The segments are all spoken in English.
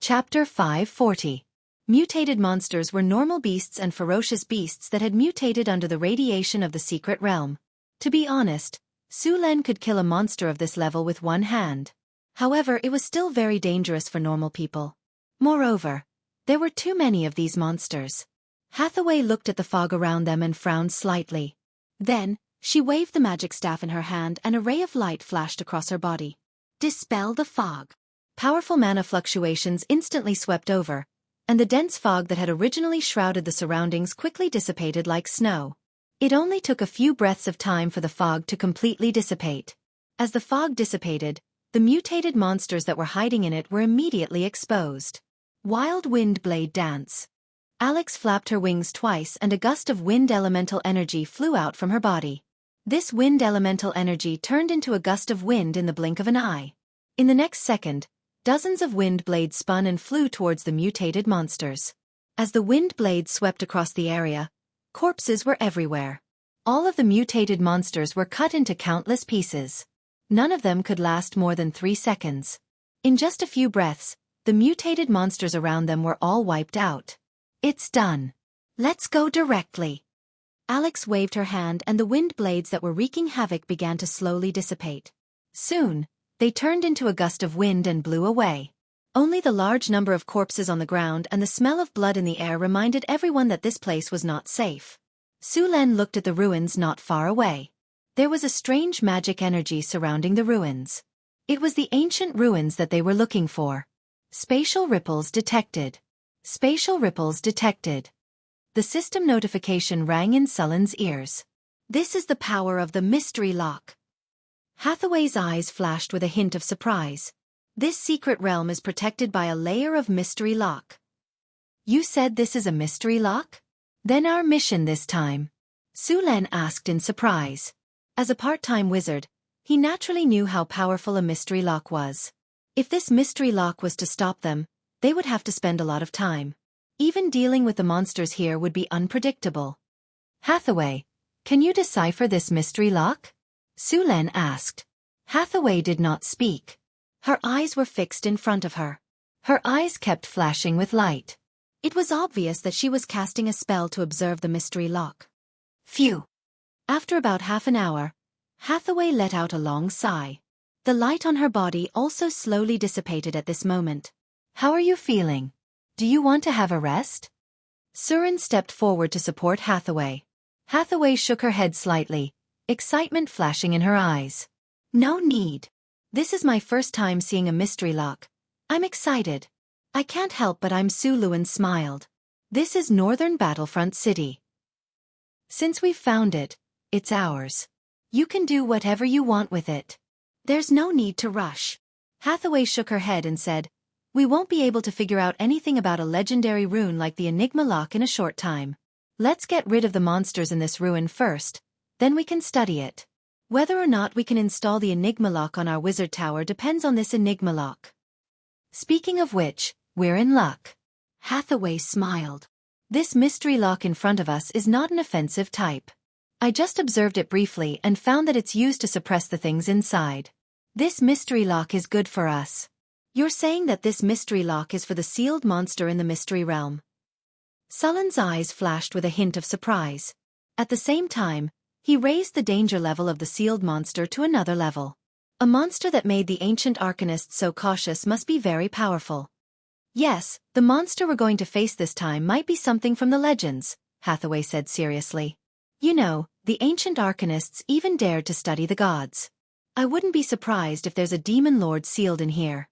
Chapter 540. Mutated monsters were normal beasts and ferocious beasts that had mutated under the radiation of the secret realm. To be honest, Su Len could kill a monster of this level with one hand. However, it was still very dangerous for normal people. Moreover, there were too many of these monsters. Hathaway looked at the fog around them and frowned slightly. Then, she waved the magic staff in her hand and a ray of light flashed across her body. Dispel the fog. Powerful mana fluctuations instantly swept over, and the dense fog that had originally shrouded the surroundings quickly dissipated like snow. It only took a few breaths of time for the fog to completely dissipate. As the fog dissipated, the mutated monsters that were hiding in it were immediately exposed. Wild wind blade dance. Alex flapped her wings twice and a gust of wind elemental energy flew out from her body. This wind elemental energy turned into a gust of wind in the blink of an eye. In the next second, dozens of wind blades spun and flew towards the mutated monsters. As the wind blades swept across the area, corpses were everywhere. All of the mutated monsters were cut into countless pieces. None of them could last more than 3 seconds. In just a few breaths, the mutated monsters around them were all wiped out. It's done. Let's go directly. Alex waved her hand and the wind blades that were wreaking havoc began to slowly dissipate. Soon, they turned into a gust of wind and blew away. Only the large number of corpses on the ground and the smell of blood in the air reminded everyone that this place was not safe. Su Len looked at the ruins not far away. There was a strange magic energy surrounding the ruins. It was the ancient ruins that they were looking for. Spatial ripples detected. Spatial ripples detected. The system notification rang in Sullen's ears. This is the power of the mystery lock. Hathaway's eyes flashed with a hint of surprise. This secret realm is protected by a layer of mystery lock. You said this is a mystery lock? Then our mission this time? Su Len asked in surprise. As a part-time wizard, he naturally knew how powerful a mystery lock was. If this mystery lock was to stop them, they would have to spend a lot of time. Even dealing with the monsters here would be unpredictable. Hathaway, can you decipher this mystery lock? Su Len asked. Hathaway did not speak. Her eyes were fixed in front of her. Her eyes kept flashing with light. It was obvious that she was casting a spell to observe the mystery lock. Phew! After about half an hour, Hathaway let out a long sigh. The light on her body also slowly dissipated at this moment. How are you feeling? Do you want to have a rest? Surin stepped forward to support Hathaway. Hathaway shook her head slightly, excitement flashing in her eyes. No need. This is my first time seeing a mystery lock. I'm excited. I can't help but Su Luen smiled. This is Northern Battlefront City. Since we've found it, it's ours. You can do whatever you want with it. There's no need to rush. Hathaway shook her head and said, we won't be able to figure out anything about a legendary rune like the Enigma lock in a short time. Let's get rid of the monsters in this ruin first. Then we can study it. Whether or not we can install the Enigma lock on our wizard tower depends on this Enigma lock. Speaking of which, we're in luck. Hathaway smiled. This mystery lock in front of us is not an offensive type. I just observed it briefly and found that it's used to suppress the things inside. This mystery lock is good for us. You're saying that this mystery lock is for the sealed monster in the mystery realm? Sullen's eyes flashed with a hint of surprise. At the same time, he raised the danger level of the sealed monster to another level. A monster that made the ancient arcanists so cautious must be very powerful. Yes, the monster we're going to face this time might be something from the legends, Hathaway said seriously. You know, the ancient arcanists even dared to study the gods. I wouldn't be surprised if there's a demon lord sealed in here.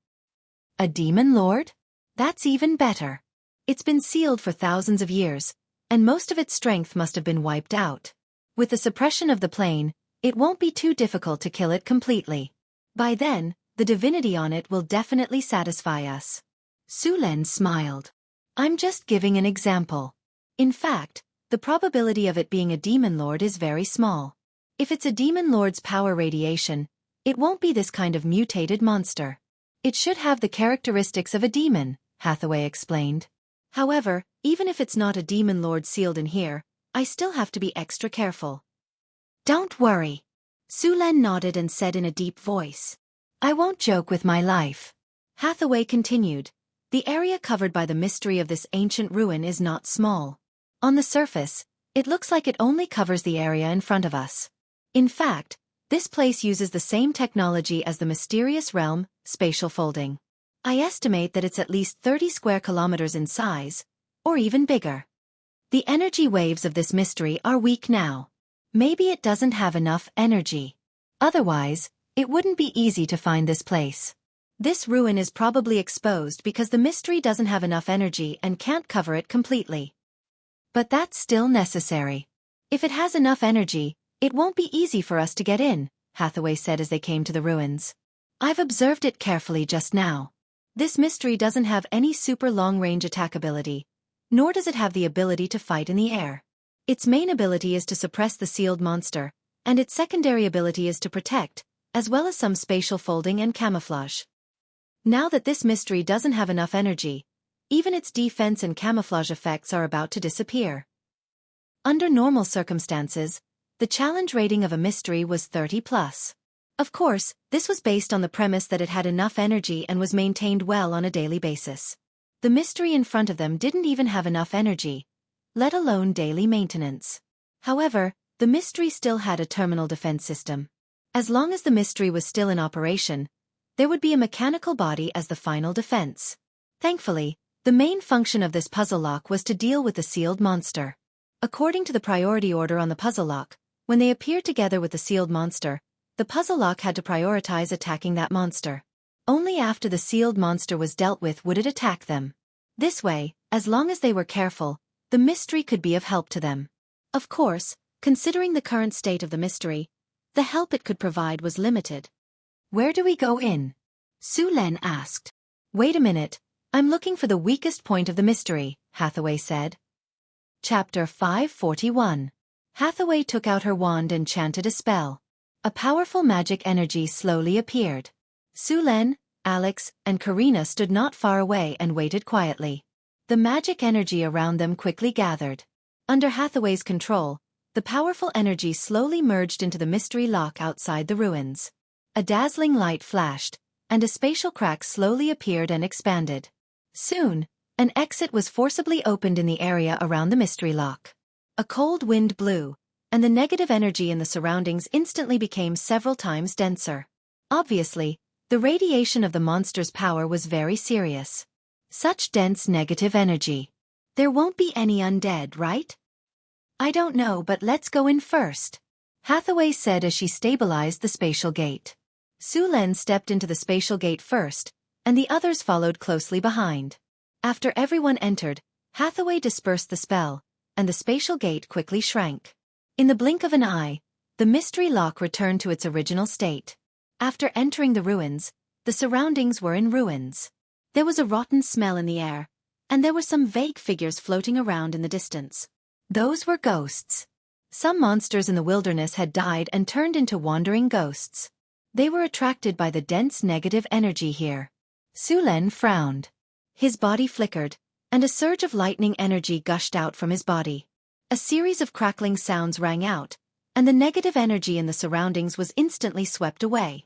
A demon lord? That's even better. It's been sealed for thousands of years, and most of its strength must have been wiped out. With the suppression of the plane, it won't be too difficult to kill it completely. By then, the divinity on it will definitely satisfy us. Su Len smiled. I'm just giving an example. In fact, the probability of it being a demon lord is very small. If it's a demon lord's power radiation, it won't be this kind of mutated monster. It should have the characteristics of a demon, Hathaway explained. However, even if it's not a demon lord sealed in here, I still have to be extra careful. Don't worry. Su Len nodded and said in a deep voice. I won't joke with my life. Hathaway continued. The area covered by the mystery of this ancient ruin is not small. On the surface, it looks like it only covers the area in front of us. In fact, this place uses the same technology as the mysterious realm, spatial folding. I estimate that it's at least 30 square kilometers in size, or even bigger. The energy waves of this mystery are weak now. Maybe it doesn't have enough energy. Otherwise, it wouldn't be easy to find this place. This ruin is probably exposed because the mystery doesn't have enough energy and can't cover it completely. But that's still necessary. If it has enough energy, it won't be easy for us to get in, Hathaway said as they came to the ruins. I've observed it carefully just now. This mystery doesn't have any super long-range attack ability, nor does it have the ability to fight in the air. Its main ability is to suppress the sealed monster, and its secondary ability is to protect, as well as some spatial folding and camouflage. Now that this mystery doesn't have enough energy, even its defense and camouflage effects are about to disappear. Under normal circumstances, the challenge rating of a mystery was 30+. Of course, this was based on the premise that it had enough energy and was maintained well on a daily basis. The mystery in front of them didn't even have enough energy, let alone daily maintenance. However, the mystery still had a terminal defense system. As long as the mystery was still in operation, there would be a mechanical body as the final defense. Thankfully, the main function of this puzzle lock was to deal with the sealed monster. According to the priority order on the puzzle lock, when they appeared together with the sealed monster, the puzzle lock had to prioritize attacking that monster. Only after the sealed monster was dealt with would it attack them. This way, as long as they were careful, the mystery could be of help to them. Of course, considering the current state of the mystery, the help it could provide was limited. Where do we go in? Su Len asked. Wait a minute, I'm looking for the weakest point of the mystery, Hathaway said. Chapter 541. Hathaway took out her wand and chanted a spell. A powerful magic energy slowly appeared. Su Len, Alex, and Karina stood not far away and waited quietly. The magic energy around them quickly gathered. Under Hathaway's control, the powerful energy slowly merged into the mystery lock outside the ruins. A dazzling light flashed, and a spatial crack slowly appeared and expanded. Soon, an exit was forcibly opened in the area around the mystery lock. A cold wind blew, and the negative energy in the surroundings instantly became several times denser. Obviously, the radiation of the monster's power was very serious. Such dense negative energy. There won't be any undead, right? I don't know, but let's go in first, Hathaway said as she stabilized the spatial gate. Su Len stepped into the spatial gate first, and the others followed closely behind. After everyone entered, Hathaway dispersed the spell, and the spatial gate quickly shrank. In the blink of an eye, the mystery lock returned to its original state. After entering the ruins, the surroundings were in ruins. There was a rotten smell in the air, and there were some vague figures floating around in the distance. Those were ghosts. Some monsters in the wilderness had died and turned into wandering ghosts. They were attracted by the dense negative energy here. Su Len frowned. His body flickered, and a surge of lightning energy gushed out from his body. A series of crackling sounds rang out, and the negative energy in the surroundings was instantly swept away.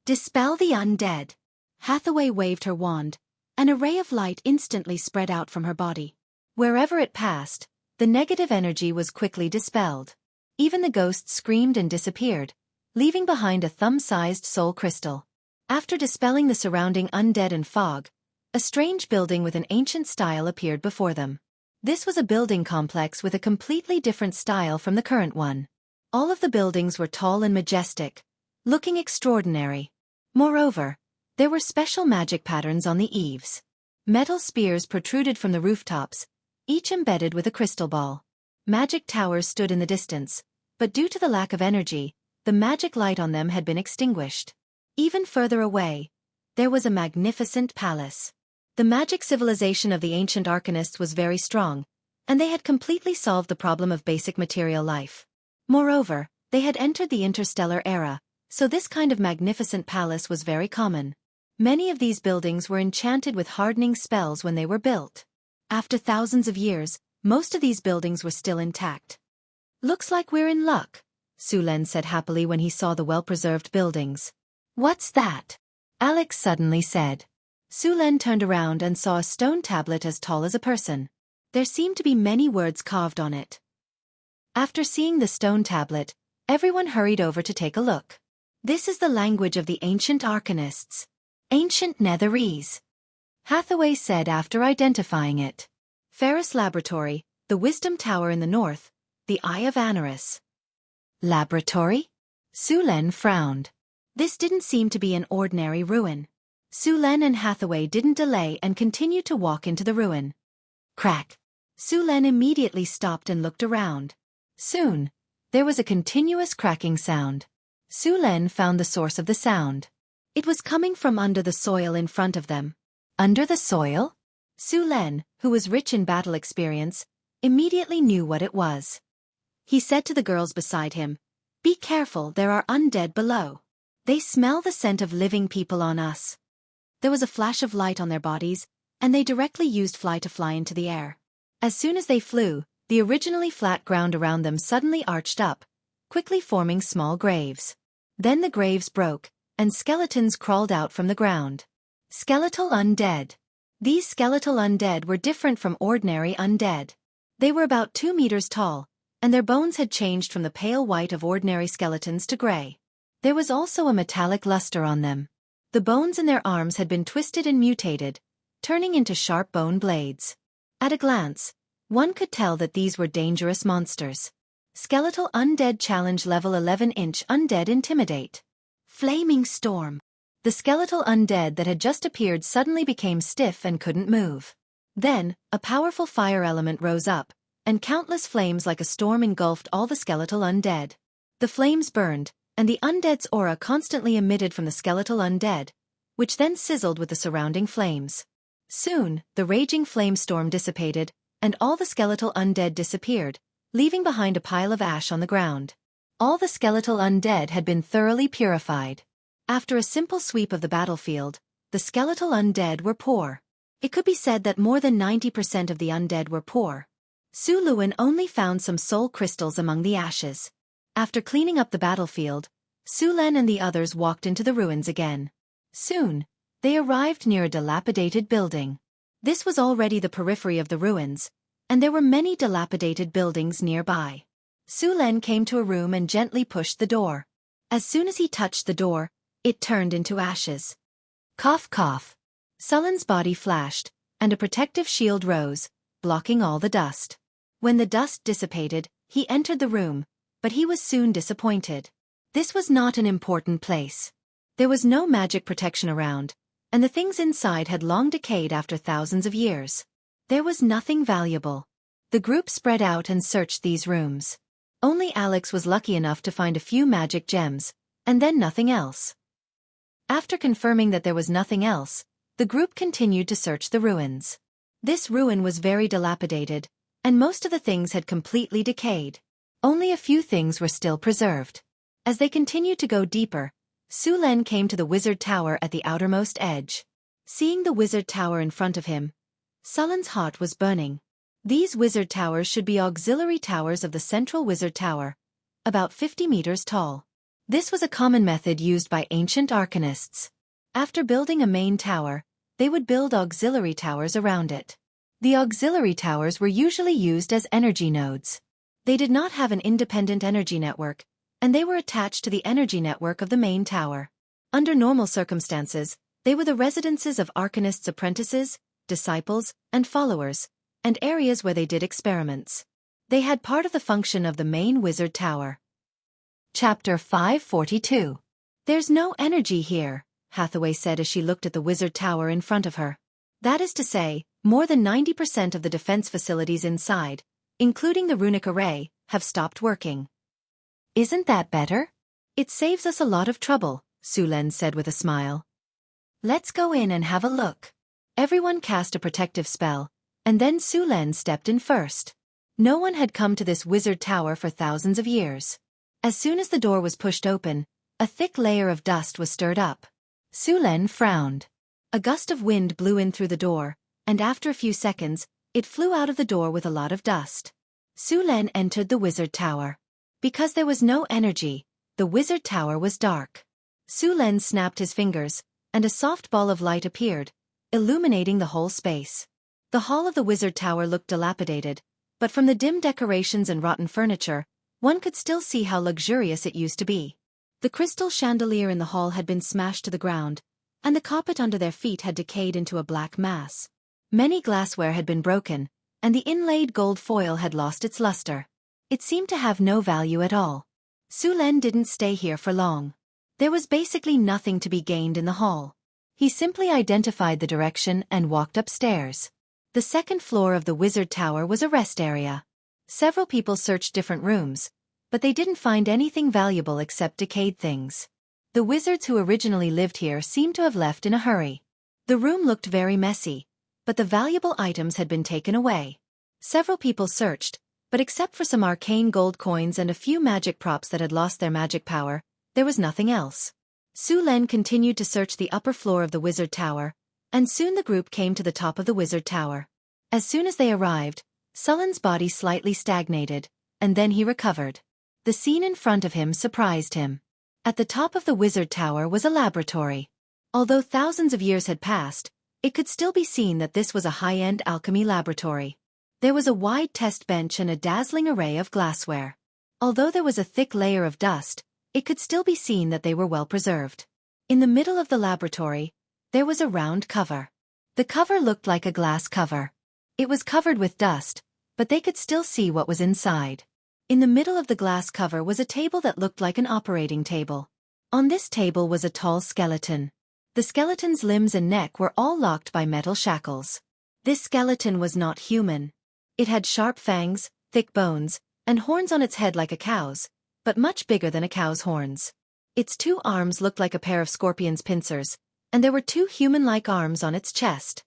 Dispel the undead. Hathaway waved her wand. An array of light instantly spread out from her body. Wherever it passed, the negative energy was quickly dispelled. Even the ghosts screamed and disappeared, leaving behind a thumb-sized soul crystal. After dispelling the surrounding undead and fog, a strange building with an ancient style appeared before them. This was a building complex with a completely different style from the current one. All of the buildings were tall and majestic, looking extraordinary. Moreover, there were special magic patterns on the eaves. Metal spears protruded from the rooftops, each embedded with a crystal ball. Magic towers stood in the distance, but due to the lack of energy, the magic light on them had been extinguished. Even further away, there was a magnificent palace. The magic civilization of the ancient arcanists was very strong, and they had completely solved the problem of basic material life. Moreover, they had entered the interstellar era, so this kind of magnificent palace was very common. Many of these buildings were enchanted with hardening spells when they were built. After thousands of years, most of these buildings were still intact. Looks like we're in luck, Su Len said happily when he saw the well-preserved buildings. What's that? Alex suddenly said. Su Len turned around and saw a stone tablet as tall as a person. There seemed to be many words carved on it. After seeing the stone tablet, everyone hurried over to take a look. This is the language of the ancient Arcanists. Ancient Netherese, Hathaway said after identifying it. Ferris Laboratory, the Wisdom Tower in the north, the Eye of Anaris. Laboratory? Su Len frowned. This didn't seem to be an ordinary ruin. Su Len and Hathaway didn't delay and continued to walk into the ruin. Crack! Su Len immediately stopped and looked around. Soon, there was a continuous cracking sound. Su Len found the source of the sound. It was coming from under the soil in front of them. Under the soil? Su Len, who was rich in battle experience, immediately knew what it was. He said to the girls beside him, "Be careful, there are undead below. They smell the scent of living people on us." There was a flash of light on their bodies, and they directly used fly to fly into the air. As soon as they flew, the originally flat ground around them suddenly arched up, quickly forming small graves. Then the graves broke, and skeletons crawled out from the ground. Skeletal undead. These skeletal undead were different from ordinary undead. They were about 2 meters tall, and their bones had changed from the pale white of ordinary skeletons to gray. There was also a metallic luster on them. The bones in their arms had been twisted and mutated, turning into sharp bone blades. At a glance, one could tell that these were dangerous monsters. Skeletal Undead Challenge Level 11-inch Undead Intimidate. Flaming Storm. The skeletal undead that had just appeared suddenly became stiff and couldn't move. Then, a powerful fire element rose up, and countless flames like a storm engulfed all the skeletal undead. The flames burned, and the undead's aura constantly emitted from the skeletal undead, which then sizzled with the surrounding flames. Soon, the raging flame storm dissipated, and all the skeletal undead disappeared, leaving behind a pile of ash on the ground. All the skeletal undead had been thoroughly purified. After a simple sweep of the battlefield, the skeletal undead were poor. It could be said that more than 90% of the undead were poor. Su Luan only found some soul crystals among the ashes. After cleaning up the battlefield, Su Len and the others walked into the ruins again. Soon, they arrived near a dilapidated building. This was already the periphery of the ruins, and there were many dilapidated buildings nearby. Su Len came to a room and gently pushed the door. As soon as he touched the door, it turned into ashes. Cough cough. Sullen's body flashed, and a protective shield rose, blocking all the dust. When the dust dissipated, he entered the room, but he was soon disappointed. This was not an important place. There was no magic protection around, and the things inside had long decayed after thousands of years. There was nothing valuable. The group spread out and searched these rooms. Only Alex was lucky enough to find a few magic gems, and then nothing else. After confirming that there was nothing else, the group continued to search the ruins. This ruin was very dilapidated, and most of the things had completely decayed. Only a few things were still preserved. As they continued to go deeper, Su Len came to the wizard tower at the outermost edge. Seeing the wizard tower in front of him, Sullen's heart was burning. These wizard towers should be auxiliary towers of the central wizard tower, about 50 meters tall. This was a common method used by ancient arcanists. After building a main tower, they would build auxiliary towers around it. The auxiliary towers were usually used as energy nodes. They did not have an independent energy network, and they were attached to the energy network of the main tower. Under normal circumstances, they were the residences of arcanists' apprentices, disciples, and followers, and areas where they did experiments. They had part of the function of the main wizard tower. Chapter 542. There's no energy here, Hathaway said as she looked at the wizard tower in front of her. That is to say, more than 90% of the defense facilities inside, including the runic array, have stopped working. Isn't that better? It saves us a lot of trouble, Su Len said with a smile. Let's go in and have a look. Everyone cast a protective spell, and then Su Len stepped in first. No one had come to this wizard tower for thousands of years. As soon as the door was pushed open, a thick layer of dust was stirred up. Su Len frowned. A gust of wind blew in through the door, and after a few seconds, it flew out of the door with a lot of dust. Su Len entered the wizard tower. Because there was no energy, the wizard tower was dark. Su Len snapped his fingers, and a soft ball of light appeared, illuminating the whole space. The hall of the wizard tower looked dilapidated, but from the dim decorations and rotten furniture, one could still see how luxurious it used to be. The crystal chandelier in the hall had been smashed to the ground, and the carpet under their feet had decayed into a black mass. Many glassware had been broken, and the inlaid gold foil had lost its luster. It seemed to have no value at all. Su Lin didn't stay here for long. There was basically nothing to be gained in the hall. He simply identified the direction and walked upstairs. The second floor of the wizard tower was a rest area. Several people searched different rooms, but they didn't find anything valuable except decayed things. The wizards who originally lived here seemed to have left in a hurry. The room looked very messy, but the valuable items had been taken away. Several people searched, but except for some arcane gold coins and a few magic props that had lost their magic power, there was nothing else. Su Lin continued to search the upper floor of the wizard tower, and soon the group came to the top of the wizard tower. As soon as they arrived, Sullen's body slightly stagnated, and then he recovered. The scene in front of him surprised him. At the top of the wizard tower was a laboratory. Although thousands of years had passed, it could still be seen that this was a high-end alchemy laboratory. There was a wide test bench and a dazzling array of glassware. Although there was a thick layer of dust, it could still be seen that they were well preserved. In the middle of the laboratory, there was a round cover. The cover looked like a glass cover. It was covered with dust, but they could still see what was inside. In the middle of the glass cover was a table that looked like an operating table. On this table was a tall skeleton. The skeleton's limbs and neck were all locked by metal shackles. This skeleton was not human. It had sharp fangs, thick bones, and horns on its head like a cow's, but much bigger than a cow's horns. Its two arms looked like a pair of scorpion's pincers, and there were two human-like arms on its chest.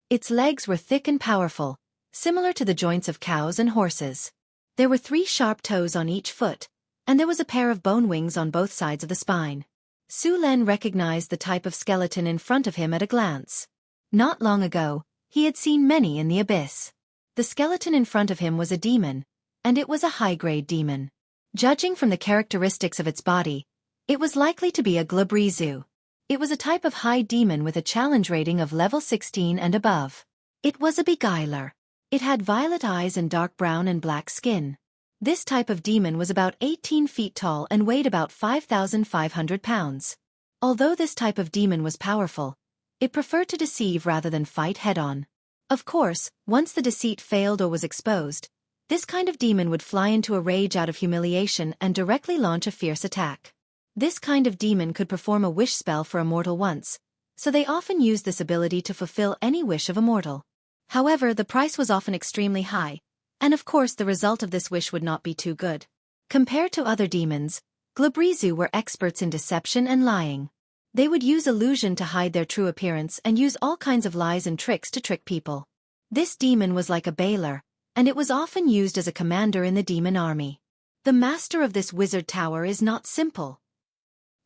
Its legs were thick and powerful, similar to the joints of cows and horses. There were 3 sharp toes on each foot, and there was a pair of bone wings on both sides of the spine. Su Lin recognized the type of skeleton in front of him at a glance. Not long ago, he had seen many in the abyss. The skeleton in front of him was a demon, and it was a high-grade demon. Judging from the characteristics of its body, it was likely to be a Glabrezu. It was a type of high demon with a challenge rating of level 16 and above. It was a beguiler. It had violet eyes and dark brown and black skin. This type of demon was about 18 feet tall and weighed about 5,500 pounds. Although this type of demon was powerful, it preferred to deceive rather than fight head-on. Of course, once the deceit failed or was exposed, this kind of demon would fly into a rage out of humiliation and directly launch a fierce attack. This kind of demon could perform a wish spell for a mortal once, so they often used this ability to fulfill any wish of a mortal. However, the price was often extremely high, and of course the result of this wish would not be too good. Compared to other demons, Glabrezu were experts in deception and lying. They would use illusion to hide their true appearance and use all kinds of lies and tricks to trick people. This demon was like a bailer, and it was often used as a commander in the demon army. The master of this wizard tower is not simple.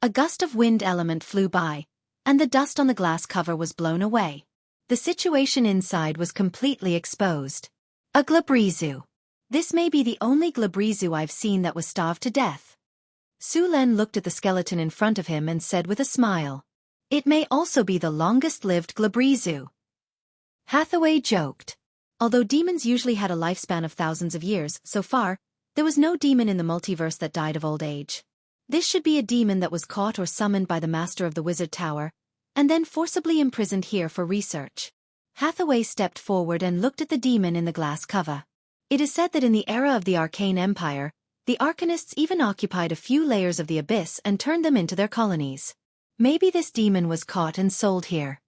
A gust of wind element flew by, and the dust on the glass cover was blown away. The situation inside was completely exposed. A Glabrezu. This may be the only Glabrezu I've seen that was starved to death. Su Lin looked at the skeleton in front of him and said with a smile, "It may also be the longest-lived Glabrezu." Hathaway joked. Although demons usually had a lifespan of thousands of years, so far, there was no demon in the multiverse that died of old age. This should be a demon that was caught or summoned by the master of the wizard tower, and then forcibly imprisoned here for research. Hathaway stepped forward and looked at the demon in the glass cover. It is said that in the era of the Arcane Empire, the Arcanists even occupied a few layers of the abyss and turned them into their colonies. Maybe this demon was caught and sold here.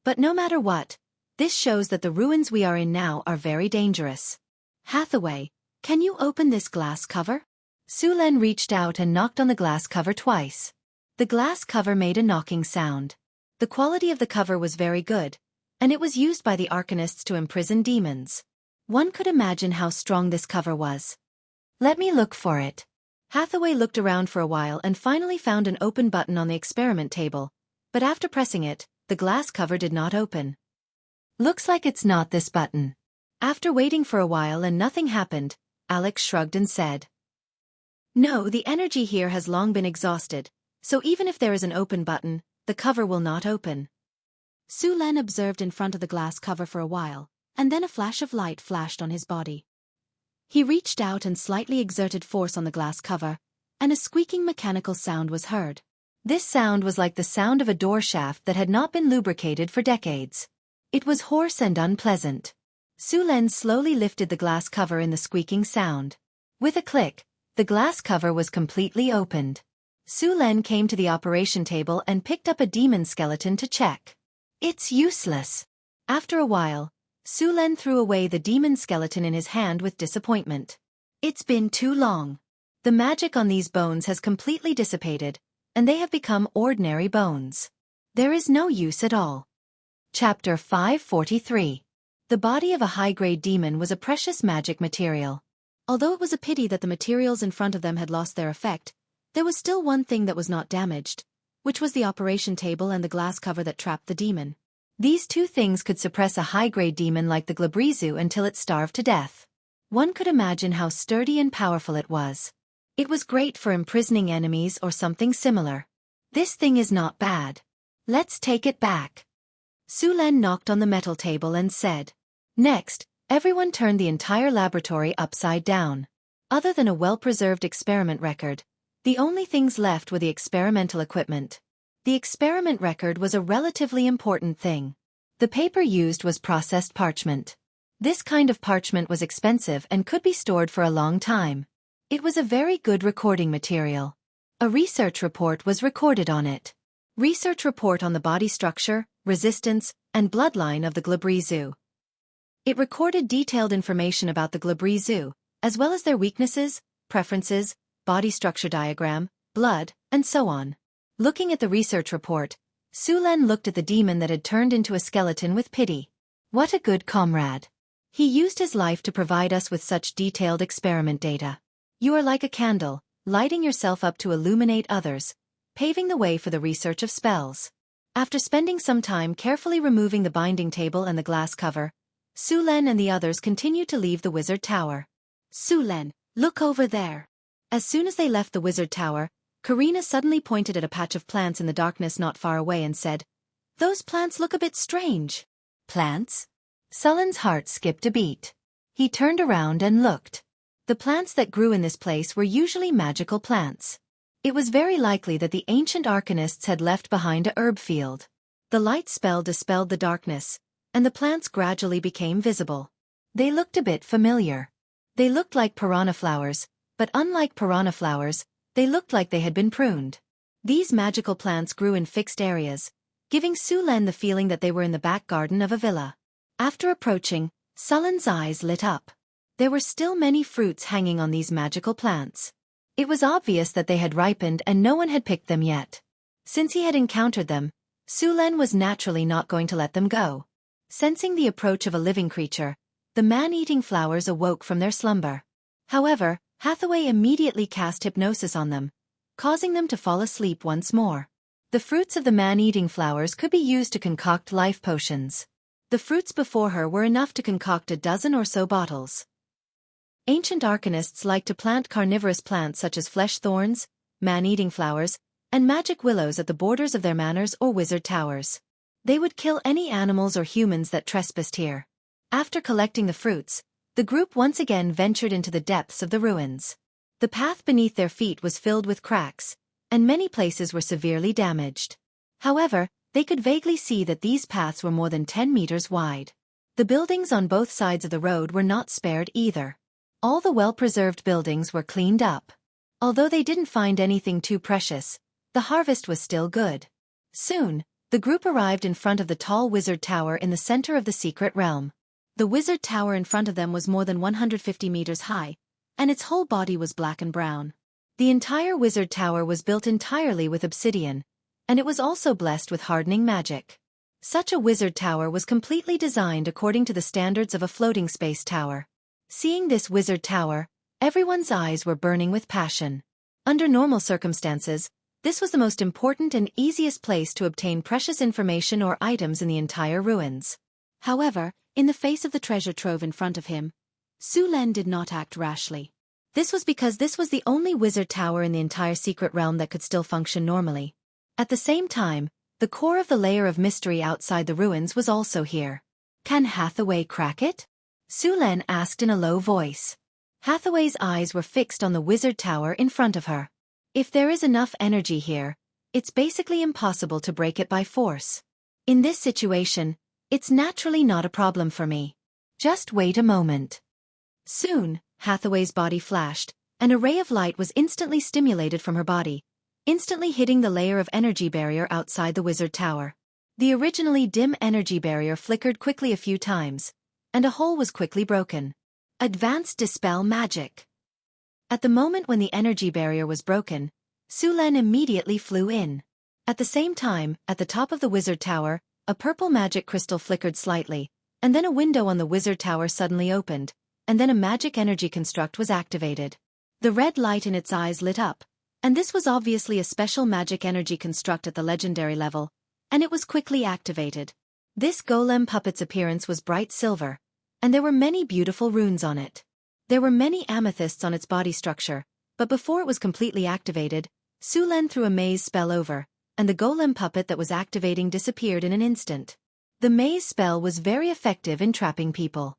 But no matter what, this shows that the ruins we are in now are very dangerous. Hathaway, can you open this glass cover? Su Lin reached out and knocked on the glass cover twice. The glass cover made a knocking sound. The quality of the cover was very good, and it was used by the Arcanists to imprison demons. One could imagine how strong this cover was. Let me look for it. Hathaway looked around for a while and finally found an open button on the experiment table, but after pressing it, the glass cover did not open. Looks like it's not this button. After waiting for a while and nothing happened, Alex shrugged and said, "No, the energy here has long been exhausted, so even if there is an open button, the cover will not open." Su Len observed in front of the glass cover for a while, and then a flash of light flashed on his body. He reached out and slightly exerted force on the glass cover, and a squeaking mechanical sound was heard. This sound was like the sound of a door shaft that had not been lubricated for decades. It was hoarse and unpleasant. Su Len slowly lifted the glass cover in the squeaking sound. With a click, the glass cover was completely opened. Su Len came to the operation table and picked up a demon skeleton to check. It's useless. After a while, Su Len threw away the demon skeleton in his hand with disappointment. It's been too long. The magic on these bones has completely dissipated, and they have become ordinary bones. There is no use at all. Chapter 543. The body of a high-grade demon was a precious magic material. Although it was a pity that the materials in front of them had lost their effect, there was still one thing that was not damaged, which was the operation table and the glass cover that trapped the demon. These two things could suppress a high-grade demon like the Glabrezu until it starved to death. One could imagine how sturdy and powerful it was. It was great for imprisoning enemies or something similar. This thing is not bad. Let's take it back. Su Len knocked on the metal table and said. Next, everyone turned the entire laboratory upside down. Other than a well-preserved experiment record, the only things left were the experimental equipment. The experiment record was a relatively important thing. The paper used was processed parchment. This kind of parchment was expensive and could be stored for a long time. It was a very good recording material. A research report was recorded on it. Research report on the body structure, resistance, and bloodline of the Glabrezu. It recorded detailed information about the Glabrezu, as well as their weaknesses, preferences, body structure diagram, blood, and so on. Looking at the research report, Su Len looked at the demon that had turned into a skeleton with pity. What a good comrade. He used his life to provide us with such detailed experiment data. You are like a candle, lighting yourself up to illuminate others, paving the way for the research of spells. After spending some time carefully removing the binding table and the glass cover, Su Len and the others continued to leave the wizard tower. Su Len, look over there. As soon as they left the wizard tower, Karina suddenly pointed at a patch of plants in the darkness not far away and said, "Those plants look a bit strange." Plants? Sullen's heart skipped a beat. He turned around and looked. The plants that grew in this place were usually magical plants. It was very likely that the ancient arcanists had left behind a herb field. The light spell dispelled the darkness, and the plants gradually became visible. They looked a bit familiar. They looked like piranha flowers, but unlike piranha flowers, they looked like they had been pruned. These magical plants grew in fixed areas, giving Su Len the feeling that they were in the back garden of a villa. After approaching, Sullen's eyes lit up. There were still many fruits hanging on these magical plants. It was obvious that they had ripened and no one had picked them yet. Since he had encountered them, Su Len was naturally not going to let them go. Sensing the approach of a living creature, the man-eating flowers awoke from their slumber. However, Hathaway immediately cast hypnosis on them, causing them to fall asleep once more. The fruits of the man-eating flowers could be used to concoct life potions. The fruits before her were enough to concoct a dozen or so bottles. Ancient arcanists liked to plant carnivorous plants such as flesh thorns, man-eating flowers, and magic willows at the borders of their manors or wizard towers. They would kill any animals or humans that trespassed here. After collecting the fruits, the group once again ventured into the depths of the ruins. The path beneath their feet was filled with cracks, and many places were severely damaged. However, they could vaguely see that these paths were more than 10 meters wide. The buildings on both sides of the road were not spared either. All the well-preserved buildings were cleaned up. Although they didn't find anything too precious, the harvest was still good. Soon, the group arrived in front of the tall wizard tower in the center of the secret realm. The wizard tower in front of them was more than 150 meters high, and its whole body was black and brown. The entire wizard tower was built entirely with obsidian, and it was also blessed with hardening magic. Such a wizard tower was completely designed according to the standards of a floating space tower. Seeing this wizard tower, everyone's eyes were burning with passion. Under normal circumstances, this was the most important and easiest place to obtain precious information or items in the entire ruins. However, in the face of the treasure trove in front of him, Su Len did not act rashly. This was because this was the only wizard tower in the entire secret realm that could still function normally. At the same time, The core of the layer of mystery outside the ruins was also here. Can Hathaway crack it? Su Len asked in a low voice. Hathaway's eyes were fixed on the wizard tower in front of her. If there is enough energy here, it's basically impossible to break it by force. In this situation, it's naturally not a problem for me. Just wait a moment. Soon, Hathaway's body flashed. An array of light was instantly stimulated from her body, instantly hitting the layer of energy barrier outside the wizard tower. The originally dim energy barrier flickered quickly a few times, and a hole was quickly broken. Advanced Dispel Magic. At the moment when the energy barrier was broken, Su Len immediately flew in. At the same time, at the top of the wizard tower, a purple magic crystal flickered slightly, and then a window on the wizard tower suddenly opened, and then a magic energy construct was activated. The red light in its eyes lit up, and this was obviously a special magic energy construct at the legendary level, and it was quickly activated. This golem puppet's appearance was bright silver, and there were many beautiful runes on it. There were many amethysts on its body structure, but before it was completely activated, Su Len threw a maze spell over, and the golem puppet that was activating disappeared in an instant. The maze spell was very effective in trapping people.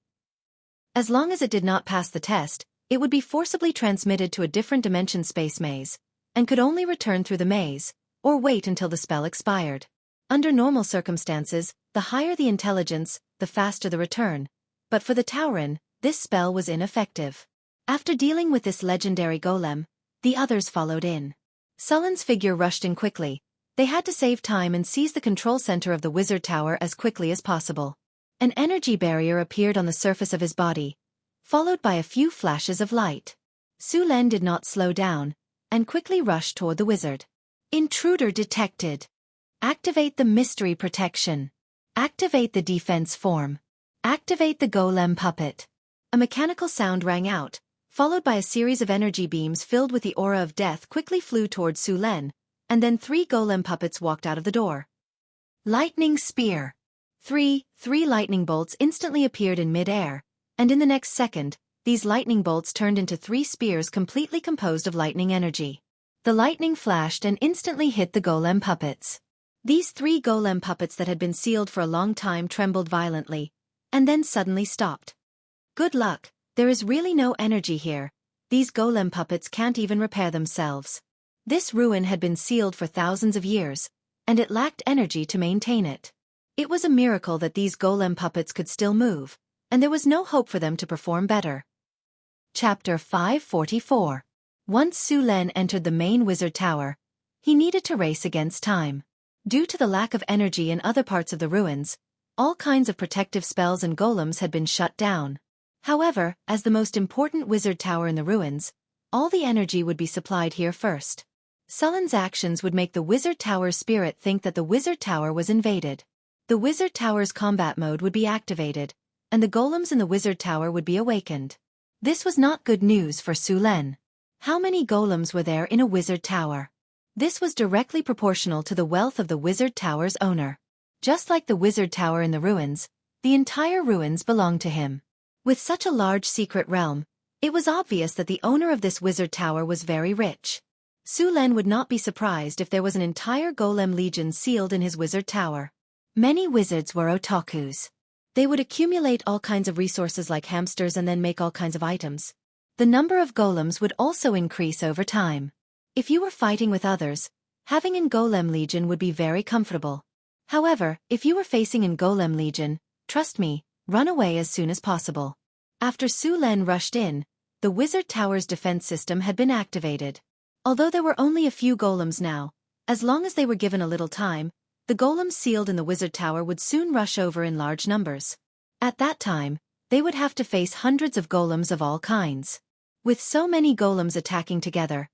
As long as it did not pass the test, it would be forcibly transmitted to a different dimension space maze, and could only return through the maze, or wait until the spell expired. Under normal circumstances, the higher the intelligence, the faster the return, but for the Tauren, this spell was ineffective. After dealing with this legendary golem, the others followed in. Sullen's figure rushed in quickly. They had to save time and seize the control center of the wizard tower as quickly as possible. An energy barrier appeared on the surface of his body, followed by a few flashes of light. Su Len did not slow down, and quickly rushed toward the wizard. Intruder detected. Activate the mystery protection. Activate the defense form. Activate the golem puppet. A mechanical sound rang out, followed by a series of energy beams filled with the aura of death quickly flew toward Su Len, and then 3 golem puppets walked out of the door. Lightning Spear. Three lightning bolts instantly appeared in mid-air, and in the next second, these lightning bolts turned into 3 spears completely composed of lightning energy. The lightning flashed and instantly hit the golem puppets. These 3 golem puppets that had been sealed for a long time trembled violently, and then suddenly stopped. Good luck, there is really no energy here. These golem puppets can't even repair themselves. This ruin had been sealed for thousands of years, and it lacked energy to maintain it. It was a miracle that these golem puppets could still move, and there was no hope for them to perform better. Chapter 544. Once Su Len entered the main wizard tower, he needed to race against time. Due to the lack of energy in other parts of the ruins, all kinds of protective spells and golems had been shut down. However, as the most important wizard tower in the ruins, all the energy would be supplied here first. Sullen's actions would make the wizard tower's spirit think that the wizard tower was invaded. The wizard tower's combat mode would be activated, and the golems in the wizard tower would be awakened. This was not good news for Su Len. How many golems were there in a wizard tower? This was directly proportional to the wealth of the wizard tower's owner. Just like the wizard tower in the ruins, the entire ruins belonged to him. With such a large secret realm, it was obvious that the owner of this wizard tower was very rich. Su Len would not be surprised if there was an entire golem legion sealed in his wizard tower. Many wizards were otakus. They would accumulate all kinds of resources like hamsters and then make all kinds of items. The number of golems would also increase over time. If you were fighting with others, having an golem legion would be very comfortable. However, if you were facing an golem legion, trust me, run away as soon as possible. After Su Len rushed in, the wizard tower's defense system had been activated. Although there were only a few golems now, as long as they were given a little time, the golems sealed in the wizard tower would soon rush over in large numbers. At that time, they would have to face hundreds of golems of all kinds. With so many golems attacking together,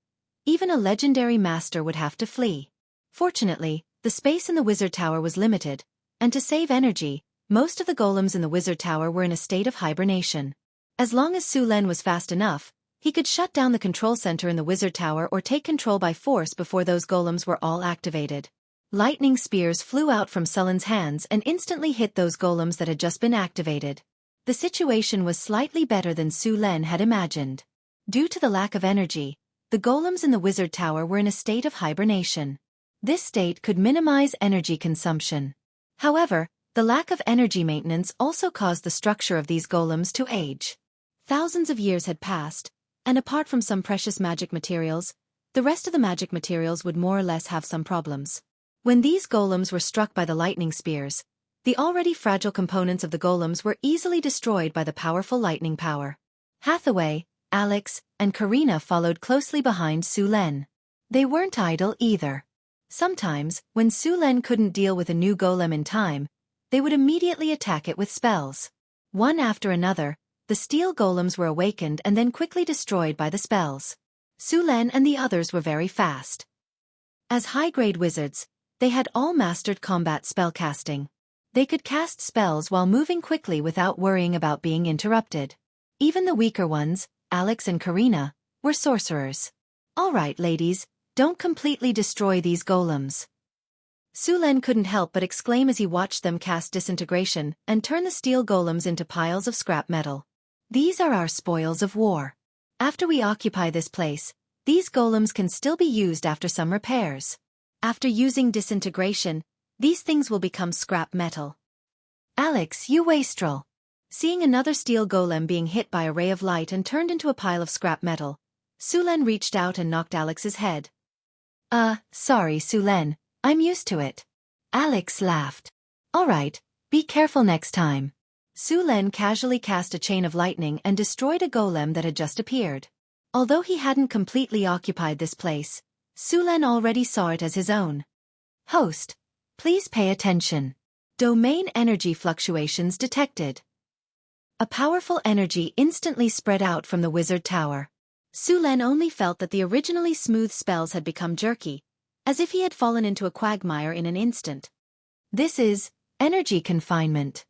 even a legendary master would have to flee. Fortunately, the space in the wizard tower was limited, and to save energy, most of the golems in the wizard tower were in a state of hibernation. As long as Su Len was fast enough, he could shut down the control center in the wizard tower or take control by force before those golems were all activated. Lightning spears flew out from Sullen's hands and instantly hit those golems that had just been activated. The situation was slightly better than Su Len had imagined. Due to the lack of energy, the golems in the wizard tower were in a state of hibernation. This state could minimize energy consumption. However, the lack of energy maintenance also caused the structure of these golems to age. Thousands of years had passed, and apart from some precious magic materials, the rest of the magic materials would more or less have some problems. When these golems were struck by the lightning spears, the already fragile components of the golems were easily destroyed by the powerful lightning power. Hathaway, Alex, and Karina followed closely behind Su Len. They weren't idle either. Sometimes, when Su Len couldn't deal with a new golem in time, they would immediately attack it with spells. One after another, the steel golems were awakened and then quickly destroyed by the spells. Su Len and the others were very fast. As high-grade wizards, they had all mastered combat spellcasting. They could cast spells while moving quickly without worrying about being interrupted. Even the weaker ones, Alex and Karina, were sorcerers. All right, ladies, don't completely destroy these golems. Su Len couldn't help but exclaim as he watched them cast disintegration and turn the steel golems into piles of scrap metal. These are our spoils of war. After we occupy this place, these golems can still be used after some repairs. After using disintegration, these things will become scrap metal. Alex, you wastrel. Seeing another steel golem being hit by a ray of light and turned into a pile of scrap metal, Su Len reached out and knocked Alex's head. Sorry, Su Len, I'm used to it. Alex laughed. All right, be careful next time. Su Len casually cast a chain of lightning and destroyed a golem that had just appeared. Although he hadn't completely occupied this place, Su Len already saw it as his own. Host, please pay attention. Domain energy fluctuations detected. A powerful energy instantly spread out from the wizard tower. Su Len only felt that the originally smooth spells had become jerky, as if he had fallen into a quagmire in an instant. This is energy confinement.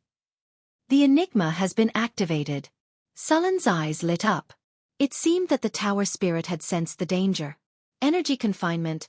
The enigma has been activated. Sullen's eyes lit up. It seemed that the tower spirit had sensed the danger. Energy confinement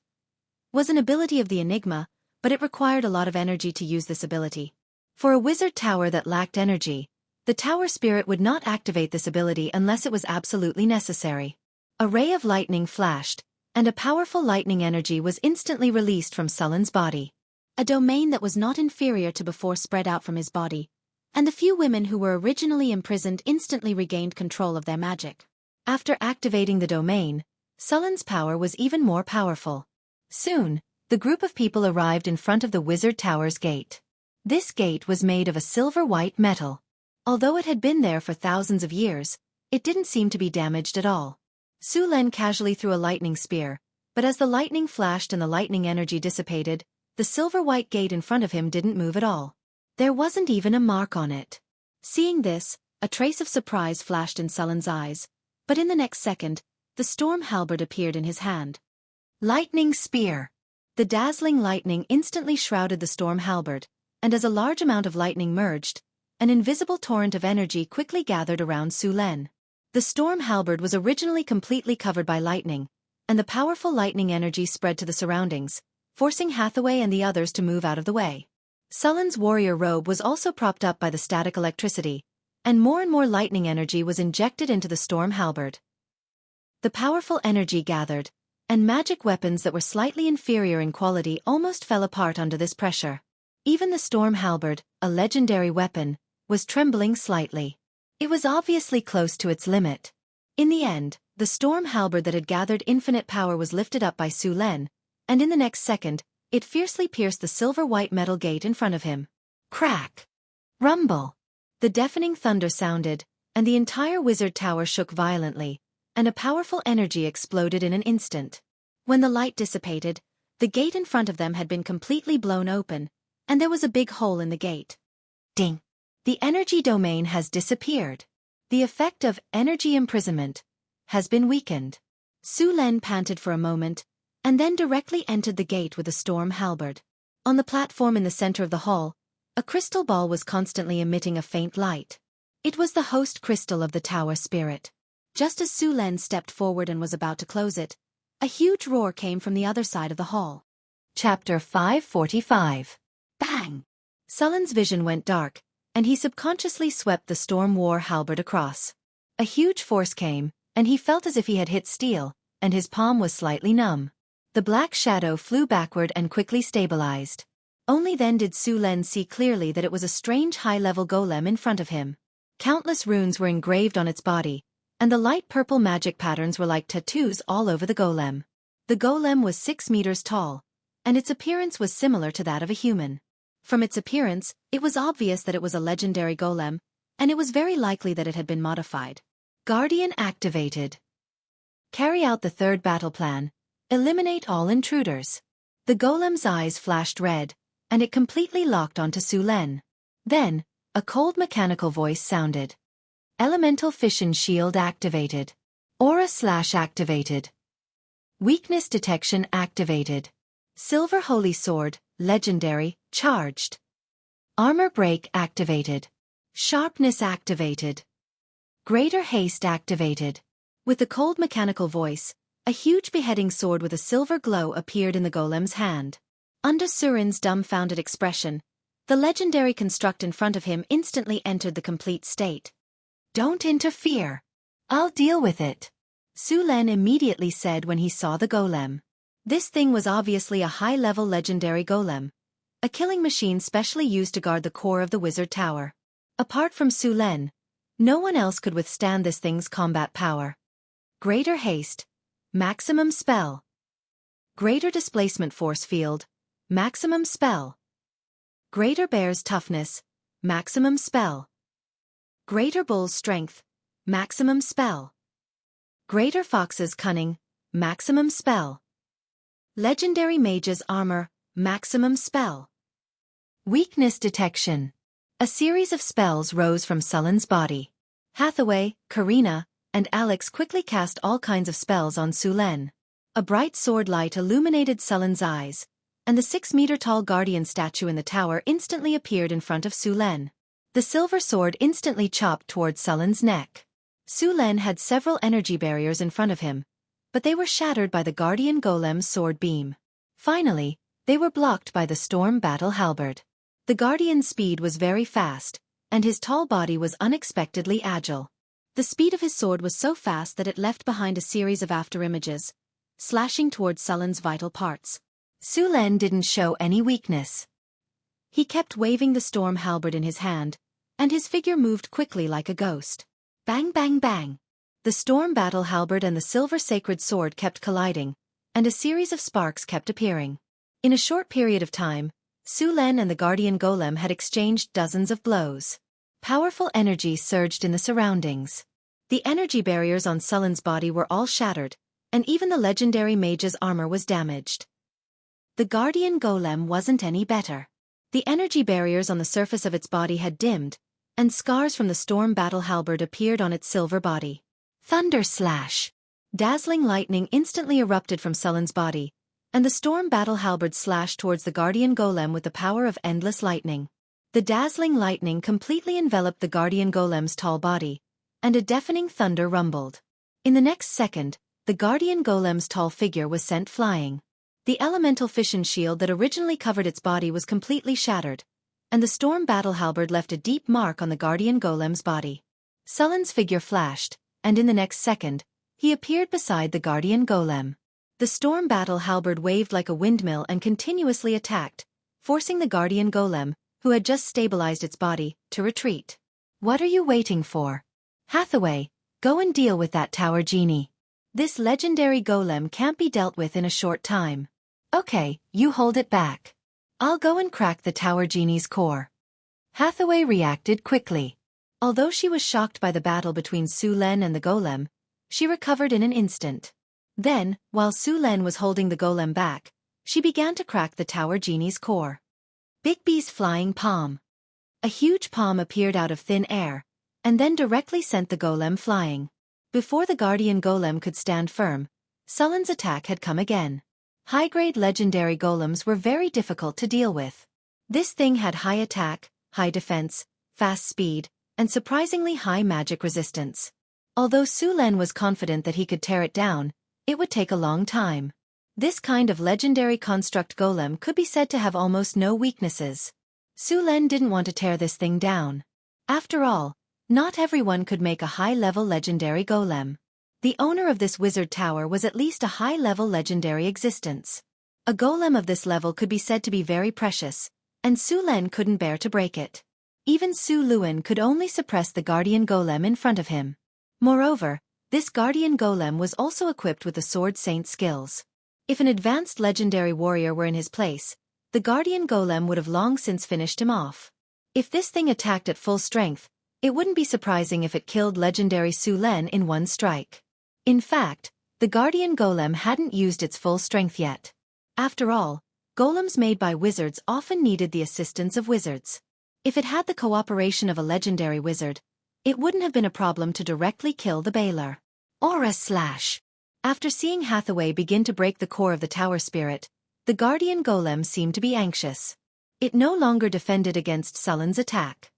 was an ability of the enigma, but it required a lot of energy to use this ability. For a wizard tower that lacked energy, the tower spirit would not activate this ability unless it was absolutely necessary. A ray of lightning flashed, and a powerful lightning energy was instantly released from Sullen's body. A domain that was not inferior to before spread out from his body, and the few women who were originally imprisoned instantly regained control of their magic. After activating the domain, Sullen's power was even more powerful. Soon, the group of people arrived in front of the wizard tower's gate. This gate was made of a silver-white metal. Although it had been there for thousands of years, it didn't seem to be damaged at all. Su Len casually threw a lightning spear, but as the lightning flashed and the lightning energy dissipated, the silver-white gate in front of him didn't move at all. There wasn't even a mark on it. Seeing this, a trace of surprise flashed in Sullen's eyes, but in the next second, the storm halberd appeared in his hand. Lightning spear! The dazzling lightning instantly shrouded the storm halberd, and as a large amount of lightning merged, an invisible torrent of energy quickly gathered around Su Len. The storm halberd was originally completely covered by lightning, and the powerful lightning energy spread to the surroundings, forcing Hathaway and the others to move out of the way. Sullen's warrior robe was also propped up by the static electricity, and more lightning energy was injected into the storm halberd. The powerful energy gathered, and magic weapons that were slightly inferior in quality almost fell apart under this pressure. Even the storm halberd, a legendary weapon, was trembling slightly. It was obviously close to its limit. In the end, the storm halberd that had gathered infinite power was lifted up by Su Len, and in the next second, it fiercely pierced the silver-white metal gate in front of him. Crack! Rumble! The deafening thunder sounded, and the entire wizard tower shook violently, and a powerful energy exploded in an instant. When the light dissipated, the gate in front of them had been completely blown open, and there was a big hole in the gate. Ding! The energy domain has disappeared. The effect of energy imprisonment has been weakened. Su Len panted for a moment, and then directly entered the gate with a storm halberd. On the platform in the center of the hall, a crystal ball was constantly emitting a faint light. It was the host crystal of the tower spirit. Just as Su Len stepped forward and was about to close it, a huge roar came from the other side of the hall. Chapter 545. Bang! Sullen's vision went dark, and he subconsciously swept the storm war halberd across. A huge force came, and he felt as if he had hit steel, and his palm was slightly numb. The black shadow flew backward and quickly stabilized. Only then did Su Len see clearly that it was a strange high-level golem in front of him. Countless runes were engraved on its body, and the light purple magic patterns were like tattoos all over the golem. The golem was 6 meters tall, and its appearance was similar to that of a human. From its appearance, it was obvious that it was a legendary golem, and it was very likely that it had been modified. Guardian activated. Carry out the third battle plan. Eliminate all intruders. The golem's eyes flashed red, and it completely locked onto Su Len. Then, a cold mechanical voice sounded. Elemental fission shield activated. Aura/activated. Weakness detection activated. Silver holy sword, legendary, charged. Armor break activated. Sharpness activated. Greater haste activated. With the cold mechanical voice, a huge beheading sword with a silver glow appeared in the golem's hand. Under Surin's dumbfounded expression, the legendary construct in front of him instantly entered the complete state. Don't interfere. I'll deal with it, Su Len immediately said when he saw the golem. This thing was obviously a high-level legendary golem, a killing machine specially used to guard the core of the wizard tower. Apart from Su Len, no one else could withstand this thing's combat power. Greater haste. Maximum spell. Greater displacement force field. Maximum spell. Greater bear's toughness. Maximum spell. Greater bull's strength. Maximum spell. Greater fox's cunning. Maximum spell. Legendary mage's armor. Maximum spell. Weakness detection. A series of spells rose from Sullen's body. Hathaway, Karina, and Alex quickly cast all kinds of spells on Su Len. A bright sword light illuminated Sullen's eyes, and the 6-meter-tall guardian statue in the tower instantly appeared in front of Su Len. The silver sword instantly chopped towards Sullen's neck. Su Len had several energy barriers in front of him, but they were shattered by the guardian golem's sword beam. Finally, they were blocked by the storm battle halberd. The guardian's speed was very fast, and his tall body was unexpectedly agile. The speed of his sword was so fast that it left behind a series of afterimages, slashing towards Sullen's vital parts. Su Len didn't show any weakness. He kept waving the storm halberd in his hand, and his figure moved quickly like a ghost. Bang bang bang! The storm battle halberd and the silver sacred sword kept colliding, and a series of sparks kept appearing. In a short period of time, Su Len and the guardian golem had exchanged dozens of blows. Powerful energy surged in the surroundings. The energy barriers on Sullen's body were all shattered, and even the legendary mage's armor was damaged. The guardian golem wasn't any better. The energy barriers on the surface of its body had dimmed, and scars from the storm battle halberd appeared on its silver body. Thunder slash! Dazzling lightning instantly erupted from Sullen's body, and the storm battle halberd slashed towards the guardian golem with the power of endless lightning. The dazzling lightning completely enveloped the guardian golem's tall body, and a deafening thunder rumbled. In the next second, the guardian golem's tall figure was sent flying. The elemental fission shield that originally covered its body was completely shattered, and the storm battle halberd left a deep mark on the guardian golem's body. Sullen's figure flashed, and in the next second, he appeared beside the guardian golem. The storm battle halberd waved like a windmill and continuously attacked, forcing the guardian golem, who had just stabilized its body, to retreat. What are you waiting for? Hathaway, go and deal with that tower genie. This legendary golem can't be dealt with in a short time. Okay, you hold it back. I'll go and crack the tower genie's core. Hathaway reacted quickly. Although she was shocked by the battle between Su Len and the golem, she recovered in an instant. Then, while Su Len was holding the golem back, she began to crack the tower genie's core. Bigby's flying palm. A huge palm appeared out of thin air, and then directly sent the golem flying. Before the guardian golem could stand firm, Sullen's attack had come again. High-grade legendary golems were very difficult to deal with. This thing had high attack, high defense, fast speed, and surprisingly high magic resistance. Although Su Len was confident that he could tear it down, it would take a long time. This kind of legendary construct golem could be said to have almost no weaknesses. Su Len didn't want to tear this thing down. After all, not everyone could make a high-level legendary golem. The owner of this wizard tower was at least a high-level legendary existence. A golem of this level could be said to be very precious, and Su Len couldn't bear to break it. Even Su Luan could only suppress the guardian golem in front of him. Moreover, this guardian golem was also equipped with the Sword Saint skills. If an advanced legendary warrior were in his place, the guardian golem would have long since finished him off. If this thing attacked at full strength, it wouldn't be surprising if it killed legendary Su Len in one strike. In fact, the guardian golem hadn't used its full strength yet. After all, golems made by wizards often needed the assistance of wizards. If it had the cooperation of a legendary wizard, it wouldn't have been a problem to directly kill the Baylor. Aura slash. After seeing Hathaway begin to break the core of the tower spirit, the guardian golem seemed to be anxious. It no longer defended against Sullen's attack.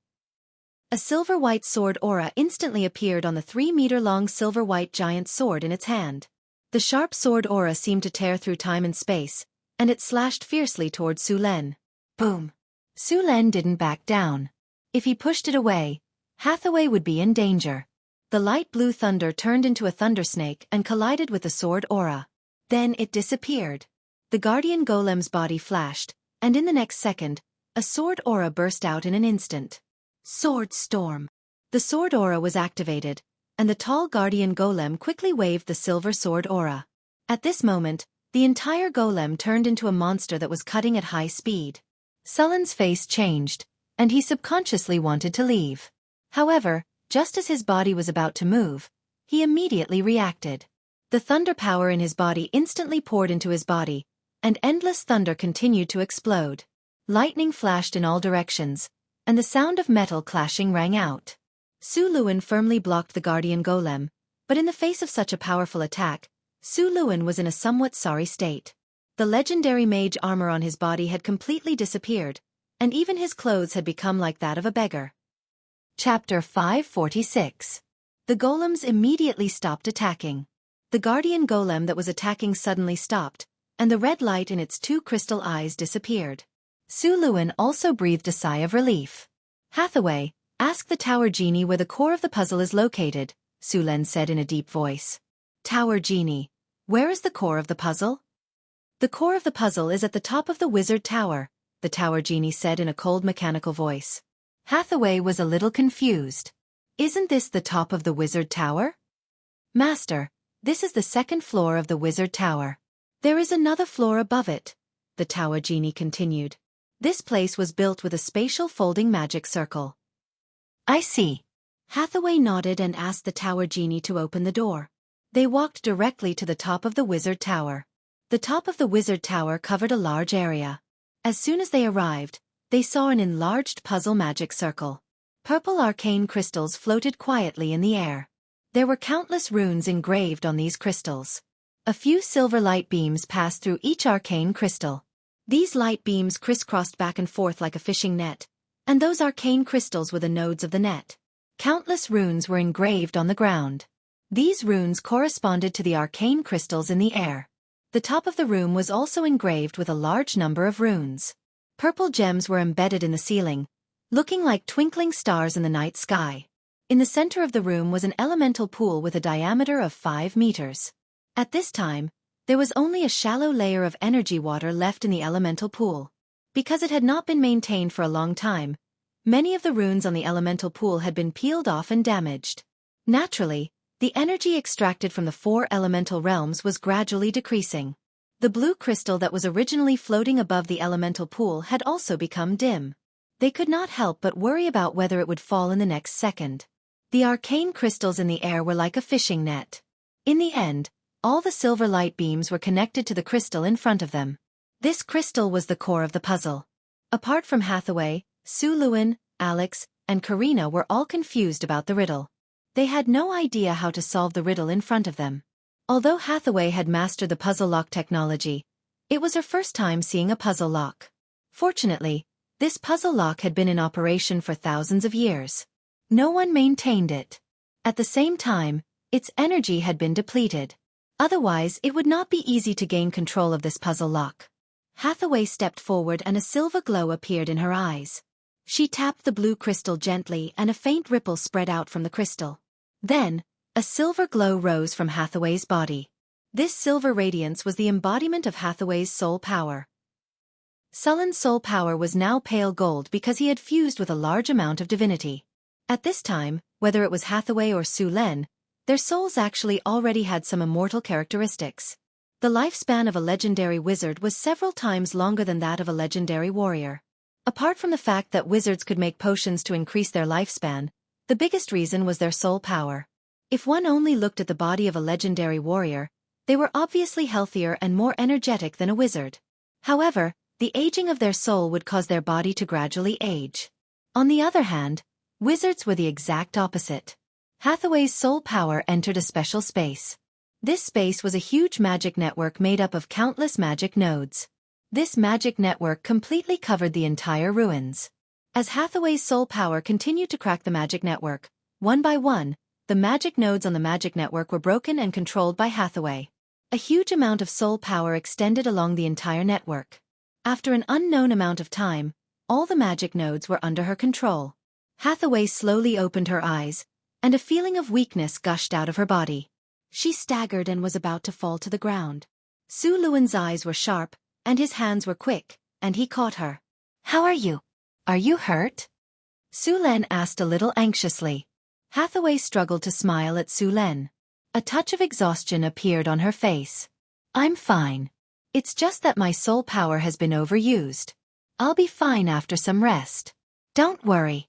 A silver-white sword aura instantly appeared on the 3-meter-long silver-white giant sword in its hand. The sharp sword aura seemed to tear through time and space, and it slashed fiercely toward Su Len. Boom! Su Len didn't back down. If he pushed it away, Hathaway would be in danger. The light blue thunder turned into a thundersnake and collided with the sword aura. Then it disappeared. The guardian golem's body flashed, and in the next second, a sword aura burst out in an instant. Sword storm. The sword aura was activated, and the tall guardian golem quickly waved the silver sword aura. At this moment, the entire golem turned into a monster that was cutting at high speed. Sullen's face changed, and he subconsciously wanted to leave. However, just as his body was about to move, he immediately reacted. The thunder power in his body instantly poured into his body, and endless thunder continued to explode. Lightning flashed in all directions, and the sound of metal clashing rang out. Su Luan firmly blocked the guardian golem, but in the face of such a powerful attack, Su Luan was in a somewhat sorry state. The legendary mage armor on his body had completely disappeared, and even his clothes had become like that of a beggar. Chapter 546. The golems immediately stopped attacking. The guardian golem that was attacking suddenly stopped, and the red light in its 2 crystal eyes disappeared. Su Luan also breathed a sigh of relief. Hathaway, ask the tower genie where the core of the puzzle is located, Su Len said in a deep voice. Tower genie, where is the core of the puzzle? The core of the puzzle is at the top of the wizard tower, the tower genie said in a cold mechanical voice. Hathaway was a little confused. Isn't this the top of the wizard tower? Master, this is the 2nd floor of the wizard tower. There is another floor above it, the tower genie continued. This place was built with a spatial folding magic circle. I see. Hathaway nodded and asked the tower genie to open the door. They walked directly to the top of the wizard tower. The top of the wizard tower covered a large area. As soon as they arrived, they saw an enlarged puzzle magic circle. Purple arcane crystals floated quietly in the air. There were countless runes engraved on these crystals. A few silver light beams passed through each arcane crystal. These light beams crisscrossed back and forth like a fishing net, and those arcane crystals were the nodes of the net. Countless runes were engraved on the ground. These runes corresponded to the arcane crystals in the air. The top of the room was also engraved with a large number of runes. Purple gems were embedded in the ceiling, looking like twinkling stars in the night sky. In the center of the room was an elemental pool with a diameter of 5 meters. At this time, there was only a shallow layer of energy water left in the elemental pool. Because it had not been maintained for a long time, many of the runes on the elemental pool had been peeled off and damaged. Naturally, the energy extracted from the 4 elemental realms was gradually decreasing. The blue crystal that was originally floating above the elemental pool had also become dim. They could not help but worry about whether it would fall in the next second. The arcane crystals in the air were like a fishing net. In the end, all the silver light beams were connected to the crystal in front of them. This crystal was the core of the puzzle. Apart from Hathaway, Su Luan, Alex, and Karina were all confused about the riddle. They had no idea how to solve the riddle in front of them. Although Hathaway had mastered the puzzle lock technology, it was her first time seeing a puzzle lock. Fortunately, this puzzle lock had been in operation for thousands of years. No one maintained it. At the same time, its energy had been depleted. Otherwise, it would not be easy to gain control of this puzzle lock. Hathaway stepped forward and a silver glow appeared in her eyes. She tapped the blue crystal gently and a faint ripple spread out from the crystal. Then, A silver glow rose from Hathaway's body. This silver radiance was the embodiment of Hathaway's soul power. Sullen's soul power was now pale gold because he had fused with a large amount of divinity. At this time, whether it was Hathaway or Su Len, their souls actually already had some immortal characteristics. The lifespan of a legendary wizard was several times longer than that of a legendary warrior. Apart from the fact that wizards could make potions to increase their lifespan, the biggest reason was their soul power. If one only looked at the body of a legendary warrior, they were obviously healthier and more energetic than a wizard. However, the aging of their soul would cause their body to gradually age. On the other hand, wizards were the exact opposite. Hathaway's soul power entered a special space. This space was a huge magic network made up of countless magic nodes. This magic network completely covered the entire ruins. As Hathaway's soul power continued to crack the magic network, one by one, the magic nodes on the magic network were broken and controlled by Hathaway. A huge amount of soul power extended along the entire network. After an unknown amount of time, all the magic nodes were under her control. Hathaway slowly opened her eyes, and a feeling of weakness gushed out of her body. She staggered and was about to fall to the ground. Su Luan's eyes were sharp, and his hands were quick, and he caught her. "How are you? Are you hurt?" Su Len asked a little anxiously. Hathaway struggled to smile at Su Len. A touch of exhaustion appeared on her face. "I'm fine. It's just that my soul power has been overused. I'll be fine after some rest. Don't worry.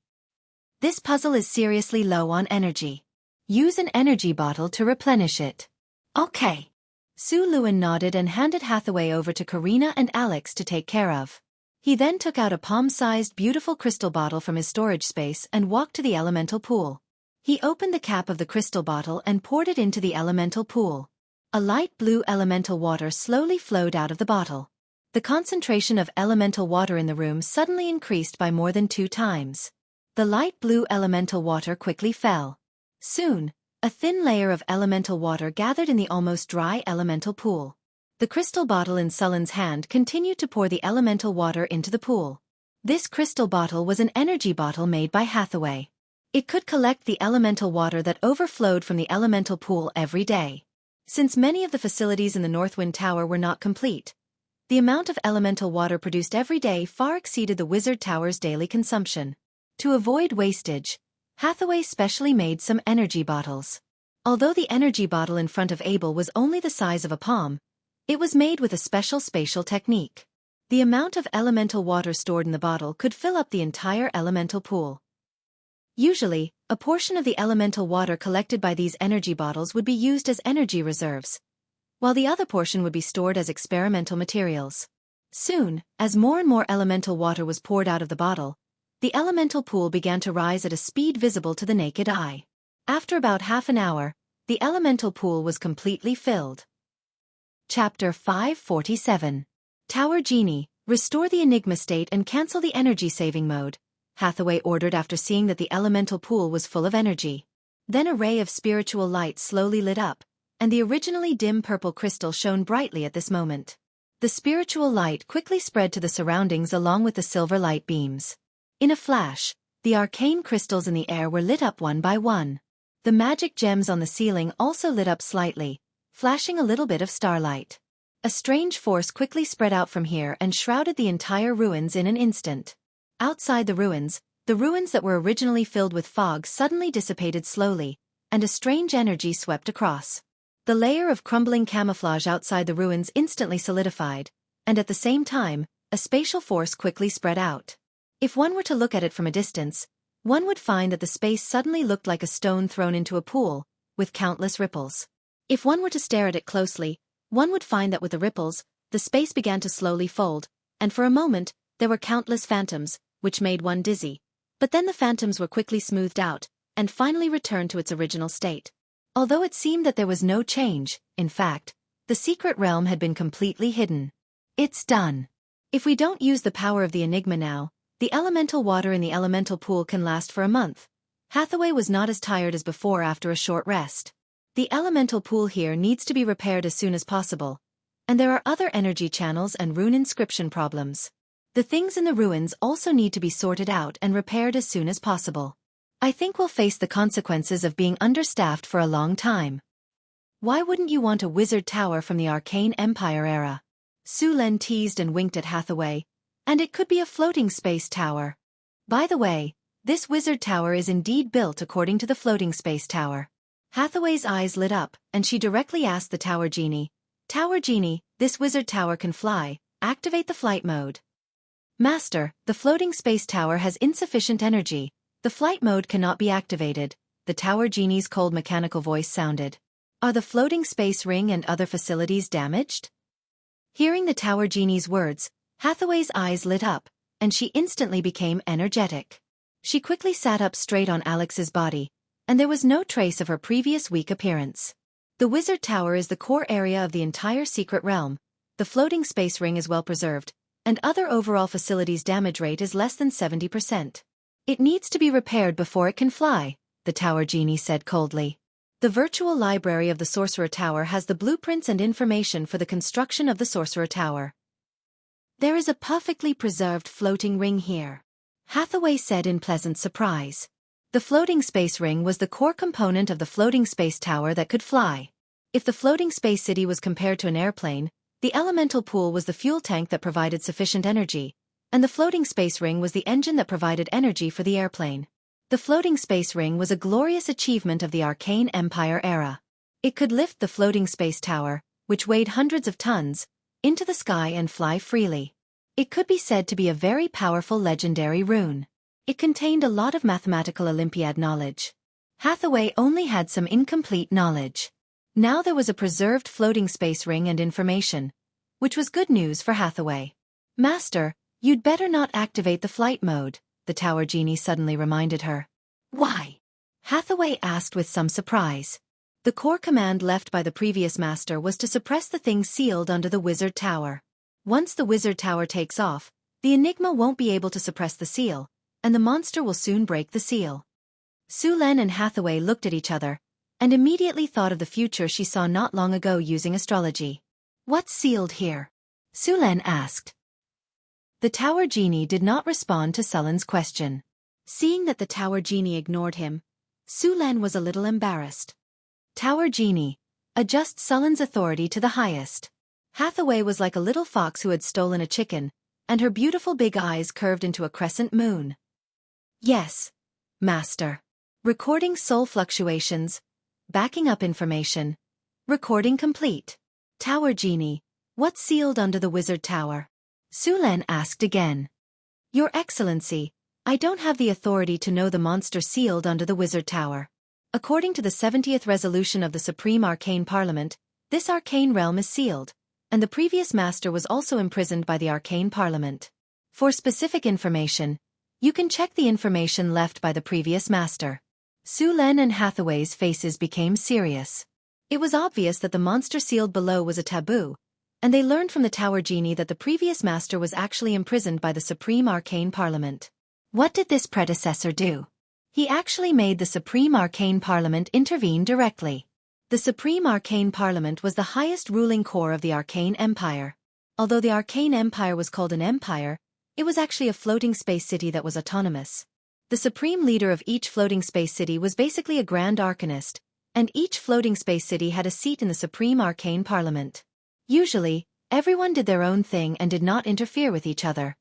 This puzzle is seriously low on energy. Use an energy bottle to replenish it." "Okay." Su Luan nodded and handed Hathaway over to Karina and Alex to take care of. He then took out a palm-sized beautiful crystal bottle from his storage space and walked to the elemental pool. He opened the cap of the crystal bottle and poured it into the elemental pool. A light blue elemental water slowly flowed out of the bottle. The concentration of elemental water in the room suddenly increased by more than 2 times. The light blue elemental water quickly fell. Soon, a thin layer of elemental water gathered in the almost dry elemental pool. The crystal bottle in Sullen's hand continued to pour the elemental water into the pool. This crystal bottle was an energy bottle made by Hathaway. It could collect the elemental water that overflowed from the elemental pool every day. Since many of the facilities in the Northwind Tower were not complete, the amount of elemental water produced every day far exceeded the Wizard Tower's daily consumption. To avoid wastage, Hathaway specially made some energy bottles. Although the energy bottle in front of Abel was only the size of a palm, it was made with a special spatial technique. The amount of elemental water stored in the bottle could fill up the entire elemental pool. Usually, a portion of the elemental water collected by these energy bottles would be used as energy reserves, while the other portion would be stored as experimental materials. Soon, as more and more elemental water was poured out of the bottle, the elemental pool began to rise at a speed visible to the naked eye. After about half an hour, the elemental pool was completely filled. Chapter 547. Tower Genie, restore the Enigma state and cancel the energy saving mode, Hathaway ordered after seeing that the elemental pool was full of energy. Then a ray of spiritual light slowly lit up, and the originally dim purple crystal shone brightly at this moment. The spiritual light quickly spread to the surroundings along with the silver light beams. In a flash, the arcane crystals in the air were lit up one by one. The magic gems on the ceiling also lit up slightly, flashing a little bit of starlight. A strange force quickly spread out from here and shrouded the entire ruins in an instant. Outside the ruins that were originally filled with fog suddenly dissipated slowly, and a strange energy swept across. The layer of crumbling camouflage outside the ruins instantly solidified, and at the same time, a spatial force quickly spread out. If one were to look at it from a distance, one would find that the space suddenly looked like a stone thrown into a pool, with countless ripples. If one were to stare at it closely, one would find that with the ripples, the space began to slowly fold, and for a moment, there were countless phantoms, which made one dizzy. But then the phantoms were quickly smoothed out, and finally returned to its original state. Although it seemed that there was no change, in fact, the secret realm had been completely hidden. It's done. If we don't use the power of the Enigma now, the elemental water in the elemental pool can last for a month. Hathaway was not as tired as before after a short rest. The elemental pool here needs to be repaired as soon as possible, and there are other energy channels and rune inscription problems. The things in the ruins also need to be sorted out and repaired as soon as possible. I think we'll face the consequences of being understaffed for a long time. Why wouldn't you want a wizard tower from the Arcane Empire era? Su Len teased and winked at Hathaway. And it could be a floating space tower. By the way, this wizard tower is indeed built according to the floating space tower. Hathaway's eyes lit up, and she directly asked the Tower Genie, Tower Genie, this wizard tower can fly, activate the flight mode. Master, the floating space tower has insufficient energy. The flight mode cannot be activated, the Tower Genie's cold mechanical voice sounded. Are the floating space ring and other facilities damaged? Hearing the Tower Genie's words, Hathaway's eyes lit up, and she instantly became energetic. She quickly sat up straight on Alex's body, and there was no trace of her previous weak appearance. The wizard tower is the core area of the entire secret realm. The floating space ring is well preserved, and other overall facilities' damage rate is less than 70%. It needs to be repaired before it can fly, the Tower Genie said coldly. The virtual library of the Sorcerer Tower has the blueprints and information for the construction of the Sorcerer Tower. There is a perfectly preserved floating ring here, Hathaway said in pleasant surprise. The floating space ring was the core component of the floating space tower that could fly. If the floating space city was compared to an airplane, the elemental pool was the fuel tank that provided sufficient energy, and the floating space ring was the engine that provided energy for the airplane. The floating space ring was a glorious achievement of the Arcane Empire era. It could lift the floating space tower, which weighed hundreds of tons, into the sky and fly freely. It could be said to be a very powerful legendary rune. It contained a lot of mathematical Olympiad knowledge. Hathaway only had some incomplete knowledge. Now there was a preserved floating space ring and information, which was good news for Hathaway. Master, you'd better not activate the flight mode, the Tower Genie suddenly reminded her. Why? Hathaway asked with some surprise. The core command left by the previous master was to suppress the things sealed under the wizard tower. Once the wizard tower takes off, the Enigma won't be able to suppress the seal, and the monster will soon break the seal. Su Len and Hathaway looked at each other, and immediately thought of the future she saw not long ago using astrology. What's sealed here? Su Len asked. The Tower Genie did not respond to Sullen's question. Seeing that the Tower Genie ignored him, Su Len was a little embarrassed. Tower Genie, adjust Sullen's authority to the highest. Hathaway was like a little fox who had stolen a chicken, and her beautiful big eyes curved into a crescent moon. Yes, Master. Recording soul fluctuations. Backing up information. Recording complete. Tower Genie, what's sealed under the wizard tower? Su Len asked again. Your Excellency, I don't have the authority to know the monster sealed under the wizard tower. According to the 70th resolution of the Supreme Arcane Parliament, this arcane realm is sealed, and the previous master was also imprisoned by the Arcane Parliament. For specific information, you can check the information left by the previous master. Su Len and Hathaway's faces became serious. It was obvious that the monster sealed below was a taboo, and they learned from the Tower Genie that the previous master was actually imprisoned by the Supreme Arcane Parliament. What did this predecessor do? He actually made the Supreme Arcane Parliament intervene directly. The Supreme Arcane Parliament was the highest ruling core of the Arcane Empire. Although the Arcane Empire was called an empire, it was actually a floating space city that was autonomous. The supreme leader of each floating space city was basically a Grand Arcanist, and each floating space city had a seat in the Supreme Arcane Parliament. Usually, everyone did their own thing and did not interfere with each other.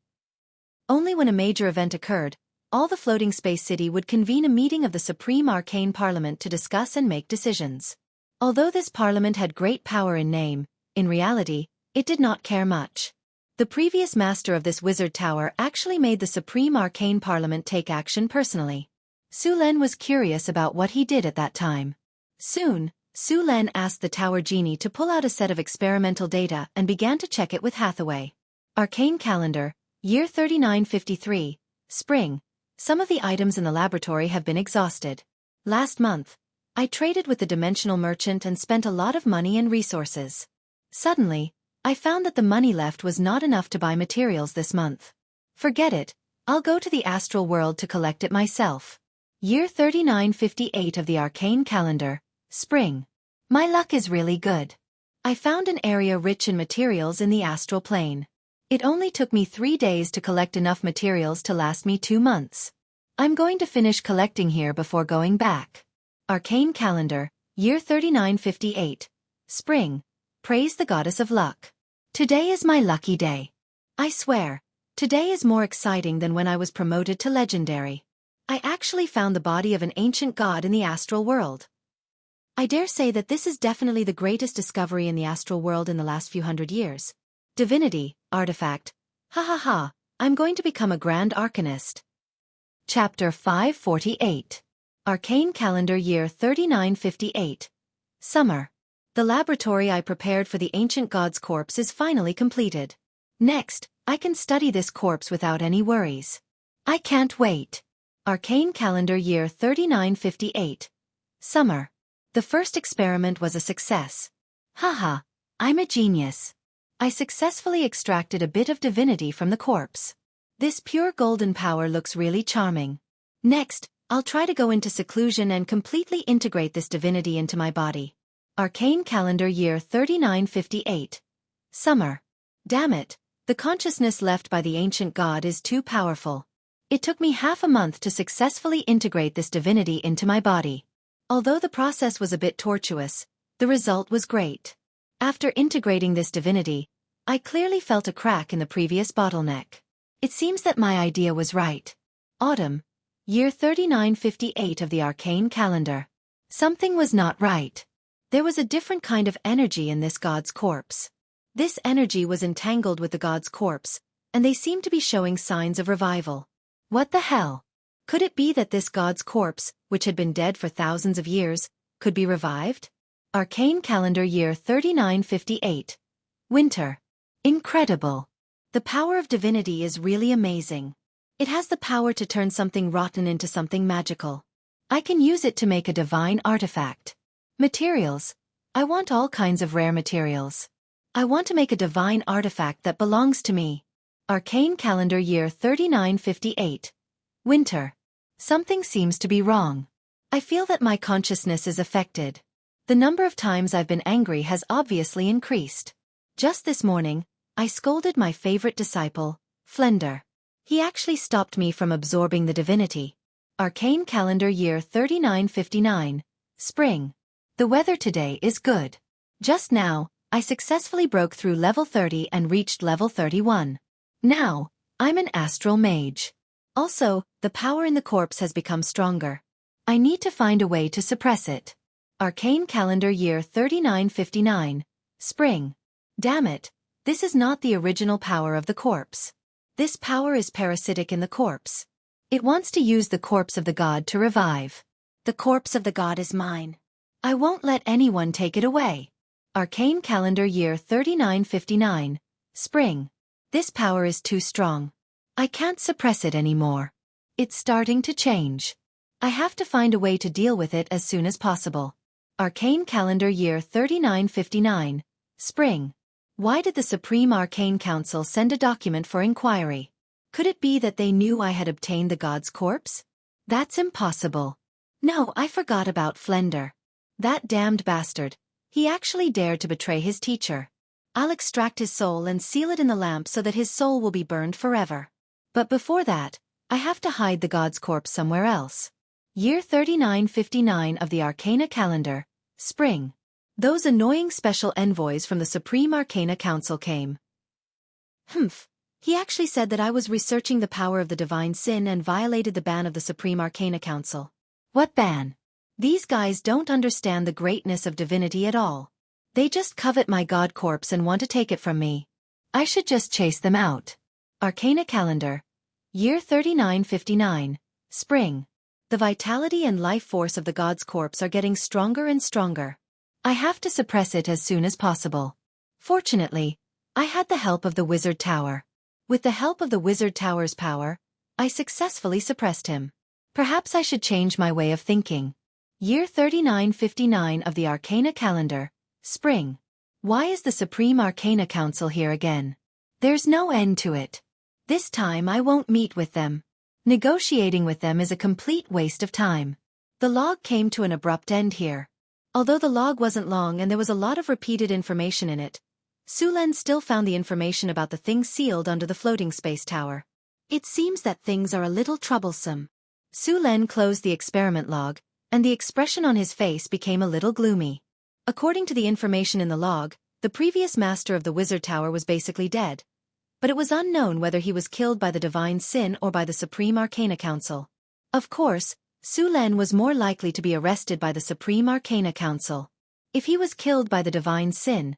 Only when a major event occurred, all the floating space city would convene a meeting of the Supreme Arcane Parliament to discuss and make decisions. Although this parliament had great power in name, in reality, it did not care much. The previous master of this wizard tower actually made the Supreme Arcane Parliament take action personally. Su Len was curious about what he did at that time. Soon, Su Len asked the Tower Genie to pull out a set of experimental data and began to check it with Hathaway. Arcane Calendar, Year 3953, Spring. Some of the items in the laboratory have been exhausted. Last month, I traded with the dimensional merchant and spent a lot of money and resources. Suddenly, I found that the money left was not enough to buy materials this month. Forget it, I'll go to the astral world to collect it myself. Year 3958 of the Arcane Calendar, Spring. My luck is really good. I found an area rich in materials in the astral plane. It only took me 3 days to collect enough materials to last me 2 months. I'm going to finish collecting here before going back. Arcane Calendar, Year 3958. Spring. Praise the Goddess of Luck. Today is my lucky day. I swear, today is more exciting than when I was promoted to Legendary. I actually found the body of an ancient god in the astral world. I dare say that this is definitely the greatest discovery in the astral world in the last few hundred years. Divinity, artifact. Ha ha ha, I'm going to become a grand arcanist. Chapter 548. Arcane Calendar Year 3958. Summer. The laboratory I prepared for the ancient god's corpse is finally completed. Next, I can study this corpse without any worries. I can't wait. Arcane Calendar Year 3958. Summer. The first experiment was a success. Haha, I'm a genius. I successfully extracted a bit of divinity from the corpse. This pure golden power looks really charming. Next, I'll try to go into seclusion and completely integrate this divinity into my body. Arcane Calendar Year 3958. Summer. Damn it, the consciousness left by the ancient god is too powerful. It took me half a month to successfully integrate this divinity into my body. Although the process was a bit tortuous, the result was great. After integrating this divinity, I clearly felt a crack in the previous bottleneck. It seems that my idea was right. Autumn. Year 3958 of the Arcane Calendar. Something was not right. There was a different kind of energy in this god's corpse. This energy was entangled with the god's corpse, and they seemed to be showing signs of revival. What the hell? Could it be that this god's corpse, which had been dead for thousands of years, could be revived? Arcane Calendar Year 3958. Winter. Incredible. The power of divinity is really amazing. It has the power to turn something rotten into something magical. I can use it to make a divine artifact. Materials. I want all kinds of rare materials. I want to make a divine artifact that belongs to me. Arcane Calendar Year 3958. Winter. Something seems to be wrong. I feel that my consciousness is affected. The number of times I've been angry has obviously increased. Just this morning, I scolded my favorite disciple, Flender. He actually stopped me from absorbing the divinity. Arcane Calendar Year 3959. Spring. The weather today is good. Just now, I successfully broke through level 30 and reached level 31. Now, I'm an astral mage. Also, the power in the corpse has become stronger. I need to find a way to suppress it. Arcane Calendar Year 3959. Spring. Damn it, this is not the original power of the corpse. This power is parasitic in the corpse. It wants to use the corpse of the god to revive. The corpse of the god is mine. I won't let anyone take it away. Arcane Calendar Year 3959. Spring. This power is too strong. I can't suppress it anymore. It's starting to change. I have to find a way to deal with it as soon as possible. Arcane Calendar Year 3959. Spring. Why did the Supreme Arcane Council send a document for inquiry? Could it be that they knew I had obtained the god's corpse? That's impossible. No, I forgot about Flender. That damned bastard. He actually dared to betray his teacher. I'll extract his soul and seal it in the lamp so that his soul will be burned forever. But before that, I have to hide the god's corpse somewhere else. Year 3959 of the Arcana Calendar. Spring. Those annoying special envoys from the Supreme Arcana Council came. Humph. He actually said that I was researching the power of the divine sin and violated the ban of the Supreme Arcana Council. What ban? These guys don't understand the greatness of divinity at all. They just covet my god corpse and want to take it from me. I should just chase them out. Arcana Calendar. Year 3959. Spring. The vitality and life force of the god's corpse are getting stronger and stronger. I have to suppress it as soon as possible. Fortunately, I had the help of the Wizard Tower. With the help of the Wizard Tower's power, I successfully suppressed him. Perhaps I should change my way of thinking. Year 3959 of the Arcana Calendar. Spring. Why is the Supreme Arcana Council here again? There's no end to it. This time I won't meet with them. Negotiating with them is a complete waste of time. The log came to an abrupt end here. Although the log wasn't long and there was a lot of repeated information in it, Sulen still found the information about the things sealed under the floating space tower. It seems that things are a little troublesome. Su Len closed the experiment log, and the expression on his face became a little gloomy. According to the information in the log, the previous master of the Wizard Tower was basically dead. But it was unknown whether he was killed by the Divine Sin or by the Supreme Arcana Council. Of course, Su Len was more likely to be arrested by the Supreme Arcana Council. If he was killed by the Divine Sin,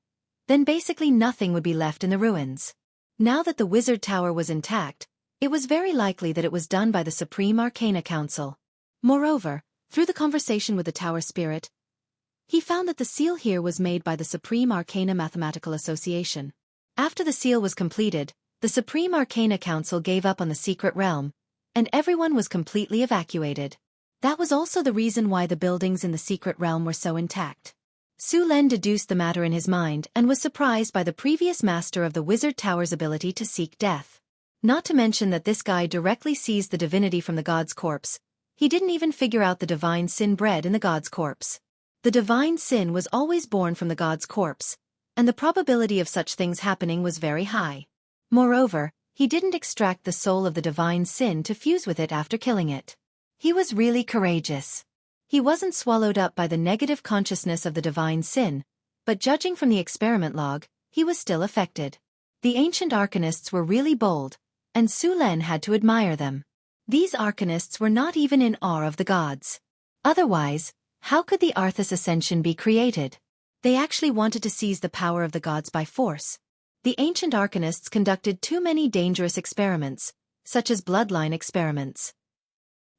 then basically nothing would be left in the ruins. Now that the Wizard Tower was intact, it was very likely that it was done by the Supreme Arcana Council. Moreover, through the conversation with the Tower Spirit, he found that the seal here was made by the Supreme Arcana Mathematical Association. After the seal was completed, the Supreme Arcana Council gave up on the secret realm, and everyone was completely evacuated. That was also the reason why the buildings in the secret realm were so intact. Su Len deduced the matter in his mind and was surprised by the previous master of the Wizard Tower's ability to seek death. Not to mention that this guy directly seized the divinity from the god's corpse. He didn't even figure out the divine sin bred in the god's corpse. The divine sin was always born from the god's corpse, and the probability of such things happening was very high. Moreover, he didn't extract the soul of the divine sin to fuse with it after killing it. He was really courageous. He wasn't swallowed up by the negative consciousness of the divine sin, but judging from the experiment log, he was still affected. The ancient arcanists were really bold, and Su Len had to admire them. These arcanists were not even in awe of the gods. Otherwise, how could the Arthas Ascension be created? They actually wanted to seize the power of the gods by force. The ancient arcanists conducted too many dangerous experiments, such as bloodline experiments.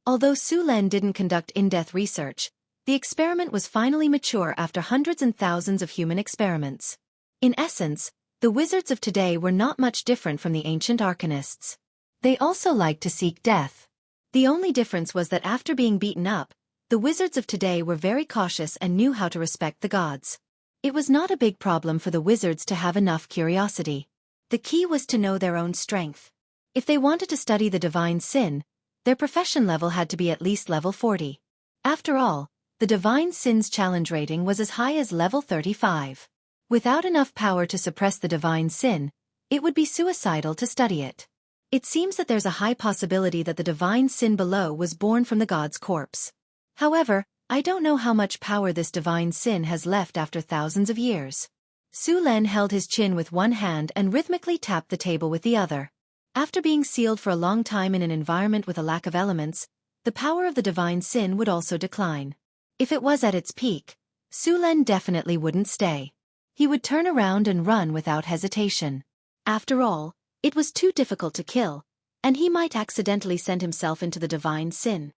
Although Su Len didn't conduct in-depth research, the experiment was finally mature after hundreds and thousands of human experiments. In essence, the wizards of today were not much different from the ancient arcanists. They also liked to seek death. The only difference was that after being beaten up, the wizards of today were very cautious and knew how to respect the gods. It was not a big problem for the wizards to have enough curiosity. The key was to know their own strength. If they wanted to study the divine sin, their profession level had to be at least level 40. After all, the divine sin's challenge rating was as high as level 35. Without enough power to suppress the divine sin, it would be suicidal to study it. It seems that there's a high possibility that the divine sin below was born from the god's corpse. However, I don't know how much power this divine sin has left after thousands of years. Su Len held his chin with one hand and rhythmically tapped the table with the other. After being sealed for a long time in an environment with a lack of elements, the power of the divine sin would also decline. If it was at its peak, Su Len definitely wouldn't stay. He would turn around and run without hesitation. After all, it was too difficult to kill, and he might accidentally send himself into the divine sin.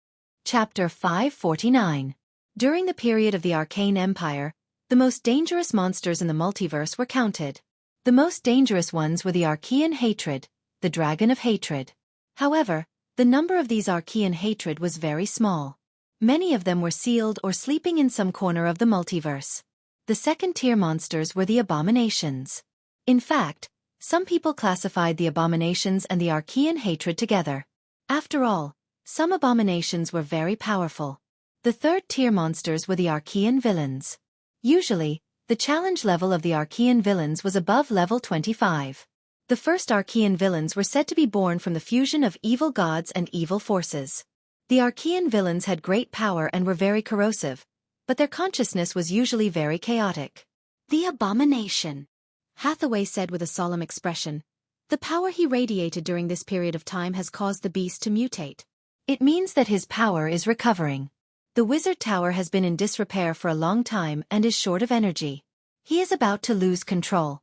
Chapter 549. During the period of the Arcane Empire, the most dangerous monsters in the multiverse were counted. The most dangerous ones were the Archean Hatred, the Dragon of Hatred. However, the number of these Archean Hatred was very small. Many of them were sealed or sleeping in some corner of the multiverse. The second-tier monsters were the Abominations. In fact, some people classified the Abominations and the Archean Hatred together. After all, some Abominations were very powerful. The third-tier monsters were the Archean Villains. Usually, the challenge level of the Archean Villains was above level 25. The first Archean Villains were said to be born from the fusion of evil gods and evil forces. The Archean Villains had great power and were very corrosive, but their consciousness was usually very chaotic. The Abomination, Hathaway said with a solemn expression. The power he radiated during this period of time has caused the beast to mutate. It means that his power is recovering. The Wizard Tower has been in disrepair for a long time and is short of energy. He is about to lose control.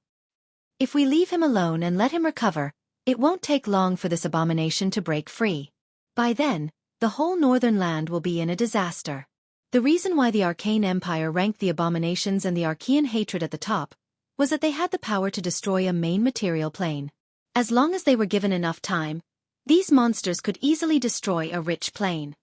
If we leave him alone and let him recover, it won't take long for this abomination to break free. By then, the whole northern land will be in a disaster. The reason why the Arcane Empire ranked the Abominations and the Archean Hatred at the top was that they had the power to destroy a main material plane. As long as they were given enough time, these monsters could easily destroy a rich plane.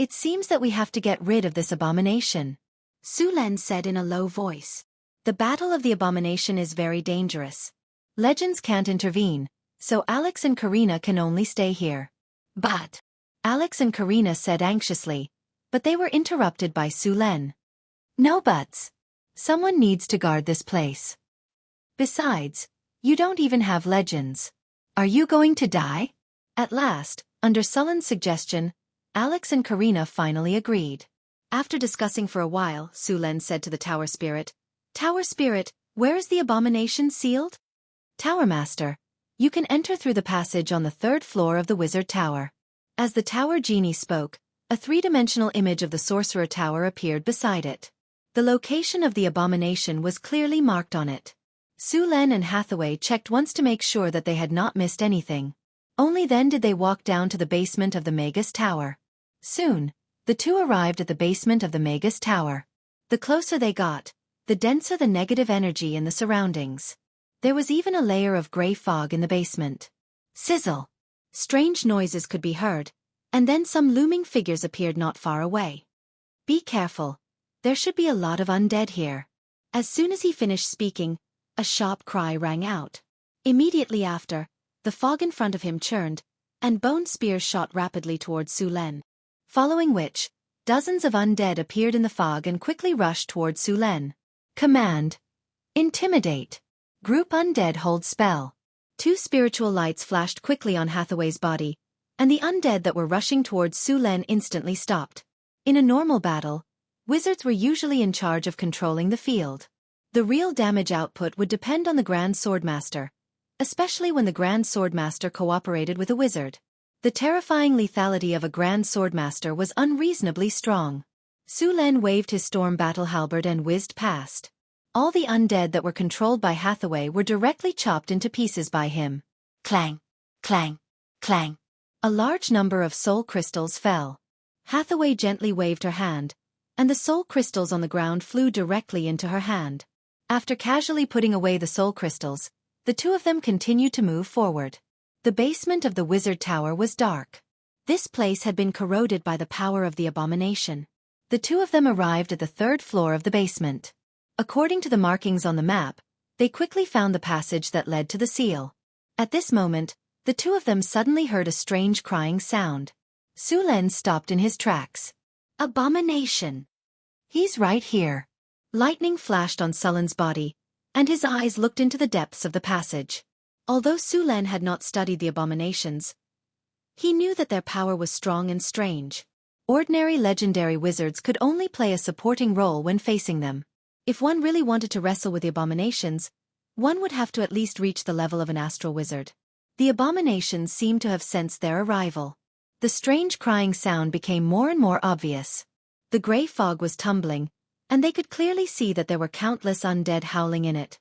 It seems that we have to get rid of this abomination, Su Len said in a low voice. The battle of the abomination is very dangerous. Legends can't intervene, so Alex and Karina can only stay here. But Alex and Karina said anxiously, but they were interrupted by Su Len. No buts. Someone needs to guard this place. Besides, you don't even have legends. Are you going to die? At last, under Sullen's suggestion, Alex and Karina finally agreed. After discussing for a while, Su Len said to the Tower Spirit, "Tower Spirit, where is the abomination sealed?" "Tower Master, you can enter through the passage on the 3rd floor of the Wizard Tower." As the Tower Genie spoke, a 3-dimensional image of the Sorcerer Tower appeared beside it. The location of the abomination was clearly marked on it. Su Len and Hathaway checked once to make sure that they had not missed anything. Only then did they walk down to the basement of the Magus Tower. Soon, the two arrived at the basement of the Magus Tower. The closer they got, the denser the negative energy in the surroundings. There was even a layer of gray fog in the basement. Sizzle! Strange noises could be heard, and then some looming figures appeared not far away. "Be careful. There should be a lot of undead here." As soon as he finished speaking, a sharp cry rang out. Immediately after, the fog in front of him churned, and bone spears shot rapidly towards Su Len. Following which, dozens of undead appeared in the fog and quickly rushed towards Su Len. Command: Intimidate. Group Undead Hold Spell. 2 spiritual lights flashed quickly on Hathaway's body, and the undead that were rushing towards Su Len instantly stopped. In a normal battle, wizards were usually in charge of controlling the field. The real damage output would depend on the Grand Swordmaster, especially when the Grand Swordmaster cooperated with a wizard. The terrifying lethality of a Grand Swordmaster was unreasonably strong. Su Len waved his storm battle halberd and whizzed past. All the undead that were controlled by Hathaway were directly chopped into pieces by him. Clang! Clang! Clang! A large number of soul crystals fell. Hathaway gently waved her hand, and the soul crystals on the ground flew directly into her hand. After casually putting away the soul crystals, the two of them continued to move forward. The basement of the Wizard Tower was dark. This place had been corroded by the power of the abomination. The two of them arrived at the 3rd floor of the basement. According to the markings on the map, they quickly found the passage that led to the seal. At this moment, the two of them suddenly heard a strange crying sound. Su Len stopped in his tracks. "Abomination! He's right here." Lightning flashed on Sullen's body, and his eyes looked into the depths of the passage. Although Su Len had not studied the abominations, he knew that their power was strong and strange. Ordinary legendary wizards could only play a supporting role when facing them. If one really wanted to wrestle with the abominations, one would have to at least reach the level of an astral wizard. The abominations seemed to have sensed their arrival. The strange crying sound became more and more obvious. The gray fog was tumbling, and they could clearly see that there were countless undead howling in it.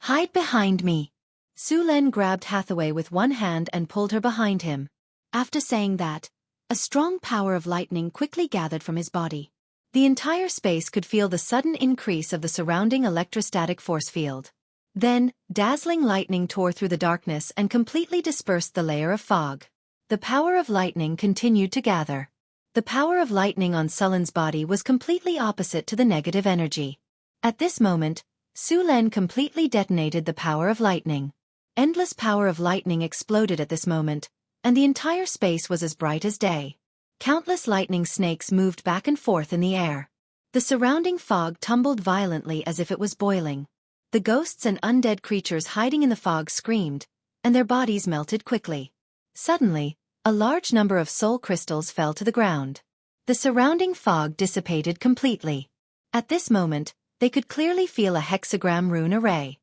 "Hide behind me." Su Len grabbed Hathaway with one hand and pulled her behind him. After saying that, a strong power of lightning quickly gathered from his body. The entire space could feel the sudden increase of the surrounding electrostatic force field. Then, dazzling lightning tore through the darkness and completely dispersed the layer of fog. The power of lightning continued to gather. The power of lightning on Sullen's body was completely opposite to the negative energy. At this moment, Su Len completely detonated the power of lightning. Endless power of lightning exploded at this moment, and the entire space was as bright as day. Countless lightning snakes moved back and forth in the air. The surrounding fog tumbled violently as if it was boiling. The ghosts and undead creatures hiding in the fog screamed, and their bodies melted quickly. Suddenly, a large number of soul crystals fell to the ground. The surrounding fog dissipated completely. At this moment, they could clearly feel a hexagram rune array.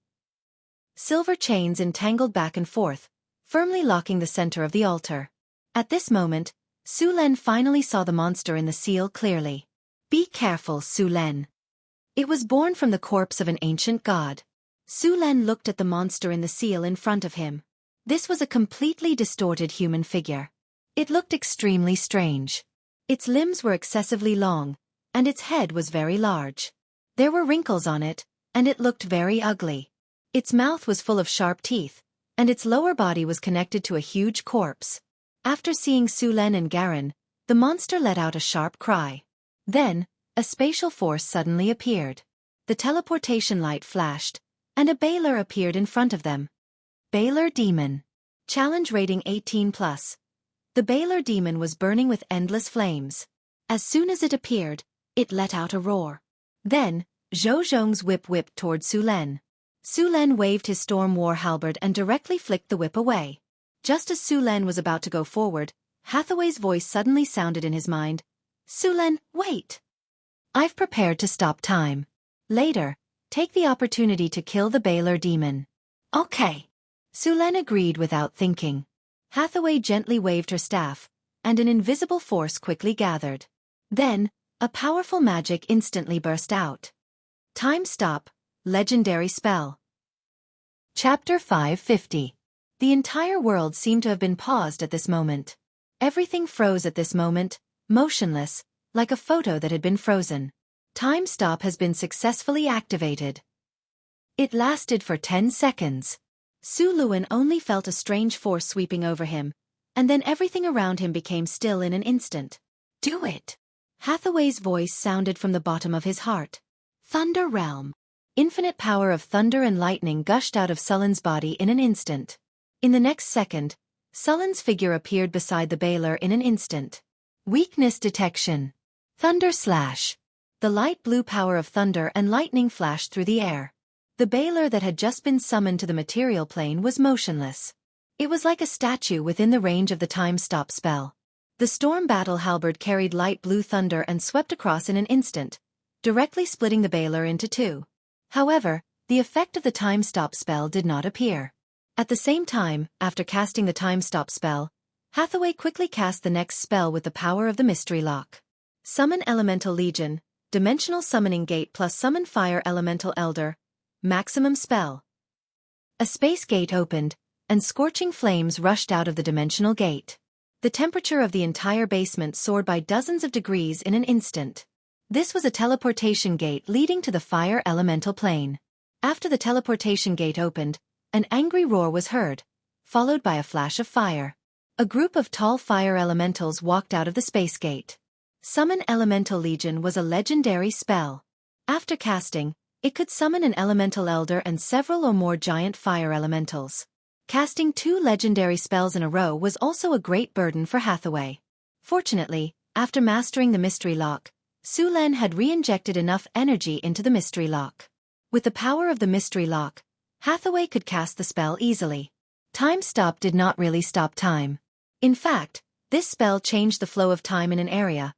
Silver chains entangled back and forth, firmly locking the center of the altar. At this moment, Su Len finally saw the monster in the seal clearly. "Be careful, Su Len. It was born from the corpse of an ancient god." Su Len looked at the monster in the seal in front of him. This was a completely distorted human figure. It looked extremely strange. Its limbs were excessively long, and its head was very large. There were wrinkles on it, and it looked very ugly. Its mouth was full of sharp teeth, and its lower body was connected to a huge corpse. After seeing Su Len and Garen, the monster let out a sharp cry. Then, a spatial force suddenly appeared. The teleportation light flashed, and a Baylor appeared in front of them. Baylor Demon. Challenge rating 18+. The Baylor Demon was burning with endless flames. As soon as it appeared, it let out a roar. Then, Zhou Zhong's whip whipped toward Su Len. Su Len waved his storm war halberd and directly flicked the whip away. Just as Su Len was about to go forward, Hathaway's voice suddenly sounded in his mind. Su Len, wait! I've prepared to stop time. Later, take the opportunity to kill the Baylor demon. Okay. Su Len agreed without thinking. Hathaway gently waved her staff, and an invisible force quickly gathered. Then, a powerful magic instantly burst out. Time stop, legendary spell. Chapter 550. The entire world seemed to have been paused at this moment. Everything froze at this moment, motionless, like a photo that had been frozen. Time stop has been successfully activated. It lasted for 10 seconds. Su Luan only felt a strange force sweeping over him, and then everything around him became still in an instant. Do it! Hathaway's voice sounded from the bottom of his heart. Thunder Realm. Infinite power of thunder and lightning gushed out of Sullen's body in an instant. In the next second, Sullen's figure appeared beside the Baylor in an instant. Weakness detection. Thunder Slash. The light blue power of thunder and lightning flashed through the air. The Baylor that had just been summoned to the material plane was motionless. It was like a statue within the range of the time stop spell. The storm battle halberd carried light blue thunder and swept across in an instant, directly splitting the Baylor into two. However, the effect of the time stop spell did not appear. At the same time, after casting the time stop spell, Hathaway quickly cast the next spell with the power of the mystery lock. Summon Elemental Legion, Dimensional Summoning Gate plus Summon Fire Elemental Elder, Maximum Spell. A space gate opened, and scorching flames rushed out of the dimensional gate. The temperature of the entire basement soared by dozens of degrees in an instant. This was a teleportation gate leading to the fire elemental plane. After the teleportation gate opened, an angry roar was heard, followed by a flash of fire. A group of tall fire elementals walked out of the space gate. Summon Elemental Legion was a legendary spell. After casting, it could summon an elemental elder and several or more giant fire elementals. Casting 2 legendary spells in a row was also a great burden for Hathaway. Fortunately, after mastering the mystery lock, Su Len had re-injected enough energy into the mystery lock. With the power of the mystery lock, Hathaway could cast the spell easily. Time stop did not really stop time. In fact, this spell changed the flow of time in an area,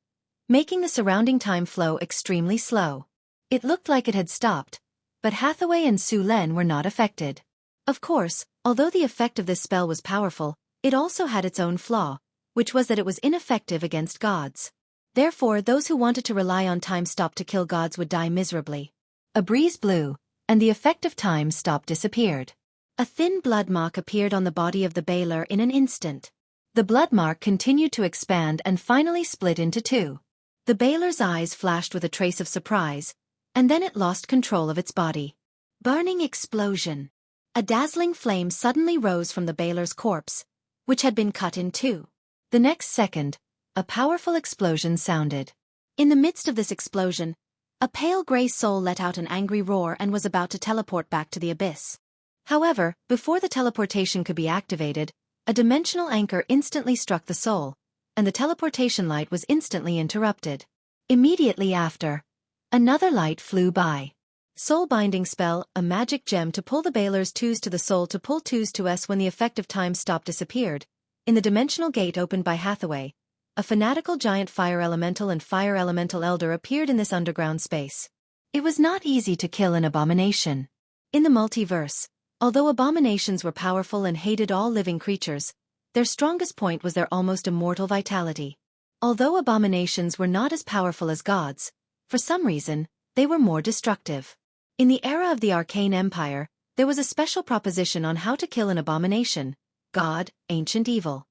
making the surrounding time flow extremely slow. It looked like it had stopped, but Hathaway and Su Len were not affected. Of course, although the effect of this spell was powerful, it also had its own flaw, which was that it was ineffective against gods. Therefore, those who wanted to rely on time stop to kill gods would die miserably. A breeze blew, and the effect of time stop disappeared. A thin blood mark appeared on the body of the Baylor in an instant. The blood mark continued to expand and finally split into 2. The Baylor's eyes flashed with a trace of surprise, and then it lost control of its body. Burning explosion. A dazzling flame suddenly rose from the Baylor's corpse, which had been cut in 2. The next second, a powerful explosion sounded. In the midst of this explosion, a pale gray soul let out an angry roar and was about to teleport back to the abyss. However, before the teleportation could be activated, a dimensional anchor instantly struck the soul, and the teleportation light was instantly interrupted. Immediately after, another light flew by. Soul Binding Spell, a magic gem to pull the Baylor's 2s to the soul to pull 2s to S when the effect of time stop disappeared. In the dimensional gate opened by Hathaway, a fanatical giant fire elemental and fire elemental elder appeared in this underground space. It was not easy to kill an abomination. In the multiverse, although abominations were powerful and hated all living creatures, their strongest point was their almost immortal vitality. Although abominations were not as powerful as gods, for some reason, they were more destructive. In the era of the Arcane Empire, there was a special proposition on how to kill an abomination, god, ancient evil.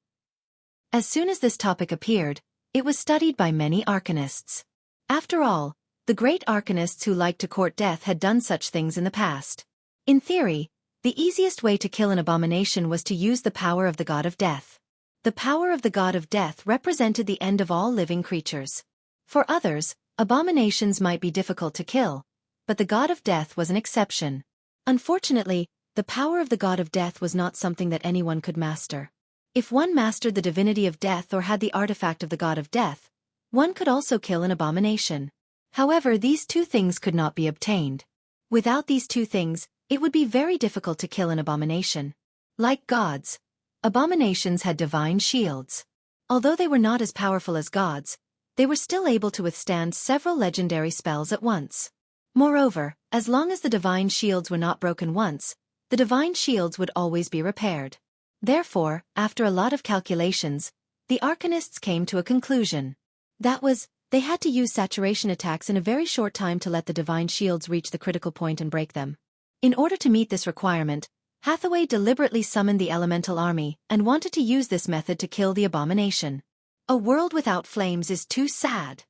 As soon as this topic appeared, it was studied by many arcanists. After all, the great arcanists who liked to court death had done such things in the past. In theory, the easiest way to kill an abomination was to use the power of the god of death. The power of the god of death represented the end of all living creatures. For others, abominations might be difficult to kill, but the god of death was an exception. Unfortunately, the power of the god of death was not something that anyone could master. If one mastered the divinity of death or had the artifact of the god of death, one could also kill an abomination. However, these 2 things could not be obtained. Without these 2 things, it would be very difficult to kill an abomination. Like gods, abominations had divine shields. Although they were not as powerful as gods, they were still able to withstand several legendary spells at once. Moreover, as long as the divine shields were not broken once, the divine shields would always be repaired. Therefore, after a lot of calculations, the Arcanists came to a conclusion. That was, they had to use saturation attacks in a very short time to let the divine shields reach the critical point and break them. In order to meet this requirement, Hathaway deliberately summoned the elemental army and wanted to use this method to kill the abomination. A world without flames is too sad.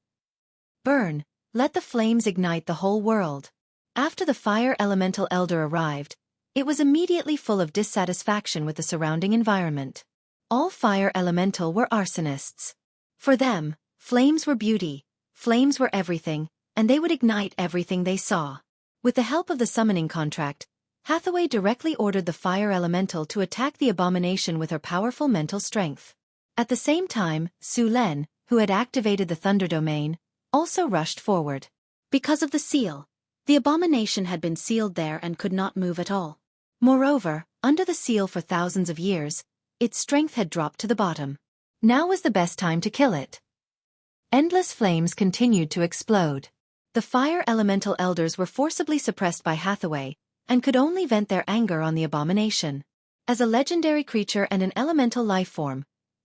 Burn, let the flames ignite the whole world. After the fire elemental elder arrived, it was immediately full of dissatisfaction with the surrounding environment. All fire elemental were arsonists. For them, flames were beauty, flames were everything, and they would ignite everything they saw. With the help of the summoning contract, Hathaway directly ordered the fire elemental to attack the abomination with her powerful mental strength. At the same time, Su Len, who had activated the thunder domain, also rushed forward. Because of the seal, the abomination had been sealed there and could not move at all. Moreover, under the seal for thousands of years, its strength had dropped to the bottom. Now was the best time to kill it. Endless flames continued to explode. The fire elemental elders were forcibly suppressed by Hathaway, and could only vent their anger on the abomination. As a legendary creature and an elemental life form,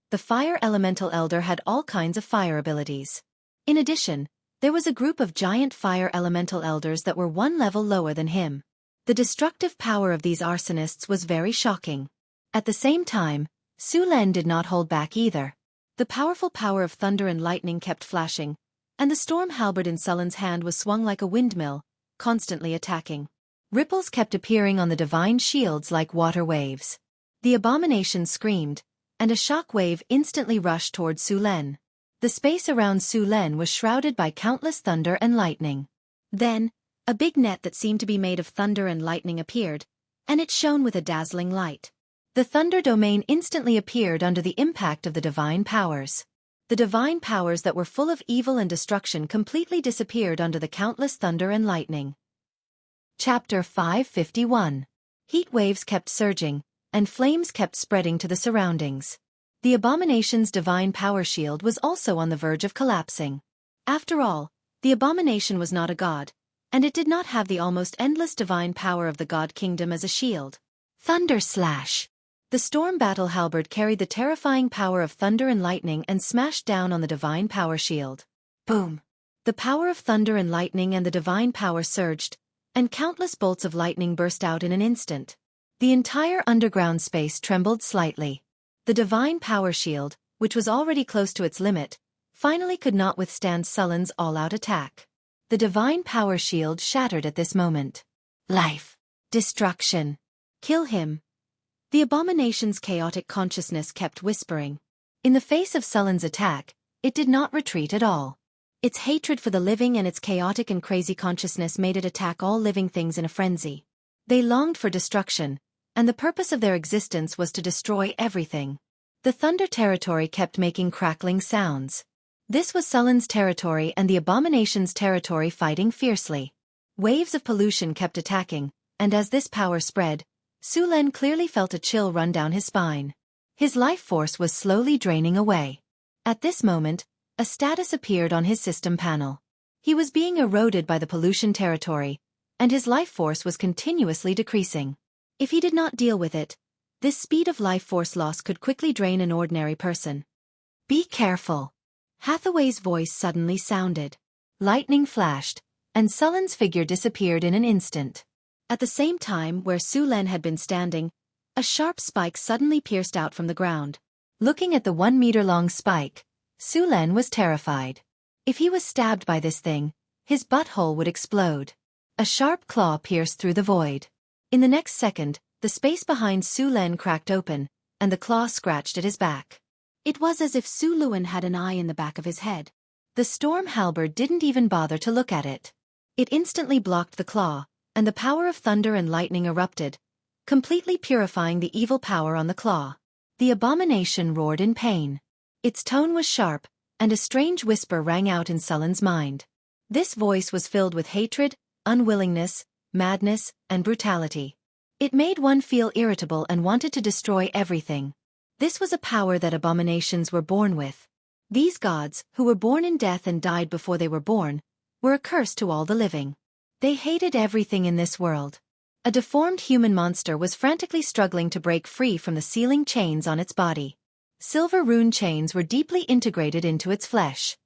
the fire elemental elder had all kinds of fire abilities. In addition, there was a group of giant fire elemental elders that were one level lower than him. The destructive power of these arsonists was very shocking. At the same time, Su Len did not hold back either. The powerful power of thunder and lightning kept flashing, and the storm halberd in Sullen's hand was swung like a windmill, constantly attacking. Ripples kept appearing on the divine shields like water waves. The abomination screamed, and a shock wave instantly rushed toward Su Len. The space around Su Len was shrouded by countless thunder and lightning. Then, a big net that seemed to be made of thunder and lightning appeared, and it shone with a dazzling light. The thunder domain instantly appeared under the impact of the divine powers. The divine powers that were full of evil and destruction completely disappeared under the countless thunder and lightning. Chapter 551. Heat waves kept surging, and flames kept spreading to the surroundings. The abomination's divine power shield was also on the verge of collapsing. After all, the abomination was not a god, and it did not have the almost endless divine power of the god kingdom as a shield. Thunder slash! The storm battle halberd carried the terrifying power of thunder and lightning and smashed down on the divine power shield. Boom! The power of thunder and lightning and the divine power surged, and countless bolts of lightning burst out in an instant. The entire underground space trembled slightly. The divine power shield, which was already close to its limit, finally could not withstand Sullen's all-out attack. The divine power shield shattered at this moment. Life. Destruction. Kill him. The abomination's chaotic consciousness kept whispering. In the face of Sullen's attack, it did not retreat at all. Its hatred for the living and its chaotic and crazy consciousness made it attack all living things in a frenzy. They longed for destruction, and the purpose of their existence was to destroy everything. The thunder territory kept making crackling sounds. This was Sullen's territory and the abomination's territory fighting fiercely. Waves of pollution kept attacking, and as this power spread, Su Len clearly felt a chill run down his spine. His life force was slowly draining away. At this moment, a status appeared on his system panel. He was being eroded by the pollution territory, and his life force was continuously decreasing. If he did not deal with it, this speed of life force loss could quickly drain an ordinary person. Be careful. Hathaway's voice suddenly sounded. Lightning flashed, and Sullen's figure disappeared in an instant. At the same time where Su Len had been standing, a sharp spike suddenly pierced out from the ground. Looking at the 1-meter-long spike, Su Len was terrified. If he was stabbed by this thing, his butthole would explode. A sharp claw pierced through the void. In the next second, the space behind Su Len cracked open, and the claw scratched at his back. It was as if Su Luen had an eye in the back of his head. The storm halberd didn't even bother to look at it. It instantly blocked the claw, and the power of thunder and lightning erupted, completely purifying the evil power on the claw. The abomination roared in pain. Its tone was sharp, and a strange whisper rang out in Sullen's mind. This voice was filled with hatred, unwillingness, madness, and brutality. It made one feel irritable and wanted to destroy everything. This was a power that abominations were born with. These gods, who were born in death and died before they were born, were a curse to all the living. They hated everything in this world. A deformed human monster was frantically struggling to break free from the sealing chains on its body. Silver rune chains were deeply integrated into its flesh.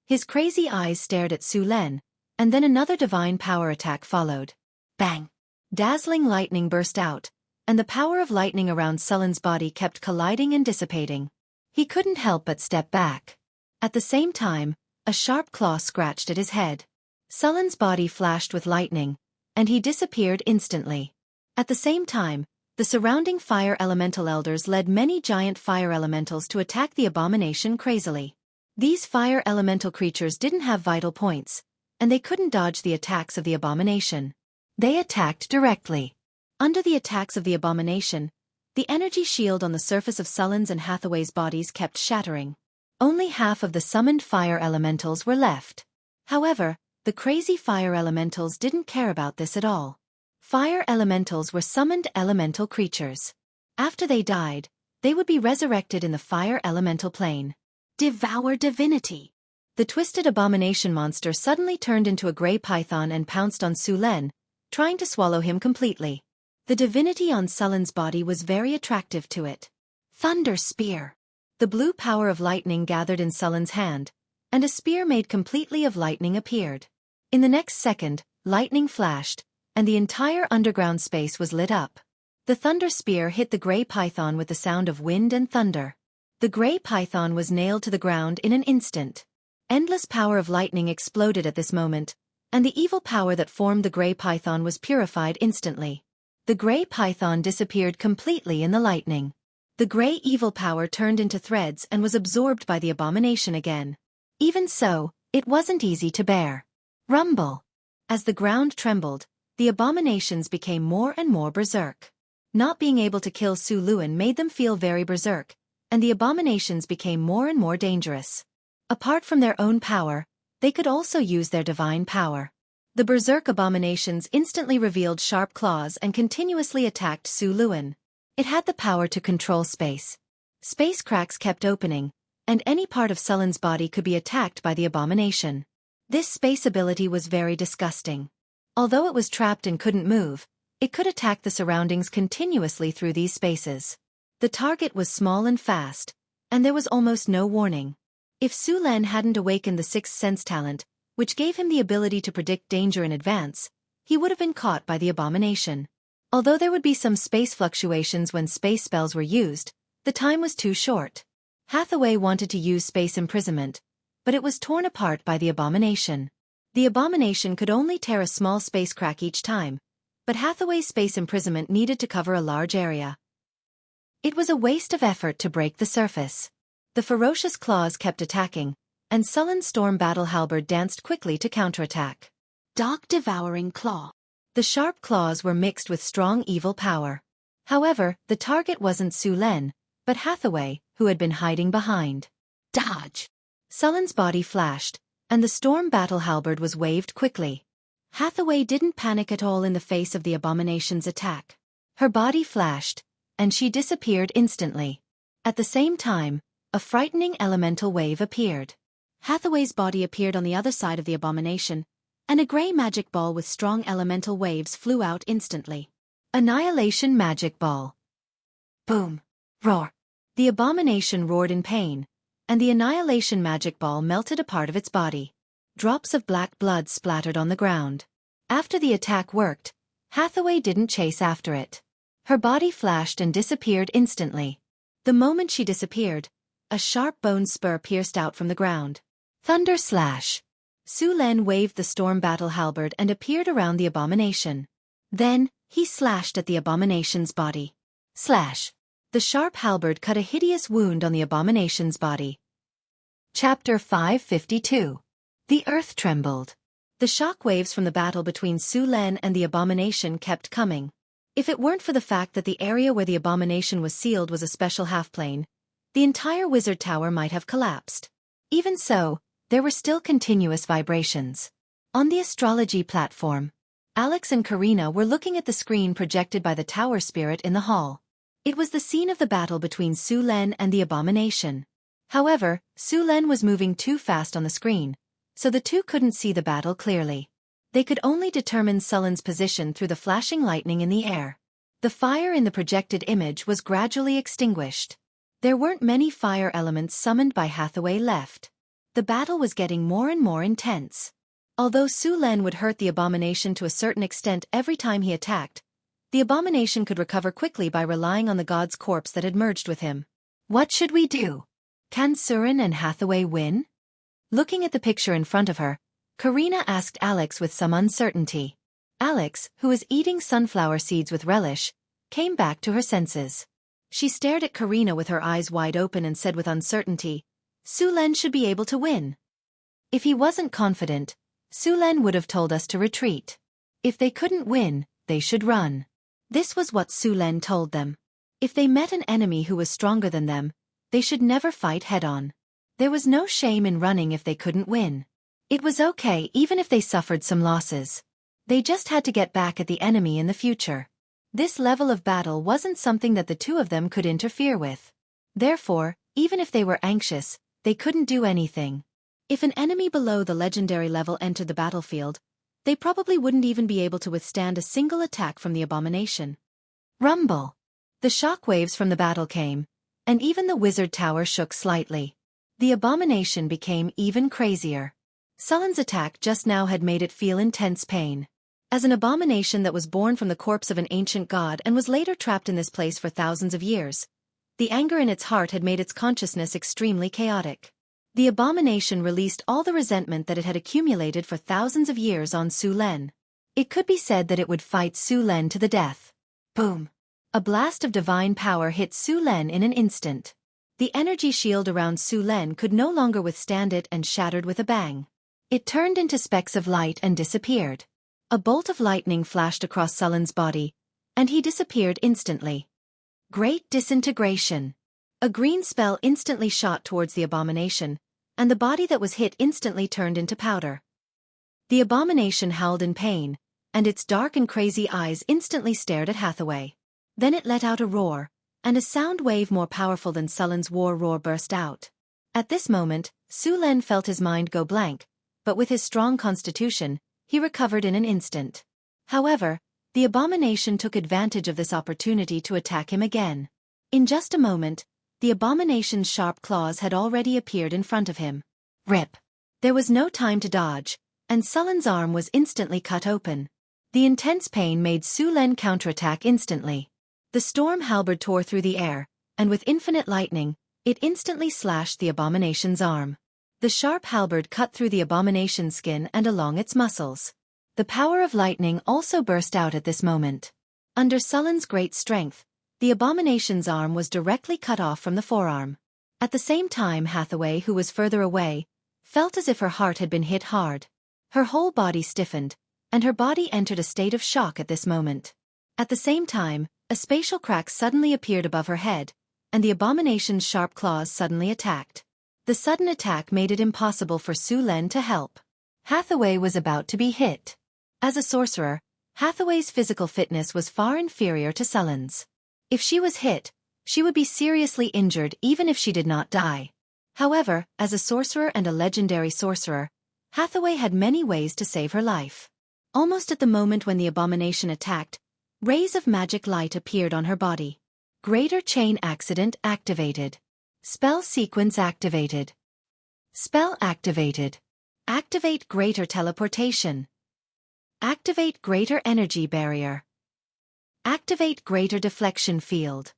His crazy eyes stared at Su Len, and then another divine power attack followed. Bang! Dazzling lightning burst out, and the power of lightning around Sullen's body kept colliding and dissipating. He couldn't help but step back. At the same time, a sharp claw scratched at his head. Sullen's body flashed with lightning, and he disappeared instantly. At the same time, the surrounding fire elemental elders led many giant fire elementals to attack the abomination crazily. These fire elemental creatures didn't have vital points, and they couldn't dodge the attacks of the abomination. They attacked directly. Under the attacks of the abomination, the energy shield on the surface of Sullen's and Hathaway's bodies kept shattering. Only half of the summoned fire elementals were left. However, the crazy fire elementals didn't care about this at all. Fire elementals were summoned elemental creatures. After they died, they would be resurrected in the fire elemental plane. Devour divinity! The twisted abomination monster suddenly turned into a gray python and pounced on Su Len, trying to swallow him completely. The divinity on Sullen's body was very attractive to it. Thunder Spear! The blue power of lightning gathered in Sullen's hand, and a spear made completely of lightning appeared. In the next second, lightning flashed, and the entire underground space was lit up. The thunder spear hit the gray python with the sound of wind and thunder. The gray python was nailed to the ground in an instant. Endless power of lightning exploded at this moment, and the evil power that formed the gray python was purified instantly. The gray python disappeared completely in the lightning. The gray evil power turned into threads and was absorbed by the abomination again. Even so, it wasn't easy to bear. Rumble! As the ground trembled, the abominations became more and more berserk. Not being able to kill Su Luen made them feel very berserk, and the abominations became more and more dangerous. Apart from their own power, they could also use their divine power. The berserk abominations instantly revealed sharp claws and continuously attacked Su Luen. It had the power to control space. Space cracks kept opening, and any part of Sullen's body could be attacked by the abomination. This space ability was very disgusting. Although it was trapped and couldn't move, it could attack the surroundings continuously through these spaces. The target was small and fast, and there was almost no warning. If Su Len hadn't awakened the sixth sense talent, which gave him the ability to predict danger in advance, he would have been caught by the abomination. Although there would be some space fluctuations when space spells were used, the time was too short. Hathaway wanted to use space imprisonment, but it was torn apart by the abomination. The abomination could only tear a small space crack each time, but Hathaway's space imprisonment needed to cover a large area. It was a waste of effort to break the surface. The ferocious claws kept attacking, and Sullen's storm battle halberd danced quickly to counterattack. Dog-devouring claw. The sharp claws were mixed with strong evil power. However, the target wasn't Su Len, but Hathaway, who had been hiding behind. Dodge! Sullen's body flashed, and the storm battle halberd was waved quickly. Hathaway didn't panic at all in the face of the abomination's attack. Her body flashed, and she disappeared instantly. At the same time, a frightening elemental wave appeared. Hathaway's body appeared on the other side of the abomination, and a gray magic ball with strong elemental waves flew out instantly. Annihilation magic ball. Boom! Roar! The abomination roared in pain, and the annihilation magic ball melted a part of its body. Drops of black blood splattered on the ground. After the attack worked, Hathaway didn't chase after it. Her body flashed and disappeared instantly. The moment she disappeared, a sharp bone spur pierced out from the ground. Thunder Slash! Su Len waved the storm battle halberd and appeared around the abomination. Then, he slashed at the abomination's body. Slash! The sharp halberd cut a hideous wound on the abomination's body. Chapter 552. The earth trembled. The shock waves from the battle between Su Len and the abomination kept coming. If it weren't for the fact that the area where the abomination was sealed was a special half-plane, the entire wizard tower might have collapsed. Even so, there were still continuous vibrations. On the astrology platform, Alex and Karina were looking at the screen projected by the tower spirit in the hall. It was the scene of the battle between Su Len and the abomination. However, Su Len was moving too fast on the screen, so the two couldn't see the battle clearly. They could only determine Sullen's position through the flashing lightning in the air. The fire in the projected image was gradually extinguished. There weren't many fire elements summoned by Hathaway left. The battle was getting more and more intense. Although Su Len would hurt the abomination to a certain extent every time he attacked, the abomination could recover quickly by relying on the god's corpse that had merged with him. What should we do? Can Surin and Hathaway win? Looking at the picture in front of her, Karina asked Alex with some uncertainty. Alex, who was eating sunflower seeds with relish, came back to her senses. She stared at Karina with her eyes wide open and said with uncertainty, Su Len should be able to win. If he wasn't confident, Su Len would have told us to retreat. If they couldn't win, they should run. This was what Su Len told them. If they met an enemy who was stronger than them, they should never fight head-on. There was no shame in running if they couldn't win. It was okay even if they suffered some losses. They just had to get back at the enemy in the future. This level of battle wasn't something that the two of them could interfere with. Therefore, even if they were anxious, they couldn't do anything. If an enemy below the legendary level entered the battlefield, they probably wouldn't even be able to withstand a single attack from the abomination. Rumble! The shockwaves from the battle came, and even the wizard tower shook slightly. The abomination became even crazier. Sullen's attack just now had made it feel intense pain. As an abomination that was born from the corpse of an ancient god and was later trapped in this place for thousands of years, the anger in its heart had made its consciousness extremely chaotic. The abomination released all the resentment that it had accumulated for thousands of years on Su Len. It could be said that it would fight Su Len to the death. Boom! A blast of divine power hit Su Len in an instant. The energy shield around Su Len could no longer withstand it and shattered with a bang. It turned into specks of light and disappeared. A bolt of lightning flashed across Sullen's body, and he disappeared instantly. Great disintegration. A green spell instantly shot towards the abomination, and the body that was hit instantly turned into powder. The abomination howled in pain, and its dark and crazy eyes instantly stared at Hathaway. Then it let out a roar, and a sound wave more powerful than Sullen's war roar burst out. At this moment, Su Len felt his mind go blank, but with his strong constitution, he recovered in an instant. However, the abomination took advantage of this opportunity to attack him again. In just a moment, the abomination's sharp claws had already appeared in front of him. Rip! There was no time to dodge, and Sullen's arm was instantly cut open. The intense pain made Su Len counterattack instantly. The storm halberd tore through the air, and with infinite lightning, it instantly slashed the abomination's arm. The sharp halberd cut through the abomination's skin and along its muscles. The power of lightning also burst out at this moment. Under Sullen's great strength, the abomination's arm was directly cut off from the forearm. At the same time, Hathaway, who was further away, felt as if her heart had been hit hard. Her whole body stiffened, and her body entered a state of shock at this moment. At the same time, a spatial crack suddenly appeared above her head, and the abomination's sharp claws suddenly attacked. The sudden attack made it impossible for Su Len to help. Hathaway was about to be hit. As a sorcerer, Hathaway's physical fitness was far inferior to Sullen's. If she was hit, she would be seriously injured even if she did not die. However, as a sorcerer and a legendary sorcerer, Hathaway had many ways to save her life. Almost at the moment when the abomination attacked, rays of magic light appeared on her body. Greater chain accident activated. Spell sequence activated. Spell activated. Activate greater teleportation. Activate greater energy barrier. Activate greater deflection field.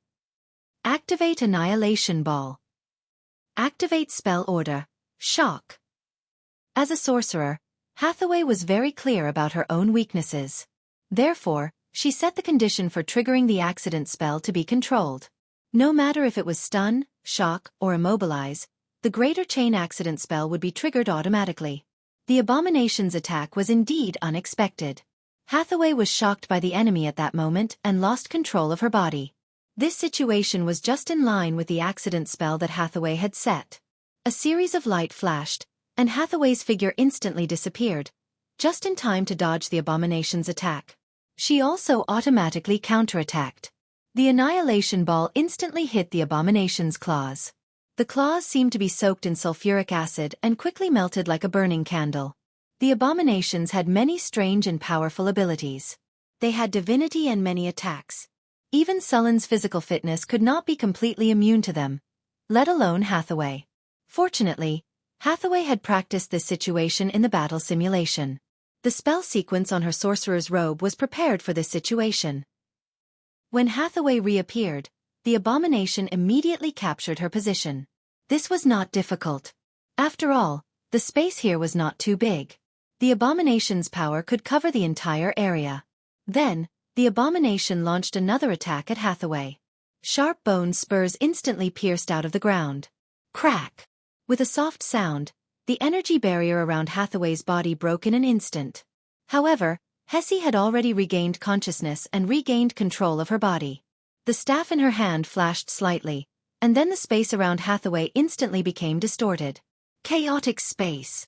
Activate annihilation ball. Activate spell order, shock. As a sorcerer, Hathaway was very clear about her own weaknesses. Therefore, she set the condition for triggering the accident spell to be controlled. No matter if it was stun, shock, or immobilize, the greater chain accident spell would be triggered automatically. The abomination's attack was indeed unexpected. Hathaway was shocked by the enemy at that moment and lost control of her body. This situation was just in line with the accident spell that Hathaway had set. A series of light flashed, and Hathaway's figure instantly disappeared, just in time to dodge the abomination's attack. She also automatically counterattacked. The annihilation ball instantly hit the abomination's claws. The claws seemed to be soaked in sulfuric acid and quickly melted like a burning candle. The abominations had many strange and powerful abilities. They had divinity and many attacks. Even Sullen's physical fitness could not be completely immune to them, let alone Hathaway. Fortunately, Hathaway had practiced this situation in the battle simulation. The spell sequence on her sorcerer's robe was prepared for this situation. When Hathaway reappeared, the abomination immediately captured her position. This was not difficult. After all, the space here was not too big. The abomination's power could cover the entire area. Then, the abomination launched another attack at Hathaway. Sharp bone spurs instantly pierced out of the ground. Crack! With a soft sound, the energy barrier around Hathaway's body broke in an instant. However, Hessie had already regained consciousness and regained control of her body. The staff in her hand flashed slightly, and then the space around Hathaway instantly became distorted. Chaotic space.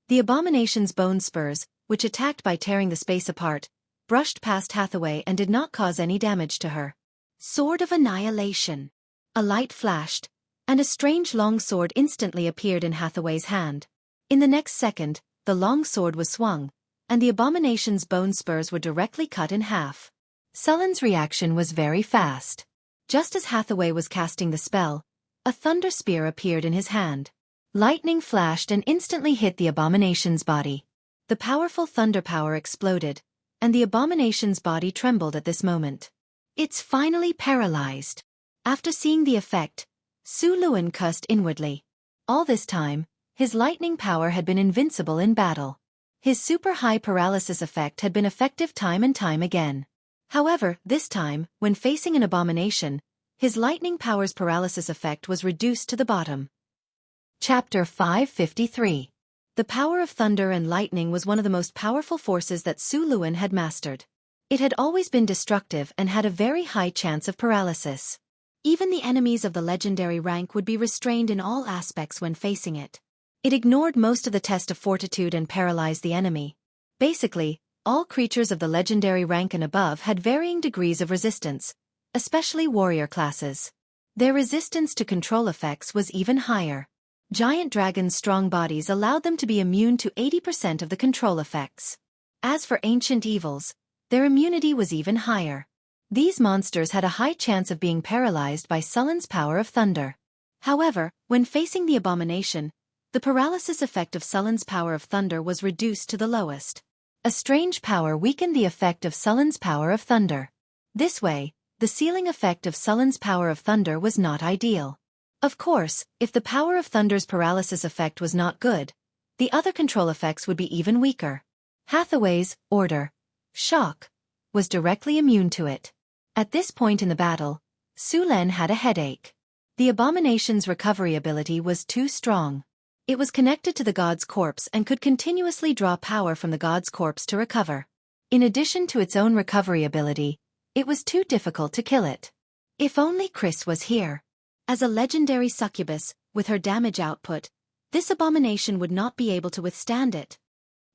The abomination's bone spurs, which attacked by tearing the space apart, brushed past Hathaway and did not cause any damage to her. Sword of Annihilation. A light flashed, and a strange long sword instantly appeared in Hathaway's hand. In the next second, the long sword was swung, and the abomination's bone spurs were directly cut in half. Sullen's reaction was very fast. Just as Hathaway was casting the spell, a thunder spear appeared in his hand. Lightning flashed and instantly hit the abomination's body. The powerful thunder power exploded, and the abomination's body trembled at this moment. It's finally paralyzed. After seeing the effect, Su Luan cussed inwardly. All this time, his lightning power had been invincible in battle. His super-high paralysis effect had been effective time and time again. However, this time, when facing an abomination, his lightning power's paralysis effect was reduced to the bottom. Chapter 553. The power of thunder and lightning was one of the most powerful forces that Su Luan had mastered. It had always been destructive and had a very high chance of paralysis. Even the enemies of the legendary rank would be restrained in all aspects when facing it. It ignored most of the test of fortitude and paralyzed the enemy. Basically, all creatures of the legendary rank and above had varying degrees of resistance, especially warrior classes. Their resistance to control effects was even higher. Giant dragons' strong bodies allowed them to be immune to 80% of the control effects. As for ancient evils, their immunity was even higher. These monsters had a high chance of being paralyzed by Sullen's power of thunder. However, when facing the abomination, the paralysis effect of Sullen's power of thunder was reduced to the lowest. A strange power weakened the effect of Sullen's power of thunder. This way, the ceiling effect of Sullen's power of thunder was not ideal. Of course, if the power of thunder's paralysis effect was not good, the other control effects would be even weaker. Hathaway's order, shock, was directly immune to it. At this point in the battle, Su Len had a headache. The abomination's recovery ability was too strong. It was connected to the god's corpse and could continuously draw power from the god's corpse to recover. In addition to its own recovery ability, it was too difficult to kill it. If only Chris was here. As a legendary succubus, with her damage output, this abomination would not be able to withstand it.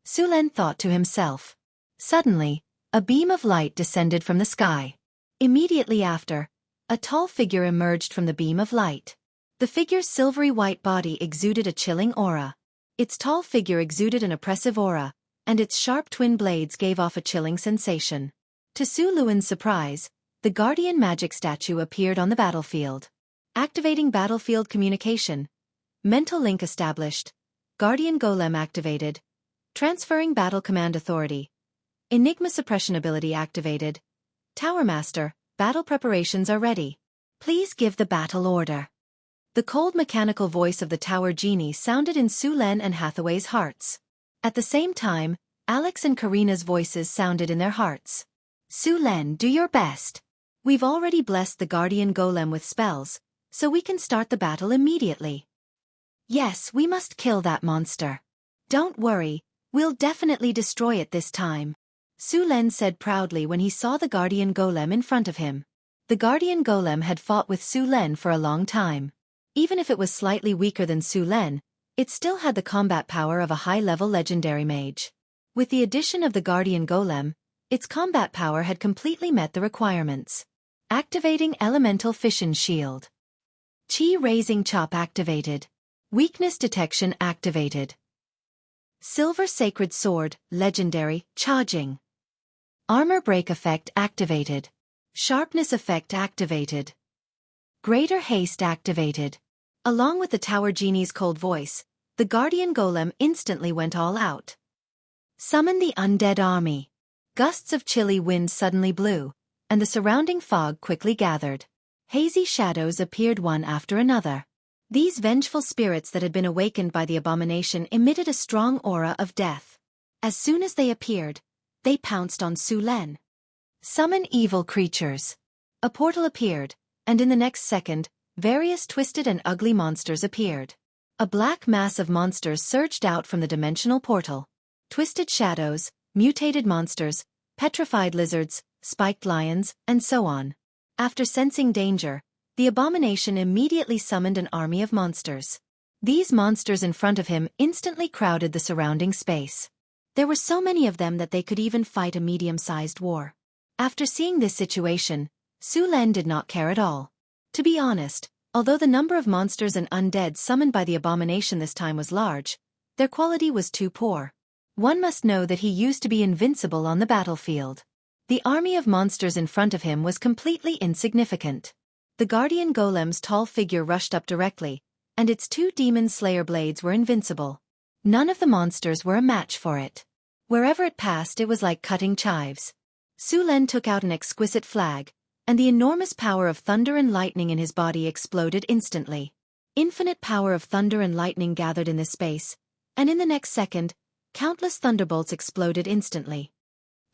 Su Len thought to himself. Suddenly, a beam of light descended from the sky. Immediately after, a tall figure emerged from the beam of light. The figure's silvery white body exuded a chilling aura. Its tall figure exuded an oppressive aura, and its sharp twin blades gave off a chilling sensation. To Su Luan's surprise, the guardian magic statue appeared on the battlefield. Activating battlefield communication. Mental link established. Guardian golem activated. Transferring battle command authority. Enigma suppression ability activated. Tower Master, battle preparations are ready. Please give the battle order. The cold mechanical voice of the Tower Genie sounded in Su Len and Hathaway's hearts. At the same time, Alex and Karina's voices sounded in their hearts. Su Len, do your best. We've already blessed the Guardian Golem with spells, so we can start the battle immediately. Yes, we must kill that monster. Don't worry, we'll definitely destroy it this time. Su Len said proudly when he saw the Guardian Golem in front of him. The Guardian Golem had fought with Su Len for a long time. Even if it was slightly weaker than Su Len, it still had the combat power of a high-level legendary mage. With the addition of the Guardian Golem, its combat power had completely met the requirements. Activating Elemental Fission Shield. Chi Raising Chop activated. Weakness Detection activated. Silver Sacred Sword, Legendary, Charging. Armor Break Effect activated. Sharpness Effect activated. Greater Haste activated. Along with the Tower Genie's cold voice, the Guardian Golem instantly went all out. Summon the Undead Army. Gusts of chilly wind suddenly blew, and the surrounding fog quickly gathered. Hazy shadows appeared one after another. These vengeful spirits that had been awakened by the abomination emitted a strong aura of death. As soon as they appeared, they pounced on Su Len. Summon evil creatures. A portal appeared, and in the next second, various twisted and ugly monsters appeared. A black mass of monsters surged out from the dimensional portal. Twisted shadows, mutated monsters, petrified lizards, spiked lions, and so on. After sensing danger, the abomination immediately summoned an army of monsters. These monsters in front of him instantly crowded the surrounding space. There were so many of them that they could even fight a medium-sized war. After seeing this situation, Su Len did not care at all. To be honest, although the number of monsters and undead summoned by the abomination this time was large, their quality was too poor. One must know that he used to be invincible on the battlefield. The army of monsters in front of him was completely insignificant. The Guardian Golem's tall figure rushed up directly, and its 2 Demon Slayer blades were invincible. None of the monsters were a match for it. Wherever it passed, it was like cutting chives. Su Len took out an exquisite flag, and the enormous power of thunder and lightning in his body exploded instantly. Infinite power of thunder and lightning gathered in this space, and in the next second, countless thunderbolts exploded instantly.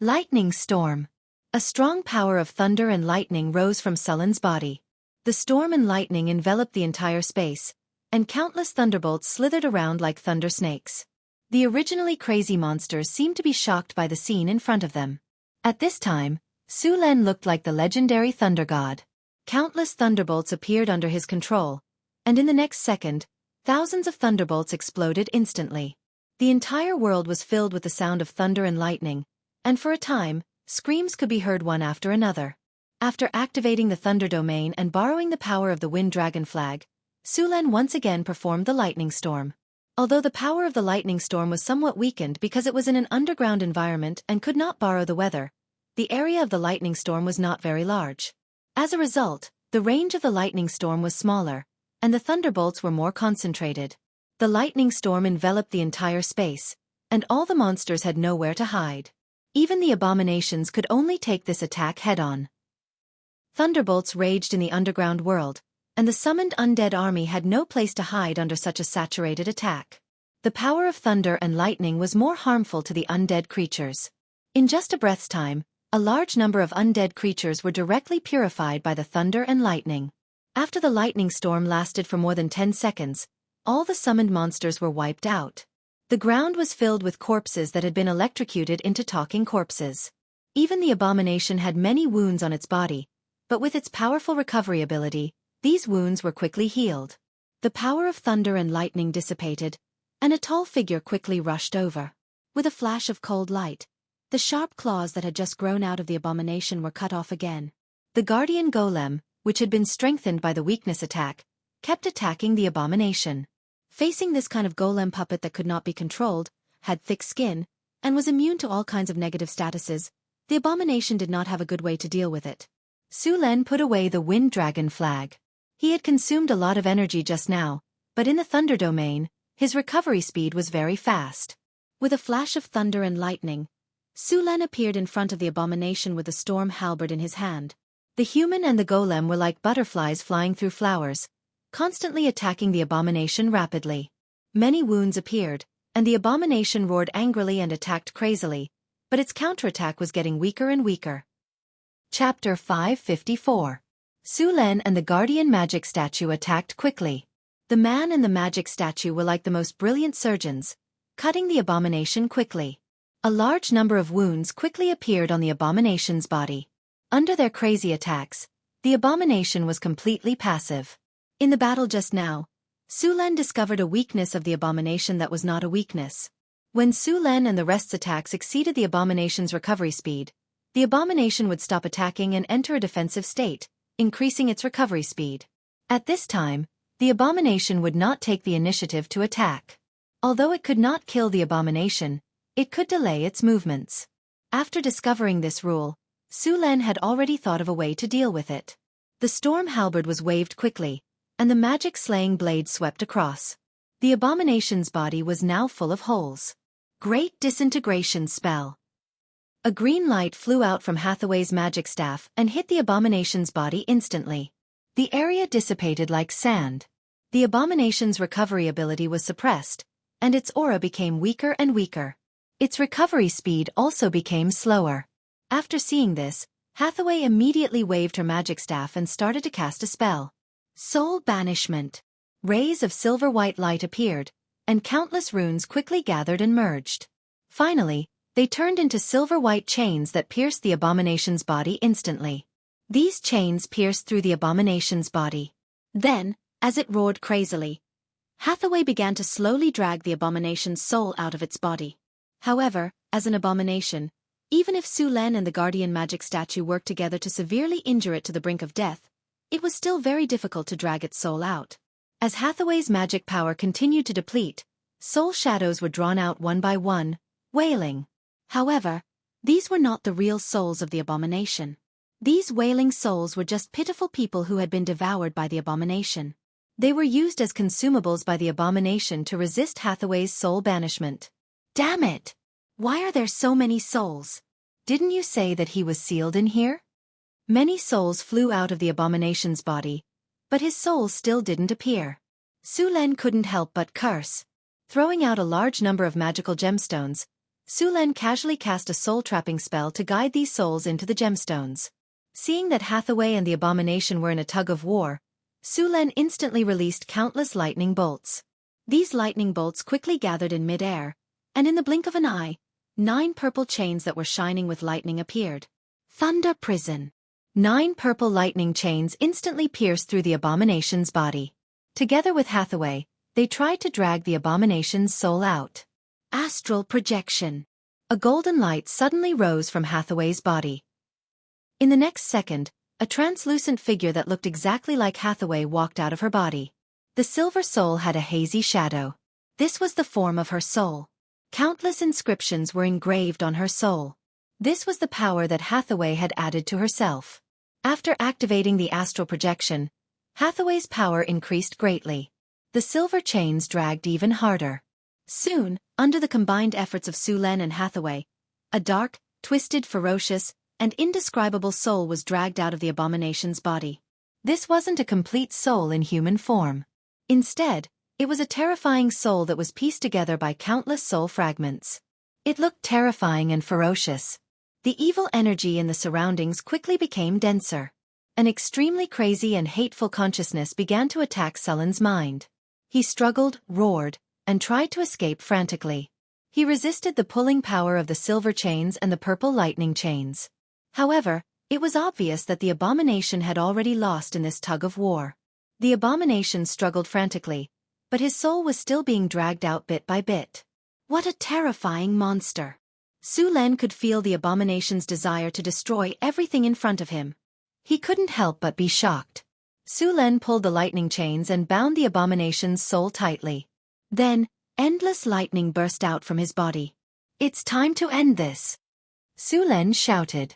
Lightning Storm. A strong power of thunder and lightning rose from Su Len's body. The storm and lightning enveloped the entire space, and countless thunderbolts slithered around like thunder snakes. The originally crazy monsters seemed to be shocked by the scene in front of them. At this time, Su Len looked like the legendary thunder god. Countless thunderbolts appeared under his control, and in the next second, thousands of thunderbolts exploded instantly. The entire world was filled with the sound of thunder and lightning, and for a time, screams could be heard one after another. After activating the Thunder Domain and borrowing the power of the Wind Dragon Flag, Su Len once again performed the Lightning Storm. Although the power of the Lightning Storm was somewhat weakened because it was in an underground environment and could not borrow the weather, the area of the Lightning Storm was not very large. As a result, the range of the Lightning Storm was smaller, and the thunderbolts were more concentrated. The Lightning Storm enveloped the entire space, and all the monsters had nowhere to hide. Even the abominations could only take this attack head-on. Thunderbolts raged in the underground world, and the summoned undead army had no place to hide under such a saturated attack. The power of thunder and lightning was more harmful to the undead creatures. In just a breath's time, a large number of undead creatures were directly purified by the thunder and lightning. After the lightning storm lasted for more than 10 seconds, all the summoned monsters were wiped out. The ground was filled with corpses that had been electrocuted into talking corpses. Even the abomination had many wounds on its body, but with its powerful recovery ability, these wounds were quickly healed. The power of thunder and lightning dissipated, and a tall figure quickly rushed over. With a flash of cold light, the sharp claws that had just grown out of the abomination were cut off again. The Guardian Golem, which had been strengthened by the weakness attack, kept attacking the abomination. Facing this kind of golem puppet that could not be controlled, had thick skin, and was immune to all kinds of negative statuses, the abomination did not have a good way to deal with it. Su Len put away the Wind Dragon Flag. He had consumed a lot of energy just now, but in the Thunder Domain, his recovery speed was very fast. With a flash of thunder and lightning, Su Len appeared in front of the abomination with the storm halberd in his hand. The human and the golem were like butterflies flying through flowers, constantly attacking the abomination rapidly. Many wounds appeared, and the abomination roared angrily and attacked crazily, but its counterattack was getting weaker and weaker. Chapter 554. Su Len and the Guardian Magic Statue attacked quickly. The man and the magic statue were like the most brilliant surgeons, cutting the abomination quickly. A large number of wounds quickly appeared on the abomination's body. Under their crazy attacks, the abomination was completely passive. In the battle just now, Su Len discovered a weakness of the abomination that was not a weakness. When Su Len and the rest's attacks exceeded the abomination's recovery speed, the abomination would stop attacking and enter a defensive state, increasing its recovery speed. At this time, the abomination would not take the initiative to attack. Although it could not kill the abomination, it could delay its movements. After discovering this rule, Su Len had already thought of a way to deal with it. The storm halberd was waved quickly, and the magic slaying blade swept across. The abomination's body was now full of holes. Great disintegration spell. A green light flew out from Hathaway's magic staff and hit the abomination's body instantly. The area dissipated like sand. The abomination's recovery ability was suppressed, and its aura became weaker and weaker. Its recovery speed also became slower. After seeing this, Hathaway immediately waved her magic staff and started to cast a spell. Soul Banishment. Rays of silver-white light appeared, and countless runes quickly gathered and merged. Finally, they turned into silver-white chains that pierced the abomination's body instantly. These chains pierced through the abomination's body. Then, as it roared crazily, Hathaway began to slowly drag the abomination's soul out of its body. However, as an abomination, even if Su Len and the guardian magic statue worked together to severely injure it to the brink of death, it was still very difficult to drag its soul out. As Hathaway's magic power continued to deplete, soul shadows were drawn out one by one, wailing. However, these were not the real souls of the abomination. These wailing souls were just pitiful people who had been devoured by the abomination. They were used as consumables by the abomination to resist Hathaway's soul banishment. Damn it! Why are there so many souls? Didn't you say that he was sealed in here? Many souls flew out of the abomination's body, but his soul still didn't appear. Su Len couldn't help but curse. Throwing out a large number of magical gemstones, Su Len casually cast a soul-trapping spell to guide these souls into the gemstones. Seeing that Hathaway and the abomination were in a tug-of-war, Su Len instantly released countless lightning bolts. These lightning bolts quickly gathered in mid-air, and in the blink of an eye, 9 purple chains that were shining with lightning appeared. Thunder Prison. 9 purple lightning chains instantly pierced through the abomination's body. Together with Hathaway, they tried to drag the abomination's soul out. Astral Projection. A golden light suddenly rose from Hathaway's body. In the next second, a translucent figure that looked exactly like Hathaway walked out of her body. The silver soul had a hazy shadow. This was the form of her soul. Countless inscriptions were engraved on her soul. This was the power that Hathaway had added to herself. After activating the astral projection, Hathaway's power increased greatly. The silver chains dragged even harder. Soon, under the combined efforts of Su Len and Hathaway, a dark, twisted, ferocious, and indescribable soul was dragged out of the abomination's body. This wasn't a complete soul in human form. Instead, it was a terrifying soul that was pieced together by countless soul fragments. It looked terrifying and ferocious. The evil energy in the surroundings quickly became denser. An extremely crazy and hateful consciousness began to attack Sullen's mind. He struggled, roared, and tried to escape frantically. He resisted the pulling power of the silver chains and the purple lightning chains. However, it was obvious that the abomination had already lost in this tug-of-war. The abomination struggled frantically, but his soul was still being dragged out bit by bit. What a terrifying monster! Su Len could feel the abomination's desire to destroy everything in front of him. He couldn't help but be shocked. Su Len pulled the lightning chains and bound the abomination's soul tightly. Then, endless lightning burst out from his body. It's time to end this! Su Len shouted.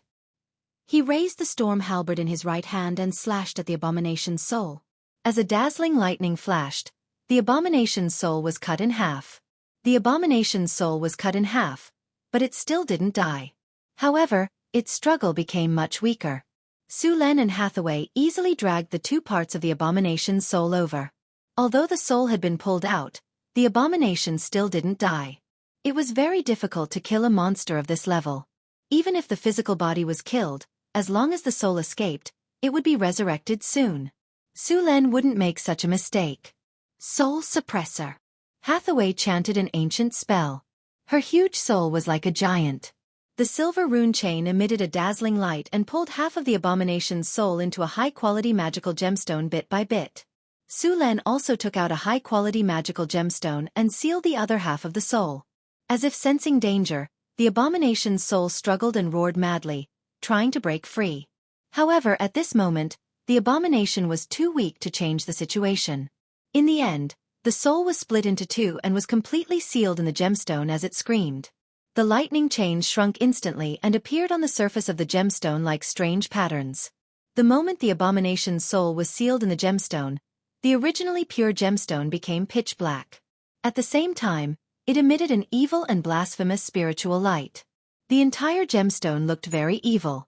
He raised the storm halberd in his right hand and slashed at the abomination's soul. As a dazzling lightning flashed, the abomination's soul was cut in half. The abomination's soul was cut in half, but it still didn't die. However, its struggle became much weaker. Su Len and Hathaway easily dragged the 2 parts of the abomination's soul over. Although the soul had been pulled out, the abomination still didn't die. It was very difficult to kill a monster of this level. Even if the physical body was killed, as long as the soul escaped, it would be resurrected soon. Su Len wouldn't make such a mistake. Soul Suppressor. Hathaway chanted an ancient spell. Her huge soul was like a giant. The silver rune chain emitted a dazzling light and pulled half of the abomination's soul into a high-quality magical gemstone bit by bit. Su Len also took out a high-quality magical gemstone and sealed the other half of the soul. As if sensing danger, the abomination's soul struggled and roared madly, trying to break free. However, at this moment, the abomination was too weak to change the situation. In the end, the soul was split into two and was completely sealed in the gemstone as it screamed. The lightning chains shrunk instantly and appeared on the surface of the gemstone like strange patterns. The moment the abomination's soul was sealed in the gemstone, the originally pure gemstone became pitch black. At the same time, it emitted an evil and blasphemous spiritual light. The entire gemstone looked very evil.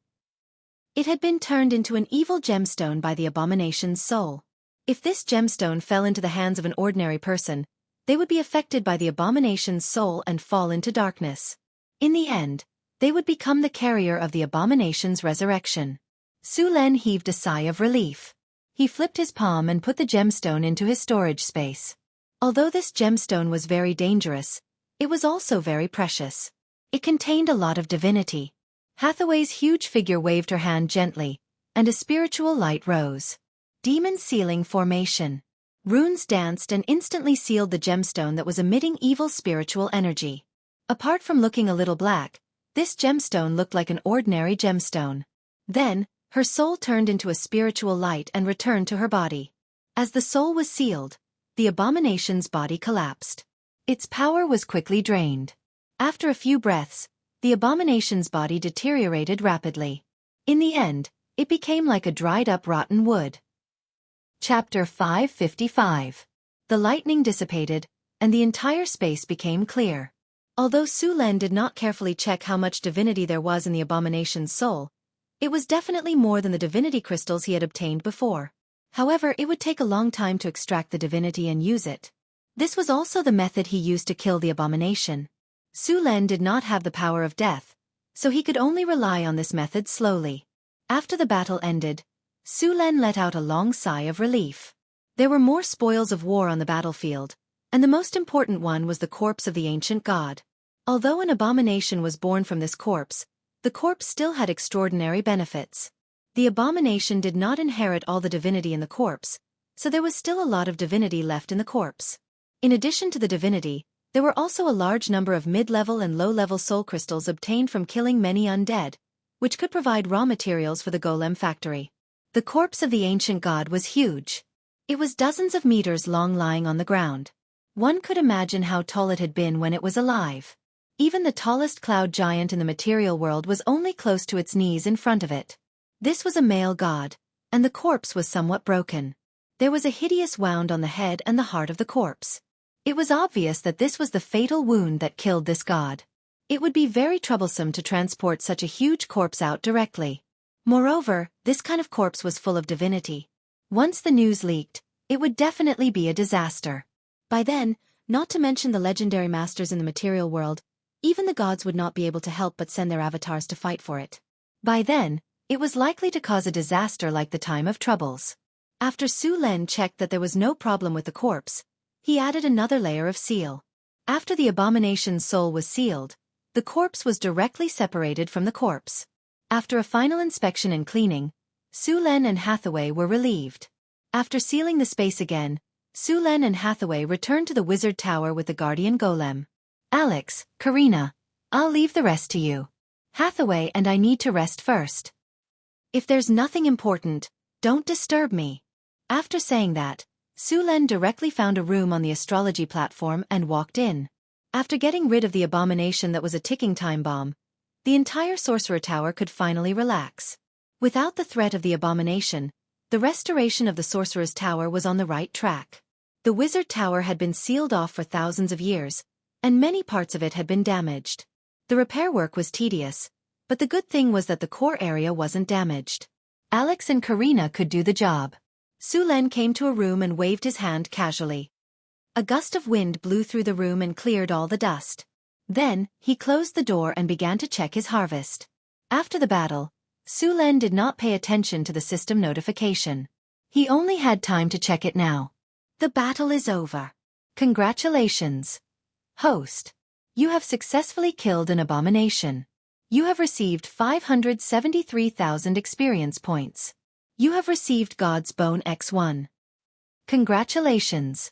It had been turned into an evil gemstone by the abomination's soul. If this gemstone fell into the hands of an ordinary person, they would be affected by the abomination's soul and fall into darkness. In the end, they would become the carrier of the abomination's resurrection. Su Len heaved a sigh of relief. He flipped his palm and put the gemstone into his storage space. Although this gemstone was very dangerous, it was also very precious. It contained a lot of divinity. Hathaway's huge figure waved her hand gently, and a spiritual light rose. Demon sealing formation. Runes danced and instantly sealed the gemstone that was emitting evil spiritual energy. Apart from looking a little black, this gemstone looked like an ordinary gemstone. Then, her soul turned into a spiritual light and returned to her body. As the soul was sealed, the abomination's body collapsed. Its power was quickly drained. After a few breaths, the abomination's body deteriorated rapidly. In the end, it became like a dried-up rotten wood. Chapter 555. The lightning dissipated, and the entire space became clear. Although Su Len did not carefully check how much divinity there was in the abomination's soul, it was definitely more than the divinity crystals he had obtained before. However, it would take a long time to extract the divinity and use it. This was also the method he used to kill the abomination. Su Len did not have the power of death, so he could only rely on this method slowly. After the battle ended, Su Len let out a long sigh of relief. There were more spoils of war on the battlefield, and the most important one was the corpse of the ancient god. Although an abomination was born from this corpse, the corpse still had extraordinary benefits. The abomination did not inherit all the divinity in the corpse, so there was still a lot of divinity left in the corpse. In addition to the divinity, there were also a large number of mid-level and low-level soul crystals obtained from killing many undead, which could provide raw materials for the golem factory. The corpse of the ancient god was huge. It was dozens of meters long, lying on the ground. One could imagine how tall it had been when it was alive. Even the tallest cloud giant in the material world was only close to its knees in front of it. This was a male god, and the corpse was somewhat broken. There was a hideous wound on the head and the heart of the corpse. It was obvious that this was the fatal wound that killed this god. It would be very troublesome to transport such a huge corpse out directly. Moreover, this kind of corpse was full of divinity. Once the news leaked, it would definitely be a disaster. By then, not to mention the legendary masters in the material world, even the gods would not be able to help but send their avatars to fight for it. By then, it was likely to cause a disaster like the time of troubles. After Su Len checked that there was no problem with the corpse, he added another layer of seal. After the abomination's soul was sealed, the corpse was directly separated from the corpse. After a final inspection and cleaning, Su Len and Hathaway were relieved. After sealing the space again, Su Len and Hathaway returned to the wizard tower with the guardian golem. Alex, Karina, I'll leave the rest to you. Hathaway and I need to rest first. If there's nothing important, don't disturb me. After saying that, Su Len directly found a room on the astrology platform and walked in. After getting rid of the abomination that was a ticking time bomb, the entire sorcerer tower could finally relax. Without the threat of the abomination, the restoration of the sorcerer's tower was on the right track. The wizard tower had been sealed off for thousands of years, and many parts of it had been damaged. The repair work was tedious, but the good thing was that the core area wasn't damaged. Alex and Karina could do the job. Su Len came to a room and waved his hand casually. A gust of wind blew through the room and cleared all the dust. Then, he closed the door and began to check his harvest. After the battle, Su Len did not pay attention to the system notification. He only had time to check it now. The battle is over. Congratulations. Host. You have successfully killed an abomination. You have received 573,000 experience points. You have received God's Bone X1. Congratulations.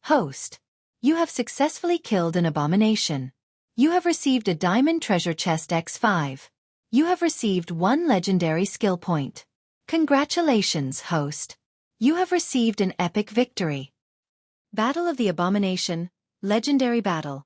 Host. You have successfully killed an abomination. You have received a Diamond Treasure Chest X5. You have received 1 legendary skill point. Congratulations, host. You have received an epic victory. Battle of the Abomination, Legendary Battle.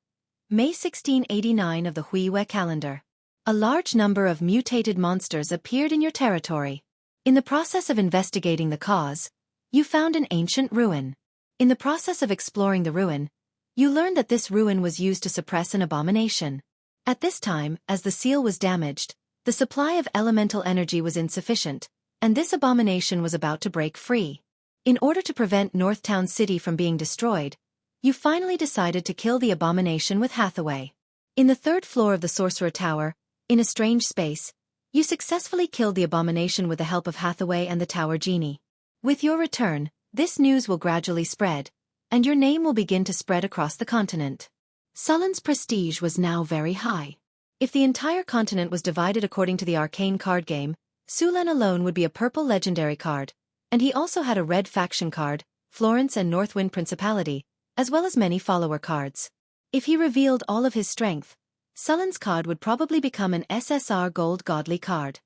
May 1689 of the Huiyue calendar. A large number of mutated monsters appeared in your territory. In the process of investigating the cause, you found an ancient ruin. In the process of exploring the ruin, you learned that this ruin was used to suppress an abomination. At this time, as the seal was damaged, the supply of elemental energy was insufficient, and this abomination was about to break free. In order to prevent Northtown City from being destroyed, you finally decided to kill the abomination with Hathaway. In the 3rd floor of the Sorcerer Tower, in a strange space, you successfully killed the abomination with the help of Hathaway and the Tower Genie. With your return, this news will gradually spread, and your name will begin to spread across the continent. Sullen's prestige was now very high. If the entire continent was divided according to the arcane card game, Sulan alone would be a purple legendary card, and he also had a red faction card, Florence and Northwind Principality, as well as many follower cards. If he revealed all of his strength, Sullen's card would probably become an SSR Gold Godly card.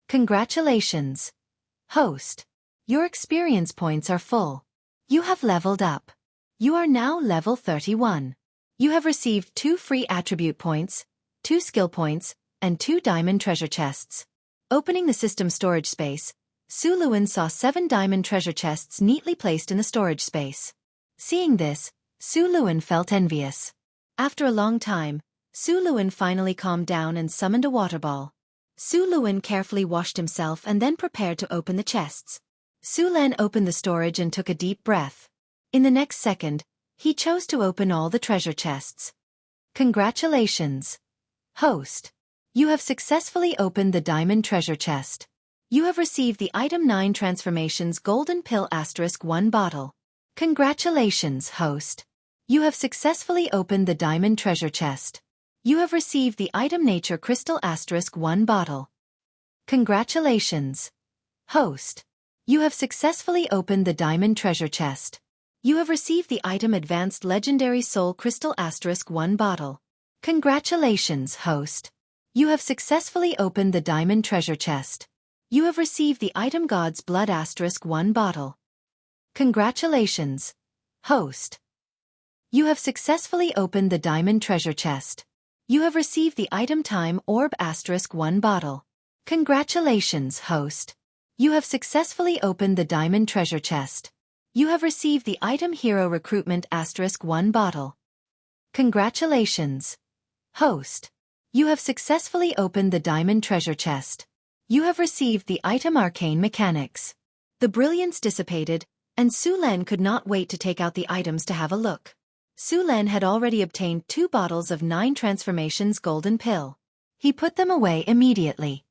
Congratulations, host. Your experience points are full. You have leveled up. You are now level 31. You have received 2 free attribute points, 2 skill points, and 2 diamond treasure chests. Opening the system storage space, Su Luan saw 7 diamond treasure chests neatly placed in the storage space. Seeing this, Su Luan felt envious. After a long time, Su Luan finally calmed down and summoned a water ball. Su Luan carefully washed himself and then prepared to open the chests. Su Len opened the storage and took a deep breath. In the next second, he chose to open all the treasure chests. Congratulations, host. You have successfully opened the diamond treasure chest. You have received the item 9 transformations golden pill *1 bottle. Congratulations, host. You have successfully opened the diamond treasure chest. You have received the item nature crystal *1 bottle. Congratulations, host. You have successfully opened the diamond treasure chest. You have received the item advanced legendary soul crystal *1 bottle. Congratulations, host. You have successfully opened the diamond treasure chest. You have received the item God's Blood *1 bottle. Congratulations, host. You have successfully opened the diamond treasure chest. You have received the item Time Orb *1 bottle. Congratulations, host. You have successfully opened the diamond treasure chest. You have received the item Hero Recruitment *1 bottle. Congratulations, host. You have successfully opened the diamond treasure chest. You have received the item Arcane Mechanics. The brilliance dissipated, and Su Len could not wait to take out the items to have a look. Su Len had already obtained 2 bottles of 9 transformations golden pill. He put them away immediately.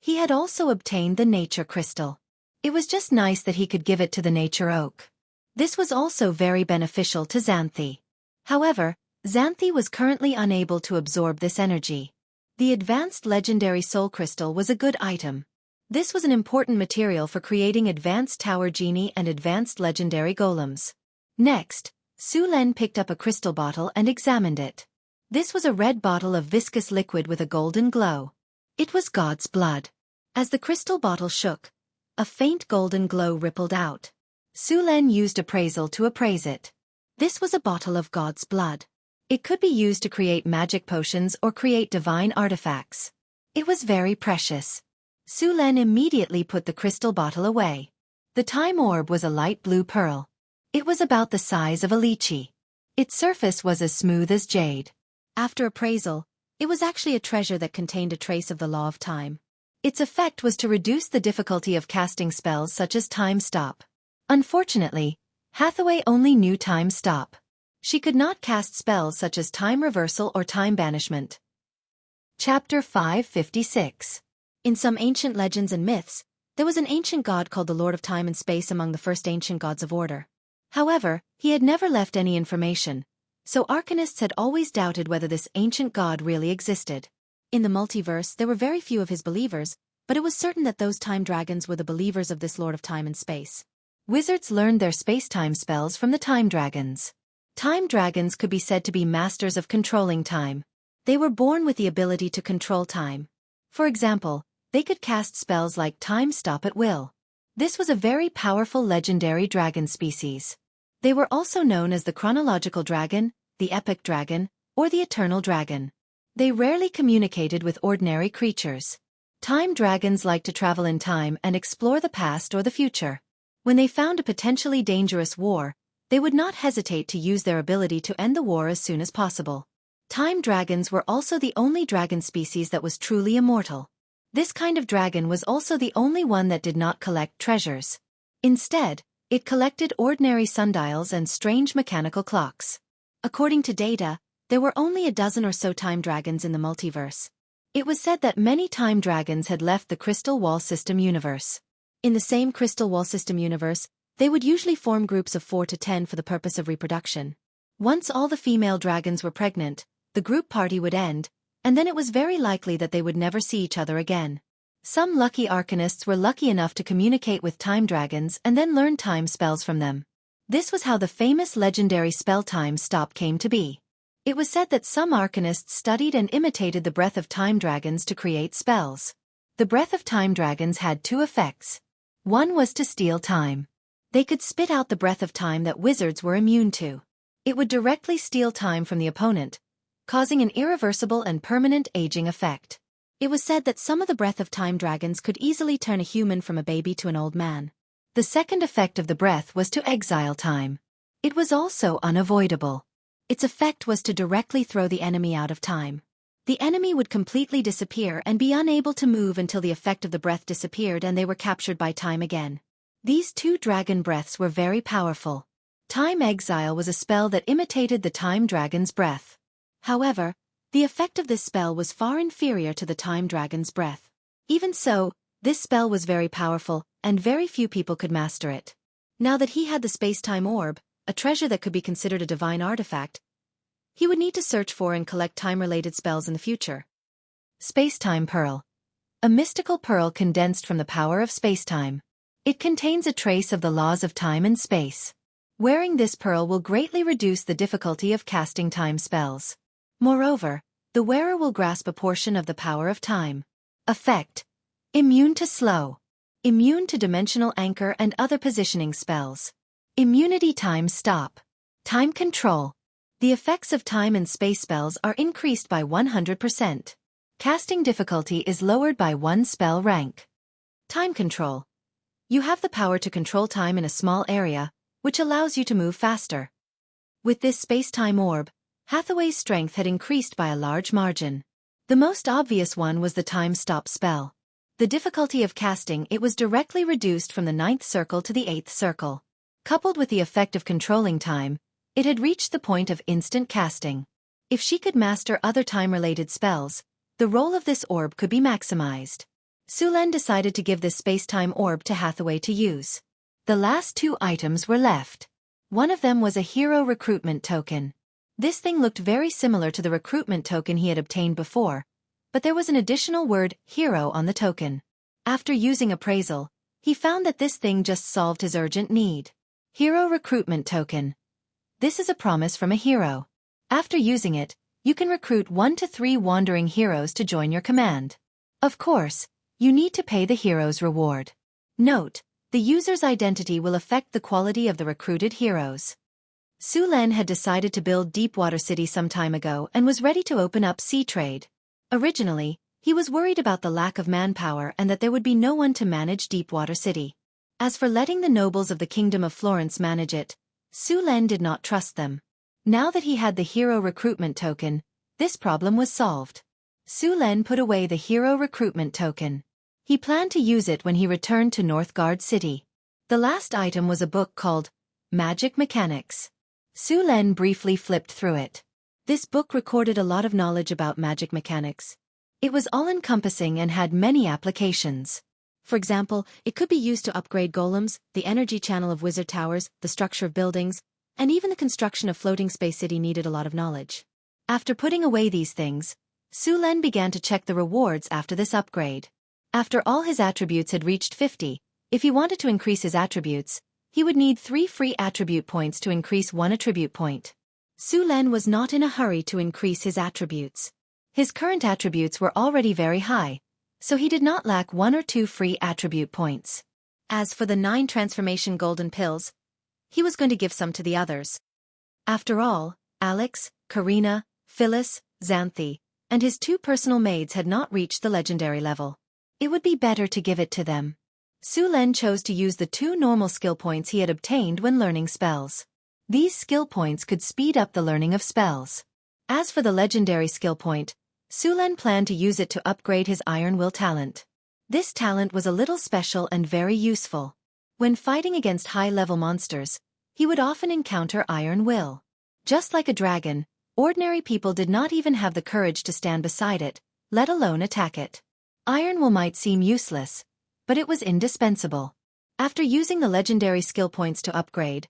He had also obtained the nature crystal. It was just nice that he could give it to the nature oak. This was also very beneficial to Xanthi. However, Xanthi was currently unable to absorb this energy. The advanced legendary soul crystal was a good item. This was an important material for creating advanced tower genie and advanced legendary golems. Next, Su Len picked up a crystal bottle and examined it. This was a red bottle of viscous liquid with a golden glow. It was God's blood. As the crystal bottle shook, a faint golden glow rippled out. Su Len used appraisal to appraise it. This was a bottle of God's blood. It could be used to create magic potions or create divine artifacts. It was very precious. Su Len immediately put the crystal bottle away. The time orb was a light blue pearl. It was about the size of a lychee. Its surface was as smooth as jade. After appraisal, it was actually a treasure that contained a trace of the law of time. Its effect was to reduce the difficulty of casting spells such as Time Stop. Unfortunately, Hathaway only knew Time Stop. She could not cast spells such as Time Reversal or Time Banishment. Chapter 556. In some ancient legends and myths, there was an ancient god called the Lord of Time and Space among the first ancient gods of order. However, he had never left any information, so arcanists had always doubted whether this ancient god really existed. In the multiverse, there were very few of his believers, but it was certain that those time dragons were the believers of this Lord of Time and Space. Wizards learned their space-time spells from the time dragons. Time dragons could be said to be masters of controlling time. They were born with the ability to control time. For example, they could cast spells like Time Stop at will. This was a very powerful legendary dragon species. They were also known as the chronological dragon, the epic dragon, or the eternal dragon. They rarely communicated with ordinary creatures. Time dragons like to travel in time and explore the past or the future. When they found a potentially dangerous war, they would not hesitate to use their ability to end the war as soon as possible. Time dragons were also the only dragon species that was truly immortal. This kind of dragon was also the only one that did not collect treasures. Instead, it collected ordinary sundials and strange mechanical clocks. According to data, there were only a dozen or so time dragons in the multiverse. It was said that many time dragons had left the Crystal Wall System universe. In the same Crystal Wall System universe, they would usually form groups of 4 to 10 for the purpose of reproduction. Once all the female dragons were pregnant, the group party would end, and then it was very likely that they would never see each other again. Some lucky arcanists were lucky enough to communicate with time dragons and then learn time spells from them. This was how the famous legendary spell Time Stop came to be. It was said that some arcanists studied and imitated the breath of time dragons to create spells. The breath of time dragons had two effects. One was to steal time. They could spit out the breath of time that wizards were immune to. It would directly steal time from the opponent, causing an irreversible and permanent aging effect. It was said that some of the breath of time dragons could easily turn a human from a baby to an old man. The second effect of the breath was to exile time. It was also unavoidable. Its effect was to directly throw the enemy out of time. The enemy would completely disappear and be unable to move until the effect of the breath disappeared and they were captured by time again. These two dragon breaths were very powerful. Time Exile was a spell that imitated the time dragon's breath. However, the effect of this spell was far inferior to the time dragon's breath. Even so, this spell was very powerful, and very few people could master it. Now that he had the space-time orb, a treasure that could be considered a divine artifact, he would need to search for and collect time-related spells in the future. Space-Time Pearl. A mystical pearl condensed from the power of space-time. It contains a trace of the laws of time and space. Wearing this pearl will greatly reduce the difficulty of casting time spells. Moreover, the wearer will grasp a portion of the power of time. Effect: immune to slow. Immune to dimensional anchor and other positioning spells. Immunity Time Stop. Time Control. The effects of time and space spells are increased by 100%. Casting difficulty is lowered by 1 spell rank. Time Control. You have the power to control time in a small area, which allows you to move faster. With this space-time orb, Hathaway's strength had increased by a large margin. The most obvious one was the Time Stop spell. The difficulty of casting it was directly reduced from the 9th circle to the 8th circle. Coupled with the effect of controlling time, it had reached the point of instant casting. If she could master other time-related spells, the role of this orb could be maximized. Sulen decided to give this space-time orb to Hathaway to use. The last 2 items were left. One of them was a hero recruitment token. This thing looked very similar to the recruitment token he had obtained before, but there was an additional word, hero, on the token. After using appraisal, he found that this thing just solved his urgent need. Hero recruitment token. This is a promise from a hero. After using it, you can recruit 1 to 3 wandering heroes to join your command. Of course, you need to pay the hero's reward. Note: the user's identity will affect the quality of the recruited heroes. Sulen had decided to build Deepwater City some time ago and was ready to open up sea trade. Originally, he was worried about the lack of manpower and that there would be no one to manage Deepwater City. As for letting the nobles of the Kingdom of Florence manage it, Sulen did not trust them. Now that he had the hero recruitment token, this problem was solved. Sulen put away the hero recruitment token. He planned to use it when he returned to Northgard City. The last item was a book called Magic Mechanics. Sulen briefly flipped through it. This book recorded a lot of knowledge about magic mechanics. It was all-encompassing and had many applications. For example, it could be used to upgrade golems, the energy channel of wizard towers, the structure of buildings, and even the construction of floating space city needed a lot of knowledge. After putting away these things, Sulen began to check the rewards after this upgrade. After all his attributes had reached 50, if he wanted to increase his attributes, he would need 3 free attribute points to increase 1 attribute point. Sulen was not in a hurry to increase his attributes. His current attributes were already very high, so he did not lack 1 or 2 free attribute points. As for the 9 transformation golden pills, he was going to give some to the others. After all, Alex, Karina, Phyllis, Xanthi, and his 2 personal maids had not reached the legendary level. It would be better to give it to them. Su Lin chose to use the 2 normal skill points he had obtained when learning spells. These skill points could speed up the learning of spells. As for the legendary skill point, Su Lin planned to use it to upgrade his Iron Will talent. This talent was a little special and very useful. When fighting against high-level monsters, he would often encounter Iron Will. Just like a dragon, ordinary people did not even have the courage to stand beside it, let alone attack it. Iron Will might seem useless, but it was indispensable. After using the legendary skill points to upgrade,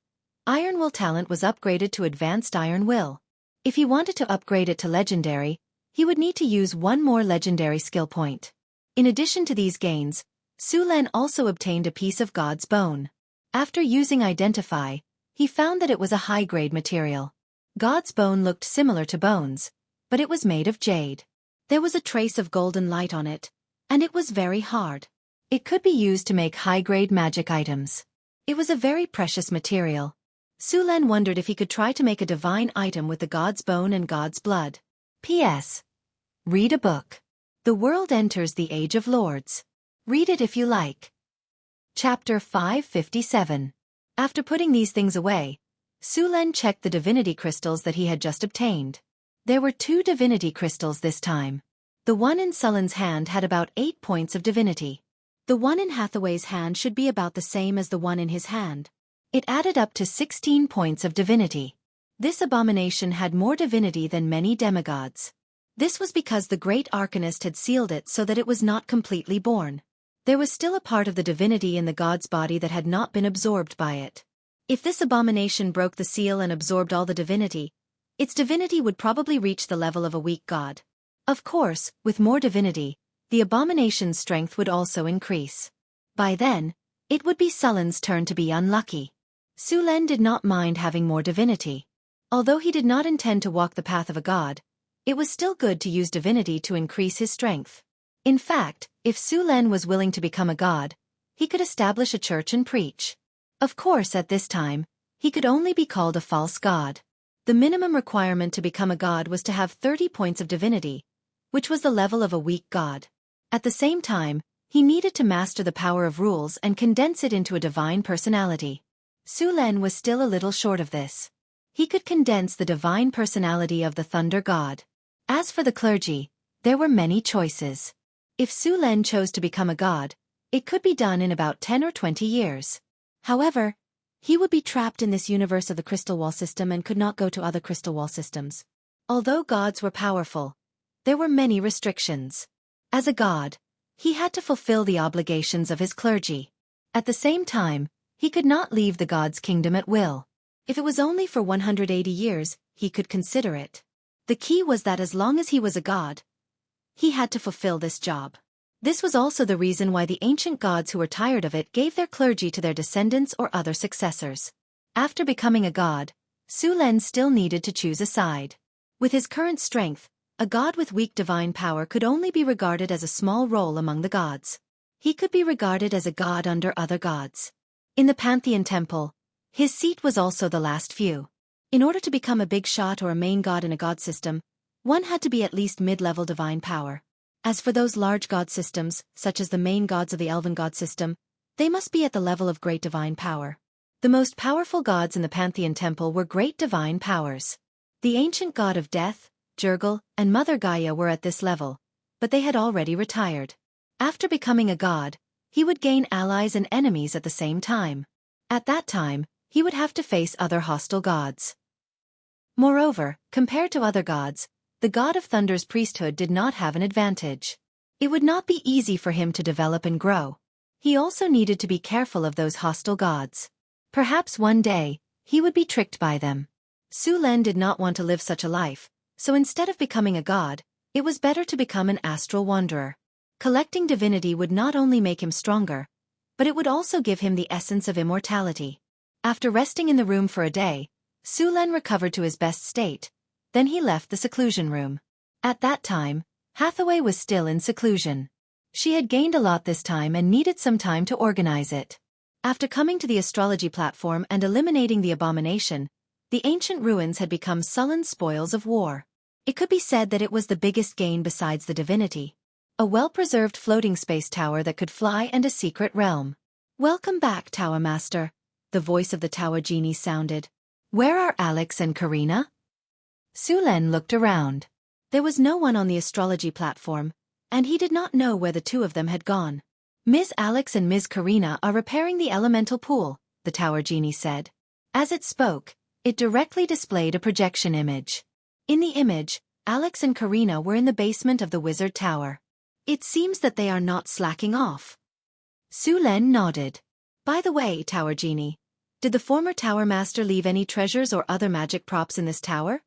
Iron Will talent was upgraded to Advanced Iron Will. If he wanted to upgrade it to Legendary, he would need to use 1 more legendary skill point. In addition to these gains, Su Lin also obtained a piece of God's bone. After using Identify, he found that it was a high-grade material. God's bone looked similar to bones, but it was made of jade. There was a trace of golden light on it, and it was very hard. It could be used to make high-grade magic items. It was a very precious material. Su Lin wondered if he could try to make a divine item with the God's bone and God's blood. P.S. Read a book. The world enters the Age of Lords. Read it if you like. Chapter 557. After putting these things away, Su Lin checked the divinity crystals that he had just obtained. There were 2 divinity crystals this time. The one in Sullen's hand had about 8 points of divinity. The one in Hathaway's hand should be about the same as the one in his hand. It added up to 16 points of divinity. This abomination had more divinity than many demigods. This was because the great arcanist had sealed it so that it was not completely born. There was still a part of the divinity in the god's body that had not been absorbed by it. If this abomination broke the seal and absorbed all the divinity, its divinity would probably reach the level of a weak god. Of course, with more divinity, the abomination's strength would also increase. By then, it would be Sullen's turn to be unlucky. Su Lin did not mind having more divinity. Although he did not intend to walk the path of a god, it was still good to use divinity to increase his strength. In fact, if Su Lin was willing to become a god, he could establish a church and preach. Of course, at this time, he could only be called a false god. The minimum requirement to become a god was to have 30 points of divinity, which was the level of a weak god. At the same time, he needed to master the power of rules and condense it into a divine personality. Su Lin was still a little short of this. He could condense the divine personality of the Thunder God. As for the clergy, there were many choices. If Su Lin chose to become a god, it could be done in about 10 or 20 years. However, he would be trapped in this universe of the crystal wall system and could not go to other crystal wall systems. Although gods were powerful, there were many restrictions. As a god, he had to fulfill the obligations of his clergy. At the same time, he could not leave the god's kingdom at will. If it was only for 180 years, he could consider it. The key was that as long as he was a god, he had to fulfill this job. This was also the reason why the ancient gods who were tired of it gave their clergy to their descendants or other successors. After becoming a god, Su Lin still needed to choose a side. With his current strength, a god with weak divine power could only be regarded as a small role among the gods. He could be regarded as a god under other gods. In the Pantheon Temple, his seat was also the last few. In order to become a big shot or a main god in a god system, one had to be at least mid-level divine power. As for those large god systems, such as the main gods of the Elven god system, they must be at the level of great divine power. The most powerful gods in the Pantheon Temple were great divine powers. The ancient god of death, Jurgal, and Mother Gaia were at this level, but they had already retired. After becoming a god, he would gain allies and enemies at the same time. At that time, he would have to face other hostile gods. Moreover, compared to other gods, the god of Thunder's priesthood did not have an advantage. It would not be easy for him to develop and grow. He also needed to be careful of those hostile gods. Perhaps one day, he would be tricked by them. Su Lin did not want to live such a life, so instead of becoming a god, it was better to become an astral wanderer. Collecting divinity would not only make him stronger, but it would also give him the essence of immortality. After resting in the room for a day, Su Lin recovered to his best state. Then he left the seclusion room. At that time, Hathaway was still in seclusion. She had gained a lot this time and needed some time to organize it. After coming to the astrology platform and eliminating the abomination, the ancient ruins had become sullen spoils of war. It could be said that it was the biggest gain besides the divinity. A well-preserved floating space tower that could fly and a secret realm. "Welcome back, Tower Master," the voice of the Tower Genie sounded. "Where are Alex and Karina?" Sulen looked around. There was no one on the astrology platform, and he did not know where the two of them had gone. "Ms. Alex and Ms. Karina are repairing the elemental pool," the Tower Genie said. As it spoke, it directly displayed a projection image. In the image, Alex and Karina were in the basement of the Wizard Tower. "It seems that they are not slacking off." Sulen nodded. "By the way, Tower Genie, did the former Tower Master leave any treasures or other magic props in this tower?"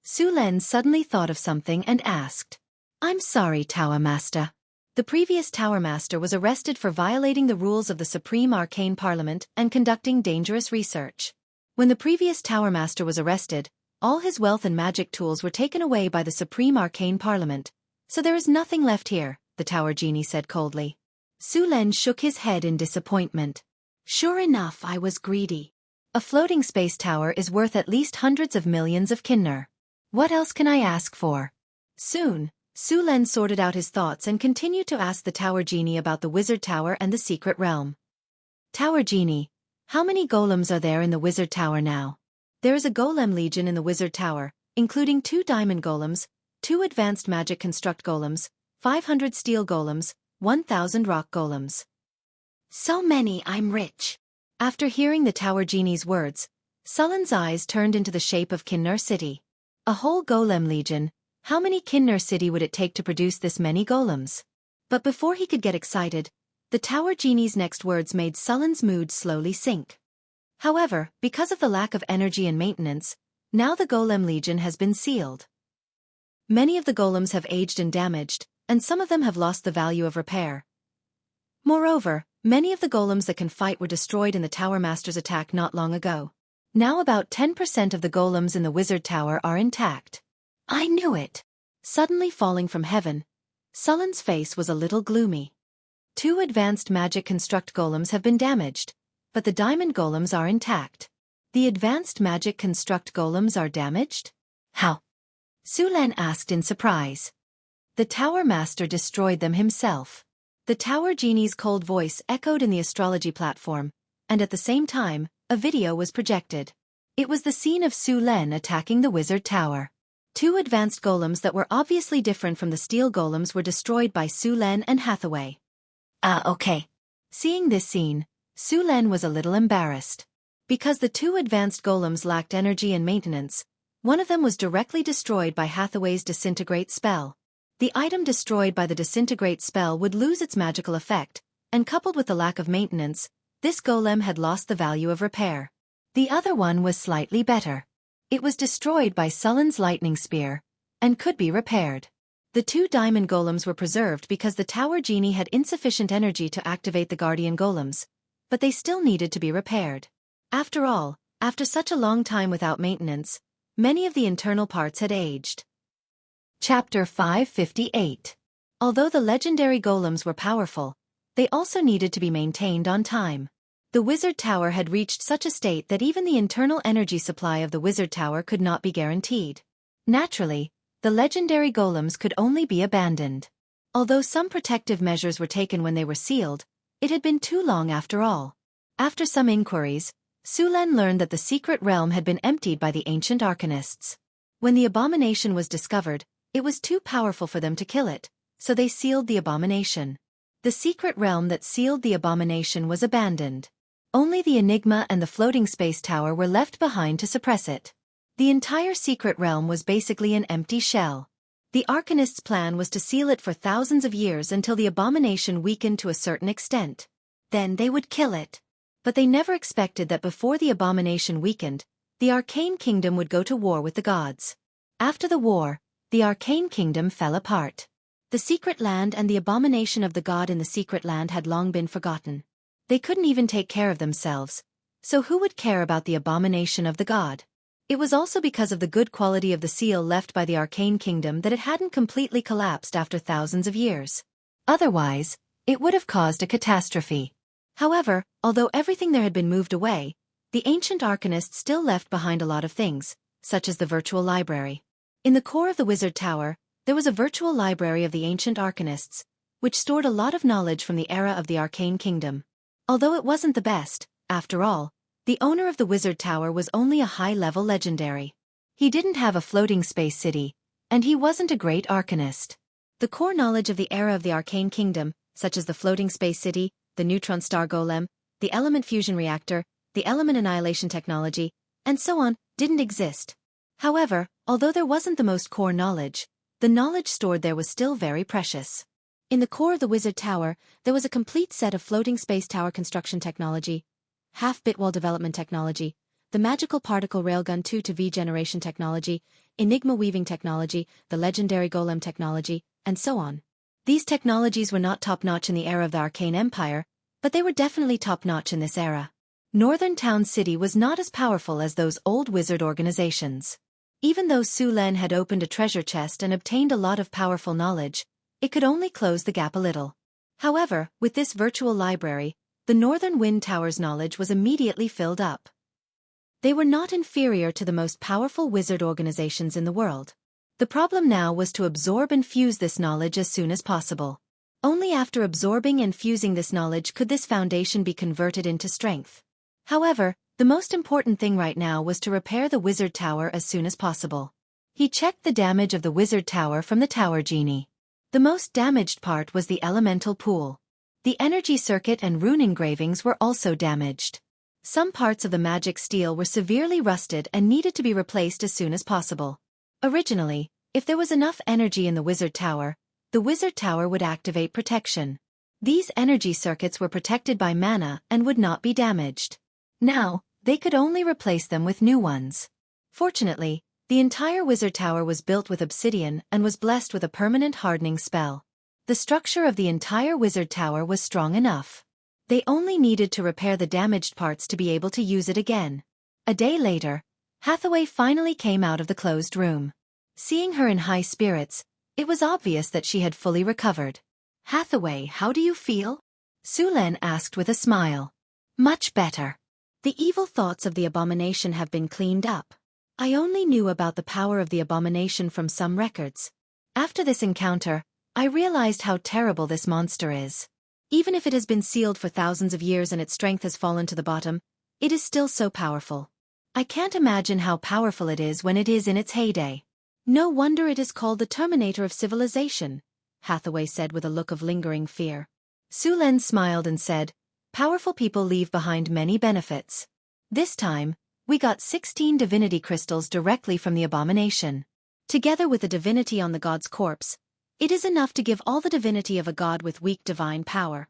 Sulen suddenly thought of something and asked. "I'm sorry, Tower Master. The previous Tower Master was arrested for violating the rules of the Supreme Arcane Parliament and conducting dangerous research. When the previous Tower Master was arrested, all his wealth and magic tools were taken away by the Supreme Arcane Parliament, so there is nothing left here," the Tower Genie said coldly. Sulen shook his head in disappointment. "Sure enough, I was greedy. A floating space tower is worth at least hundreds of millions of kinner. What else can I ask for?" Soon, Sulen sorted out his thoughts and continued to ask the Tower Genie about the Wizard Tower and the secret realm. "Tower Genie, how many golems are there in the Wizard Tower now?" "There is a golem legion in the Wizard Tower, including 2 diamond golems, 2 advanced magic construct golems, 500 steel golems, 1,000 rock golems." "So many, I'm rich." After hearing the Tower Genie's words, Sulen's eyes turned into the shape of Kinnar City. A whole golem legion. How many Kinnar City would it take to produce this many golems? But before he could get excited, the Tower Genie's next words made Sulen's mood slowly sink. However, because of the lack of energy and maintenance, now the Golem Legion has been sealed. Many of the golems have aged and damaged, and some of them have lost the value of repair. Moreover, many of the golems that can fight were destroyed in the Tower Master's attack not long ago. Now about 10% of the golems in the Wizard Tower are intact. "I knew it." Suddenly falling from heaven, Sulen's face was a little gloomy. 2 advanced magic construct golems have been damaged, but the diamond golems are intact. "The advanced magic construct golems are damaged? How?" Sulen asked in surprise. "The Tower Master destroyed them himself." The Tower Genie's cold voice echoed in the astrology platform, and at the same time, a video was projected. It was the scene of Sulen attacking the Wizard Tower. 2 advanced golems that were obviously different from the steel golems were destroyed by Sulen and Hathaway. Okay. Seeing this scene, Sulen was a little embarrassed. Because the 2 advanced golems lacked energy and maintenance, one of them was directly destroyed by Hathaway's disintegrate spell. The item destroyed by the disintegrate spell would lose its magical effect, and coupled with the lack of maintenance, this golem had lost the value of repair. The other one was slightly better. It was destroyed by Sulen's lightning spear, and could be repaired. The 2 diamond golems were preserved because the Tower Genie had insufficient energy to activate the guardian golems, but they still needed to be repaired. After all, after such a long time without maintenance, many of the internal parts had aged. Chapter 558. Although the legendary golems were powerful, they also needed to be maintained on time. The Wizard Tower had reached such a state that even the internal energy supply of the Wizard Tower could not be guaranteed. Naturally, the legendary golems could only be abandoned. Although some protective measures were taken when they were sealed, it had been too long after all. After some inquiries, Sulen learned that the secret realm had been emptied by the ancient arcanists. When the abomination was discovered, it was too powerful for them to kill it, so they sealed the abomination. The secret realm that sealed the abomination was abandoned. Only the Enigma and the floating space tower were left behind to suppress it. The entire secret realm was basically an empty shell. The Arcanists' plan was to seal it for thousands of years until the abomination weakened to a certain extent. Then they would kill it. But they never expected that before the abomination weakened, the Arcane Kingdom would go to war with the gods. After the war, the Arcane Kingdom fell apart. The secret land and the abomination of the god in the secret land had long been forgotten. They couldn't even take care of themselves, so who would care about the abomination of the god? It was also because of the good quality of the seal left by the Arcane Kingdom that it hadn't completely collapsed after thousands of years. Otherwise, it would have caused a catastrophe. However, although everything there had been moved away, the ancient arcanists still left behind a lot of things, such as the virtual library. In the core of the wizard tower, there was a virtual library of the ancient arcanists, which stored a lot of knowledge from the era of the arcane kingdom. Although it wasn't the best, after all, the owner of the wizard tower was only a high-level legendary. He didn't have a floating space city, and he wasn't a great arcanist. The core knowledge of the era of the arcane kingdom, such as the floating space city, the neutron star golem, the element fusion reactor, the element annihilation technology, and so on, didn't exist. However, although there wasn't the most core knowledge, the knowledge stored there was still very precious. In the core of the wizard tower, there was a complete set of floating space tower construction technology, half-bit wall development technology, the magical particle railgun 2-V generation technology, enigma weaving technology, the legendary golem technology, and so on. These technologies were not top-notch in the era of the Arcane Empire, but they were definitely top-notch in this era. Northern Town City was not as powerful as those old wizard organizations. Even though Su Len had opened a treasure chest and obtained a lot of powerful knowledge, it could only close the gap a little. However, with this virtual library, the Northern Wind Tower's knowledge was immediately filled up. They were not inferior to the most powerful wizard organizations in the world. The problem now was to absorb and fuse this knowledge as soon as possible. Only after absorbing and fusing this knowledge could this foundation be converted into strength. However, the most important thing right now was to repair the wizard tower as soon as possible. He checked the damage of the wizard tower from the tower genie. The most damaged part was the elemental pool. The energy circuit and rune engravings were also damaged. Some parts of the magic steel were severely rusted and needed to be replaced as soon as possible. Originally, if there was enough energy in the wizard tower would activate protection. These energy circuits were protected by mana and would not be damaged. Now, they could only replace them with new ones. Fortunately, the entire wizard tower was built with obsidian and was blessed with a permanent hardening spell. The structure of the entire wizard tower was strong enough. They only needed to repair the damaged parts to be able to use it again. A day later, Hathaway finally came out of the closed room. Seeing her in high spirits, it was obvious that she had fully recovered. "Hathaway, how do you feel?" Su Len asked with a smile. "Much better. The evil thoughts of the abomination have been cleaned up. I only knew about the power of the abomination from some records. After this encounter, I realized how terrible this monster is. Even if it has been sealed for thousands of years and its strength has fallen to the bottom, it is still so powerful. I can't imagine how powerful it is when it is in its heyday. No wonder it is called the Terminator of Civilization," Hathaway said with a look of lingering fear. Su Len smiled and said, "Powerful people leave behind many benefits. This time, we got 16 divinity crystals directly from the abomination. Together with the divinity on the god's corpse, it is enough to give all the divinity of a god with weak divine power."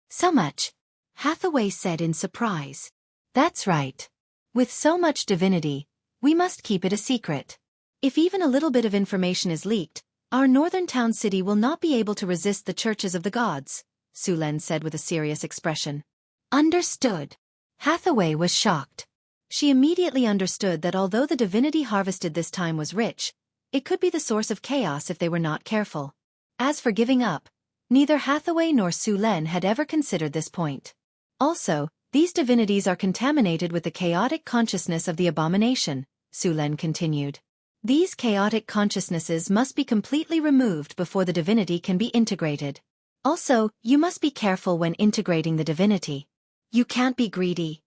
"So much?" Hathaway said in surprise. "That's right. With so much divinity, we must keep it a secret. If even a little bit of information is leaked, our northern town city will not be able to resist the churches of the gods," Su Len said with a serious expression. "Understood." Hathaway was shocked. She immediately understood that although the divinity harvested this time was rich, it could be the source of chaos if they were not careful. As for giving up, neither Hathaway nor Su Len had ever considered this point. Also, these divinities are contaminated with the chaotic consciousness of the abomination, Su Len continued. These chaotic consciousnesses must be completely removed before the divinity can be integrated. Also, you must be careful when integrating the divinity. You can't be greedy.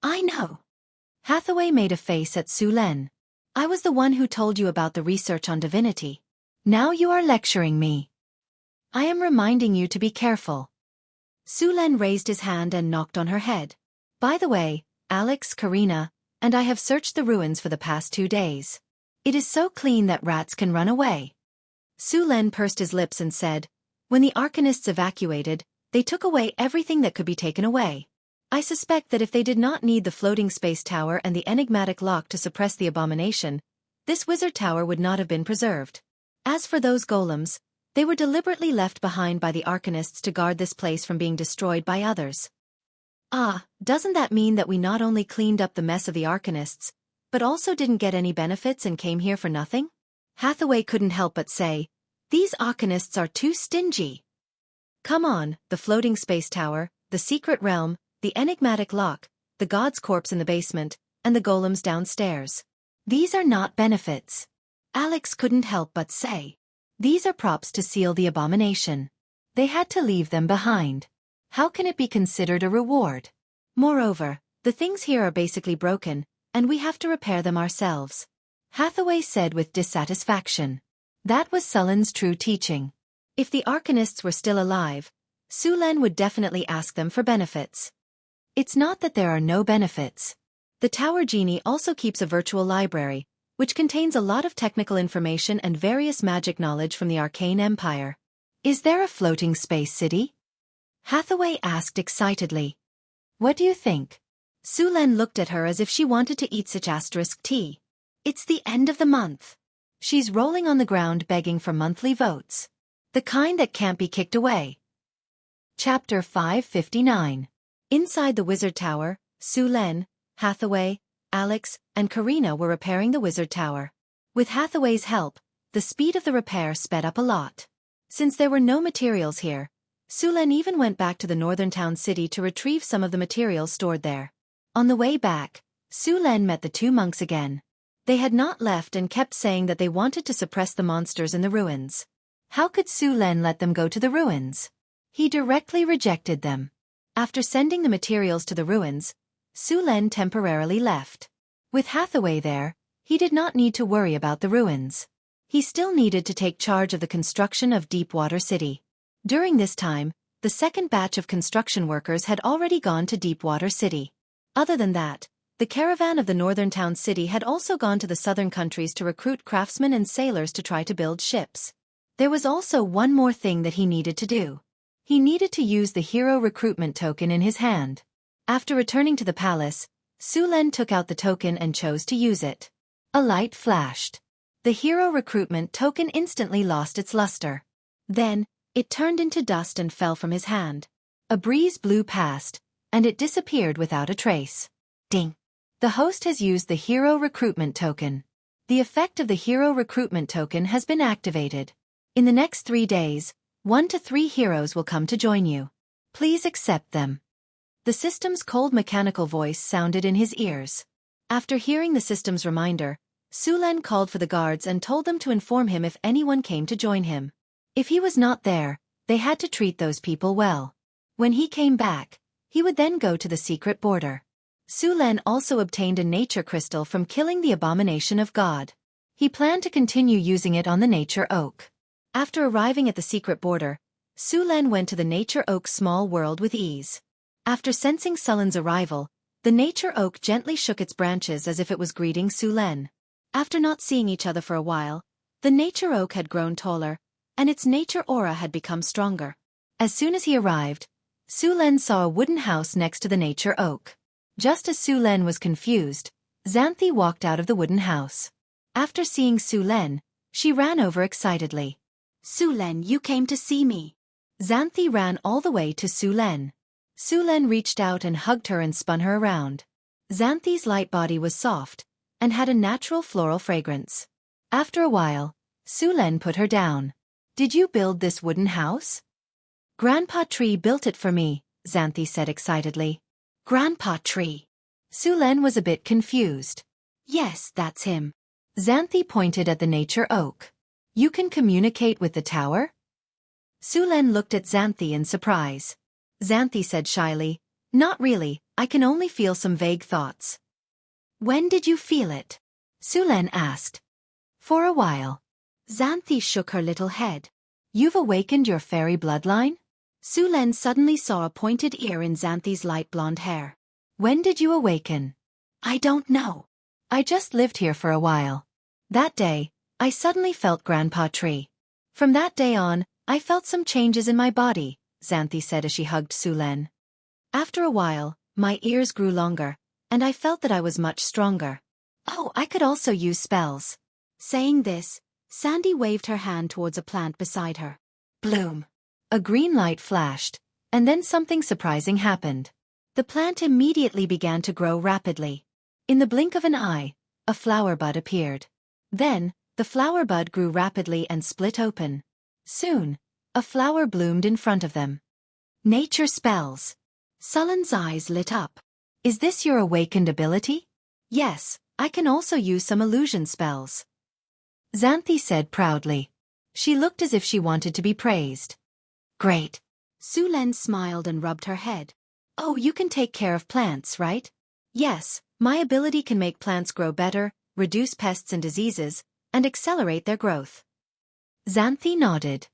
I know. Hathaway made a face at Su Len. I was the one who told you about the research on divinity. Now you are lecturing me. I am reminding you to be careful. Su Len raised his hand and knocked on her head. By the way, Alex, Karina, and I have searched the ruins for the past 2 days. It is so clean that rats can run away. Su Len pursed his lips and said, "When the Arcanists evacuated, they took away everything that could be taken away. I suspect that if they did not need the floating space tower and the enigmatic lock to suppress the abomination, this wizard tower would not have been preserved. As for those golems, they were deliberately left behind by the Arcanists to guard this place from being destroyed by others." "Ah, doesn't that mean that we not only cleaned up the mess of the Arcanists, but also didn't get any benefits and came here for nothing?" Hathaway couldn't help but say, "These Arcanists are too stingy." Come on, the floating space tower, the secret realm, the enigmatic lock, the god's corpse in the basement, and the golems downstairs. These are not benefits. Alex couldn't help but say. These are props to seal the abomination. They had to leave them behind. How can it be considered a reward? Moreover, the things here are basically broken, and we have to repair them ourselves. Hathaway said with dissatisfaction. That was Sullen's true teaching. If the Arcanists were still alive, Sulen would definitely ask them for benefits. It's not that there are no benefits. The Tower Genie also keeps a virtual library, which contains a lot of technical information and various magic knowledge from the Arcane Empire. Is there a floating space city? Hathaway asked excitedly. What do you think? Sulen looked at her as if she wanted to eat such asterisk tea. It's the end of the month. She's rolling on the ground begging for monthly votes. The kind that can't be kicked away. Chapter 559. Inside the Wizard Tower, Sulen, Hathaway, Alex, and Karina were repairing the Wizard Tower. With Hathaway's help, the speed of the repair sped up a lot. Since there were no materials here, Sulen even went back to the northern town city to retrieve some of the materials stored there. On the way back, Sulen met the two monks again. They had not left and kept saying that they wanted to suppress the monsters in the ruins. How could Sulen let them go to the ruins? He directly rejected them. After sending the materials to the ruins, Sulen temporarily left. With Hathaway there, he did not need to worry about the ruins. He still needed to take charge of the construction of Deepwater City. During this time, the second batch of construction workers had already gone to Deepwater City. Other than that, the caravan of the northern town city had also gone to the southern countries to recruit craftsmen and sailors to try to build ships. There was also one more thing that he needed to do. He needed to use the hero recruitment token in his hand. After returning to the palace, Sulen took out the token and chose to use it. A light flashed. The hero recruitment token instantly lost its luster. Then, it turned into dust and fell from his hand. A breeze blew past, and it disappeared without a trace. Ding! The host has used the hero recruitment token. The effect of the hero recruitment token has been activated. In the next 3 days, 1 to 3 heroes will come to join you. Please accept them. The system's cold mechanical voice sounded in his ears. After hearing the system's reminder, Sulen called for the guards and told them to inform him if anyone came to join him. If he was not there, they had to treat those people well. When he came back, he would then go to the secret border. Sulen also obtained a nature crystal from killing the abomination of God. He planned to continue using it on the nature oak. After arriving at the secret border, Sulen went to the nature oak's small world with ease. After sensing Sullen's arrival, the nature oak gently shook its branches as if it was greeting Sulen. After not seeing each other for a while, the nature oak had grown taller, and its nature aura had become stronger. As soon as he arrived, Sulen saw a wooden house next to the nature oak. Just as Sulen was confused, Xanthi walked out of the wooden house. After seeing Sulen, she ran over excitedly. Sulen, you came to see me. Xanthi ran all the way to Sulen. Sulen reached out and hugged her and spun her around. Xanthi's light body was soft, and had a natural floral fragrance. After a while, Sulen put her down. Did you build this wooden house? Grandpa Tree built it for me, Xanthi said excitedly. Grandpa Tree. Sulen was a bit confused. Yes, that's him. Xanthi pointed at the nature oak. You can communicate with the tower? Sulen looked at Xanthi in surprise. Xanthi said shyly, Not really, I can only feel some vague thoughts. When did you feel it? Sulen asked. For a while. Xanthi shook her little head. You've awakened your fairy bloodline? Sulen suddenly saw a pointed ear in Xanthi's light blonde hair. When did you awaken? I don't know. I just lived here for a while. That day, I suddenly felt Grandpa Tree. From that day on, I felt some changes in my body, Xanthi said as she hugged Sulen. After a while, my ears grew longer, and I felt that I was much stronger. Oh, I could also use spells. Saying this, Sandy waved her hand towards a plant beside her. Bloom. A green light flashed, and then something surprising happened. The plant immediately began to grow rapidly. In the blink of an eye, a flower bud appeared. Then, the flower bud grew rapidly and split open. Soon, A flower bloomed in front of them. Nature spells. Sulan's eyes lit up. Is this your awakened ability? Yes, I can also use some illusion spells. Xanthi said proudly. She looked as if she wanted to be praised. Great. Sulen smiled and rubbed her head. Oh, you can take care of plants, right? Yes, my ability can make plants grow better, reduce pests and diseases, and accelerate their growth. Xanthi nodded.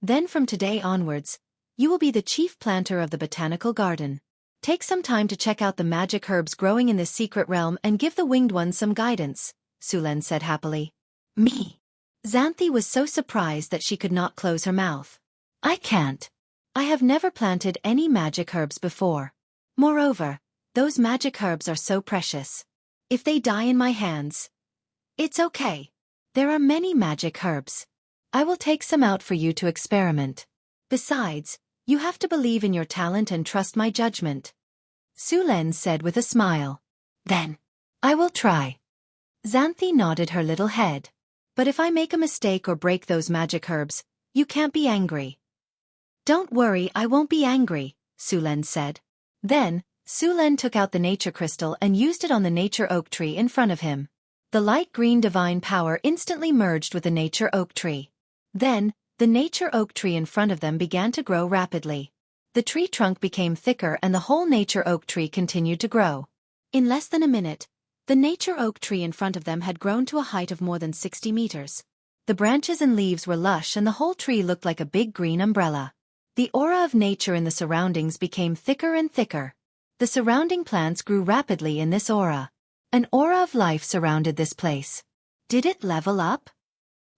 Then from today onwards, you will be the chief planter of the botanical garden. Take some time to check out the magic herbs growing in this secret realm and give the winged ones some guidance, Sulen said happily. Me. Xanthi was so surprised that she could not close her mouth. I can't. I have never planted any magic herbs before. Moreover, those magic herbs are so precious. If they die in my hands, it's okay. There are many magic herbs. I will take some out for you to experiment. Besides, you have to believe in your talent and trust my judgment. Sulen said with a smile. Then, I will try. Xanthi nodded her little head. But if I make a mistake or break those magic herbs, you can't be angry. Don't worry, I won't be angry, Sulen said. Then, Sulen took out the nature crystal and used it on the nature oak tree in front of him. The light green divine power instantly merged with the nature oak tree. Then, the nature oak tree in front of them began to grow rapidly. The tree trunk became thicker and the whole nature oak tree continued to grow. In less than a minute, the nature oak tree in front of them had grown to a height of more than 60 meters. The branches and leaves were lush and the whole tree looked like a big green umbrella. The aura of nature in the surroundings became thicker and thicker. The surrounding plants grew rapidly in this aura. An aura of life surrounded this place. Did it level up?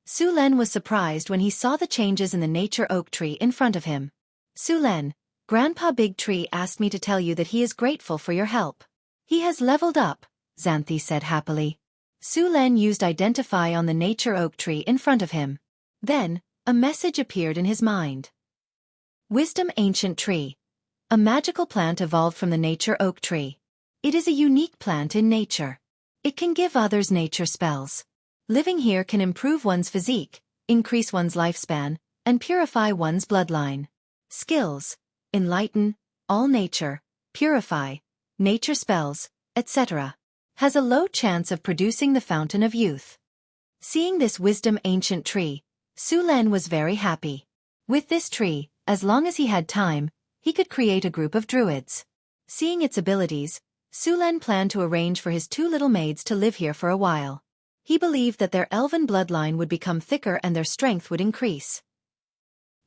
Sulen was surprised when he saw the changes in the nature oak tree in front of him. Sulen, Grandpa Big Tree asked me to tell you that he is grateful for your help. He has leveled up, Xanthi said happily. Sulen used Identify on the nature oak tree in front of him. Then, a message appeared in his mind. Wisdom Ancient Tree. A magical plant evolved from the nature oak tree. It is a unique plant in nature. It can give others nature spells. Living here can improve one's physique, increase one's lifespan, and purify one's bloodline. Skills: enlighten, all nature, purify, nature spells, etc. Has a low chance of producing the fountain of youth. Seeing this wisdom ancient tree, Sulen was very happy. With this tree, as long as he had time, he could create a group of druids. Seeing its abilities, Sulen planned to arrange for his 2 little maids to live here for a while. He believed that their elven bloodline would become thicker and their strength would increase.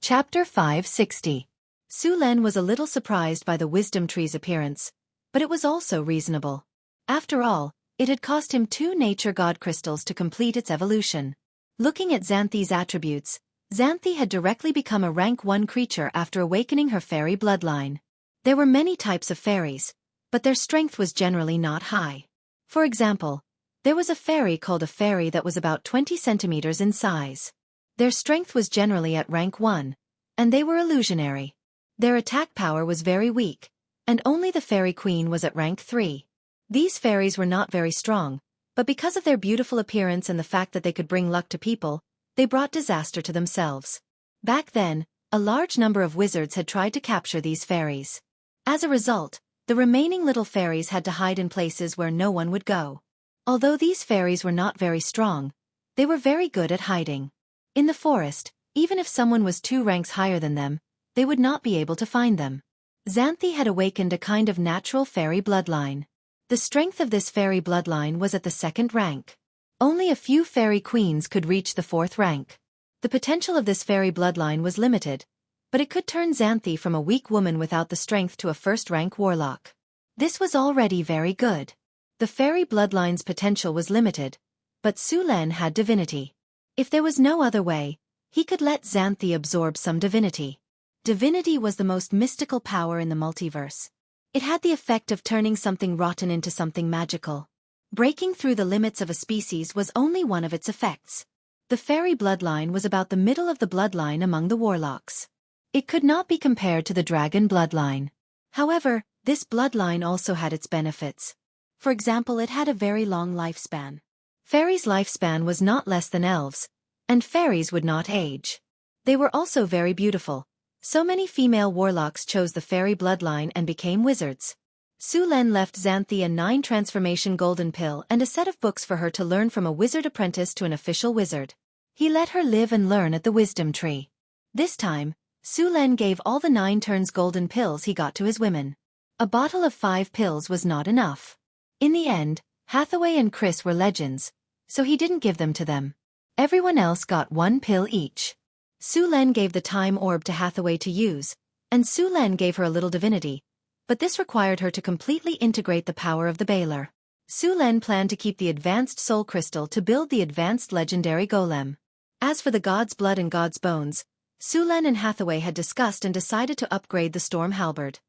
Chapter 560. Sulen was a little surprised by the wisdom tree's appearance, but it was also reasonable. After all, it had cost him 2 nature god crystals to complete its evolution. Looking at Xanthi's attributes, Xanthi had directly become a rank 1 creature after awakening her fairy bloodline. There were many types of fairies, but their strength was generally not high. For example, there was a fairy called a fairy that was about 20 centimeters in size. Their strength was generally at rank 1, and they were illusionary. Their attack power was very weak, and only the fairy queen was at rank 3. These fairies were not very strong, but because of their beautiful appearance and the fact that they could bring luck to people, they brought disaster to themselves. Back then, a large number of wizards had tried to capture these fairies. As a result, the remaining little fairies had to hide in places where no one would go. Although these fairies were not very strong, they were very good at hiding. In the forest, even if someone was 2 ranks higher than them, they would not be able to find them. Xanthi had awakened a kind of natural fairy bloodline. The strength of this fairy bloodline was at the 2nd rank. Only a few fairy queens could reach the 4th rank. The potential of this fairy bloodline was limited, but it could turn Xanthi from a weak woman without the strength to a 1st-rank warlock. This was already very good. The fairy bloodline's potential was limited, but Sulen had divinity. If there was no other way, he could let Xanthi absorb some divinity. Divinity was the most mystical power in the multiverse. It had the effect of turning something rotten into something magical. Breaking through the limits of a species was only one of its effects. The fairy bloodline was about the middle of the bloodline among the warlocks. It could not be compared to the dragon bloodline. However, this bloodline also had its benefits. For example, it had a very long lifespan. Fairies' lifespan was not less than elves, and fairies would not age. They were also very beautiful. So many female warlocks chose the fairy bloodline and became wizards. Su Len left Xanthi a 9 transformation golden pill and a set of books for her to learn from a wizard apprentice to an official wizard. He let her live and learn at the wisdom tree. This time, Su Len gave all the 9 turns golden pills he got to his women. A bottle of 5 pills was not enough. In the end, Hathaway and Chris were legends, so he didn't give them to them. Everyone else got 1 pill each. Su Len gave the time orb to Hathaway to use, and Su Len gave her a little divinity, but this required her to completely integrate the power of the Baylor. Su Len planned to keep the advanced soul crystal to build the advanced legendary golem. As for the god's blood and god's bones, Su Len and Hathaway had discussed and decided to upgrade the storm halberd.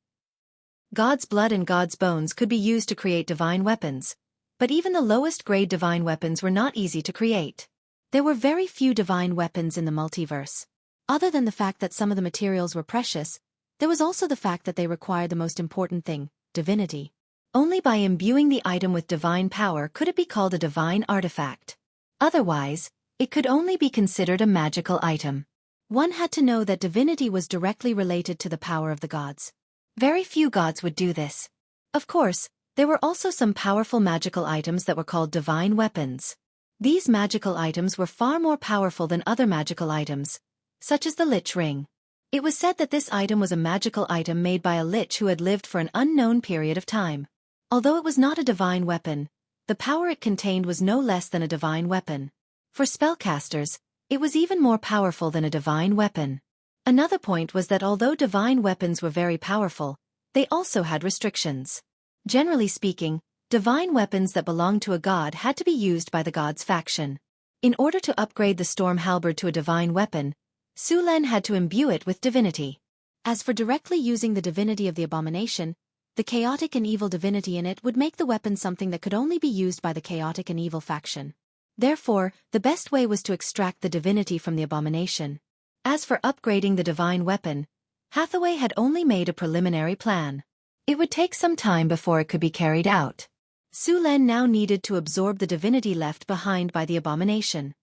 God's blood and god's bones could be used to create divine weapons, but even the lowest grade divine weapons were not easy to create. There were very few divine weapons in the multiverse. Other than the fact that some of the materials were precious, there was also the fact that they required the most important thing, divinity. Only by imbuing the item with divine power could it be called a divine artifact. Otherwise, it could only be considered a magical item. One had to know that divinity was directly related to the power of the gods. Very few gods would do this. Of course, there were also some powerful magical items that were called divine weapons. These magical items were far more powerful than other magical items, such as the Lich Ring. It was said that this item was a magical item made by a lich who had lived for an unknown period of time. Although it was not a divine weapon, the power it contained was no less than a divine weapon. For spellcasters, it was even more powerful than a divine weapon. Another point was that although divine weapons were very powerful, they also had restrictions. Generally speaking, divine weapons that belonged to a god had to be used by the god's faction. In order to upgrade the storm halberd to a divine weapon, Su Len had to imbue it with divinity. As for directly using the divinity of the abomination, the chaotic and evil divinity in it would make the weapon something that could only be used by the chaotic and evil faction. Therefore, the best way was to extract the divinity from the abomination. As for upgrading the divine weapon, Hathaway had only made a preliminary plan. It would take some time before it could be carried out. Su Len now needed to absorb the divinity left behind by the abomination.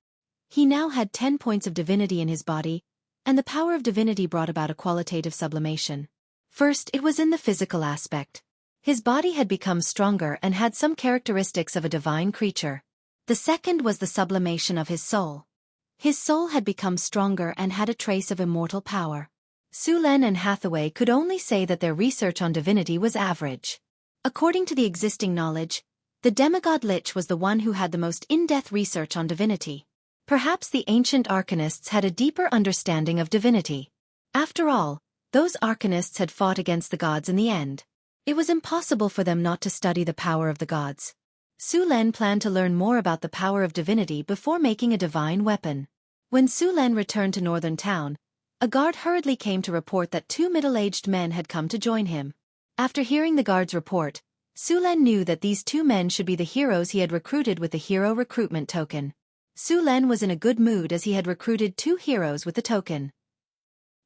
He now had 10 points of divinity in his body, and the power of divinity brought about a qualitative sublimation. First, it was in the physical aspect. His body had become stronger and had some characteristics of a divine creature. The second was the sublimation of his soul. His soul had become stronger and had a trace of immortal power. Su Len and Hathaway could only say that their research on divinity was average. According to the existing knowledge, the demigod Lich was the one who had the most in-depth research on divinity. Perhaps the ancient arcanists had a deeper understanding of divinity. After all, those arcanists had fought against the gods in the end. It was impossible for them not to study the power of the gods. Su Len planned to learn more about the power of divinity before making a divine weapon. When Su Len returned to Northern Town, a guard hurriedly came to report that 2 middle-aged men had come to join him. After hearing the guard's report, Su Len knew that these 2 men should be the heroes he had recruited with the hero recruitment token. Su Len was in a good mood as he had recruited 2 heroes with the token.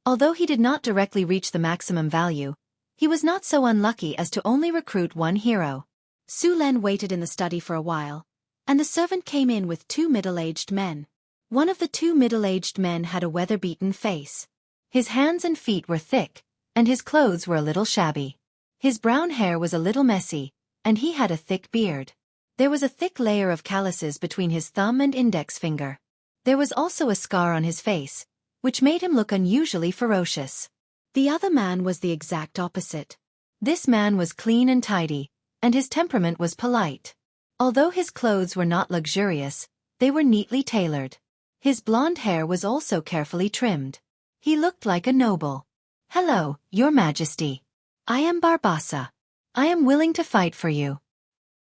Although he did not directly reach the maximum value, he was not so unlucky as to only recruit 1 hero. Su Len waited in the study for a while, and the servant came in with 2 middle-aged men. One of the 2 middle-aged men had a weather-beaten face. His hands and feet were thick, and his clothes were a little shabby. His brown hair was a little messy, and he had a thick beard. There was a thick layer of calluses between his thumb and index finger. There was also a scar on his face, which made him look unusually ferocious. The other man was the exact opposite. This man was clean and tidy, and his temperament was polite. Although his clothes were not luxurious, they were neatly tailored. His blonde hair was also carefully trimmed. He looked like a noble. "Hello, Your Majesty. I am Barbassa. I am willing to fight for you."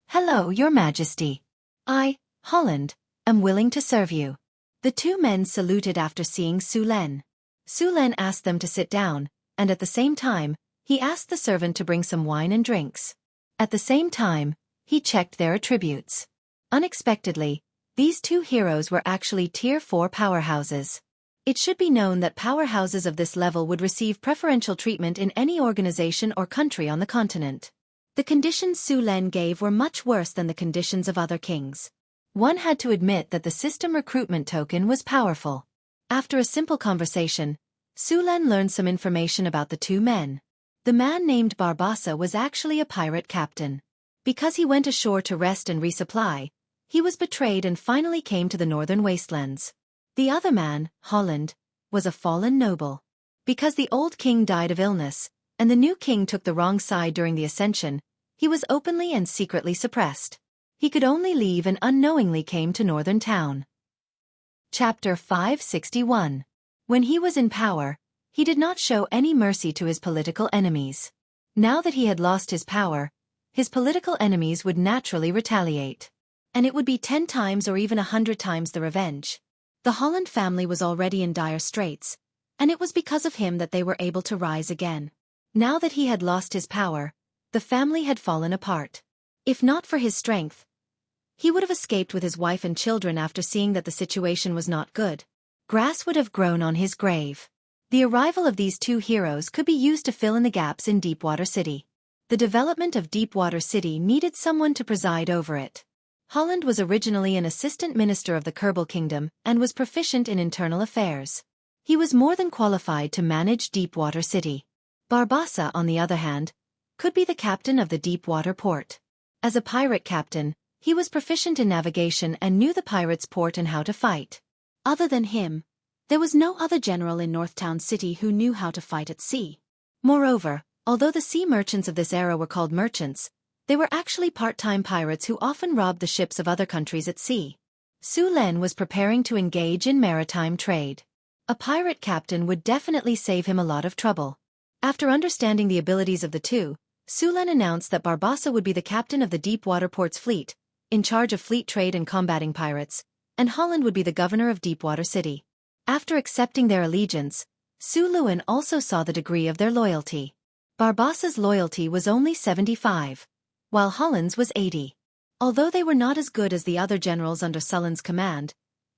"Hello, Your Majesty. I, Holland, am willing to serve you." The 2 men saluted after seeing Su Len. Su Len asked them to sit down, and at the same time, he asked the servant to bring some wine and drinks. At the same time, he checked their attributes. Unexpectedly, these 2 heroes were actually Tier 4 powerhouses. It should be known that powerhouses of this level would receive preferential treatment in any organization or country on the continent. The conditions Su Len gave were much worse than the conditions of other kings. One had to admit that the system recruitment token was powerful. After a simple conversation, Su Len learned some information about the two men. The man named Barbassa was actually a pirate captain. Because he went ashore to rest and resupply, he was betrayed and finally came to the northern wastelands. The other man, Holland, was a fallen noble. Because the old king died of illness, and the new king took the wrong side during the ascension, he was openly and secretly suppressed. He could only leave and unknowingly came to Northern Town. Chapter 561. When he was in power, he did not show any mercy to his political enemies. Now that he had lost his power, his political enemies would naturally retaliate. And it would be 10 times or even 100 times the revenge. The Holland family was already in dire straits, and it was because of him that they were able to rise again. Now that he had lost his power, the family had fallen apart. If not for his strength, he would have escaped with his wife and children after seeing that the situation was not good. Grass would have grown on his grave. The arrival of these two heroes could be used to fill in the gaps in Deepwater City. The development of Deepwater City needed someone to preside over it. Holland was originally an assistant minister of the Kerbal Kingdom and was proficient in internal affairs. He was more than qualified to manage Deepwater City. Barbassa, on the other hand, could be the captain of the Deepwater port. As a pirate captain, he was proficient in navigation and knew the pirates' port and how to fight. Other than him, there was no other general in Northtown City who knew how to fight at sea. Moreover, although the sea merchants of this era were called merchants, they were actually part-time pirates who often robbed the ships of other countries at sea. Su Len was preparing to engage in maritime trade. A pirate captain would definitely save him a lot of trouble. After understanding the abilities of the two, Su Len announced that Barbassa would be the captain of the Deepwater Port's fleet, in charge of fleet trade and combating pirates, and Holland would be the governor of Deepwater City. After accepting their allegiance, Su Luen also saw the degree of their loyalty. Barbassa's loyalty was only 75, while Holland's was 80. Although they were not as good as the other generals under Sullen's command,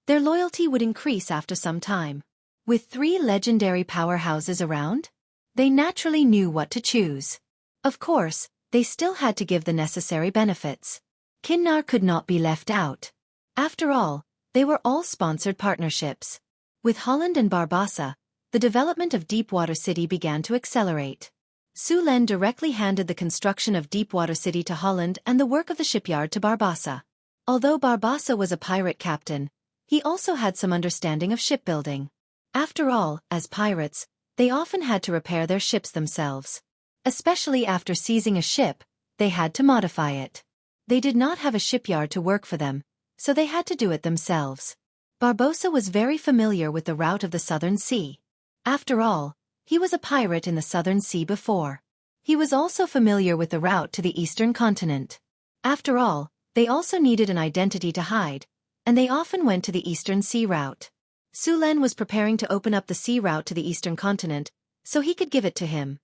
their loyalty would increase after some time. With 3 legendary powerhouses around, they naturally knew what to choose. Of course, they still had to give the necessary benefits. Kinnar could not be left out. After all, they were all sponsored partnerships. With Holland and Barbassa, the development of Deepwater City began to accelerate. Su Len directly handed the construction of Deepwater City to Holland and the work of the shipyard to Barbassa. Although Barbassa was a pirate captain, he also had some understanding of shipbuilding. After all, as pirates, they often had to repair their ships themselves. Especially after seizing a ship, they had to modify it. They did not have a shipyard to work for them, so they had to do it themselves. Barbossa was very familiar with the route of the Southern Sea. After all, he was a pirate in the Southern Sea before. He was also familiar with the route to the Eastern continent. After all, they also needed an identity to hide, and they often went to the Eastern Sea route. Su Len was preparing to open up the sea route to the Eastern continent, so he could give it to him.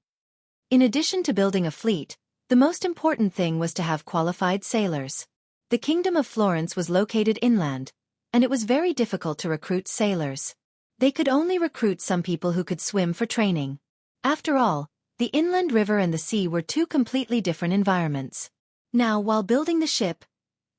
In addition to building a fleet, the most important thing was to have qualified sailors. The Kingdom of Florence was located inland, and it was very difficult to recruit sailors. They could only recruit some people who could swim for training. After all, the inland river and the sea were 2 completely different environments. Now, while building the ship,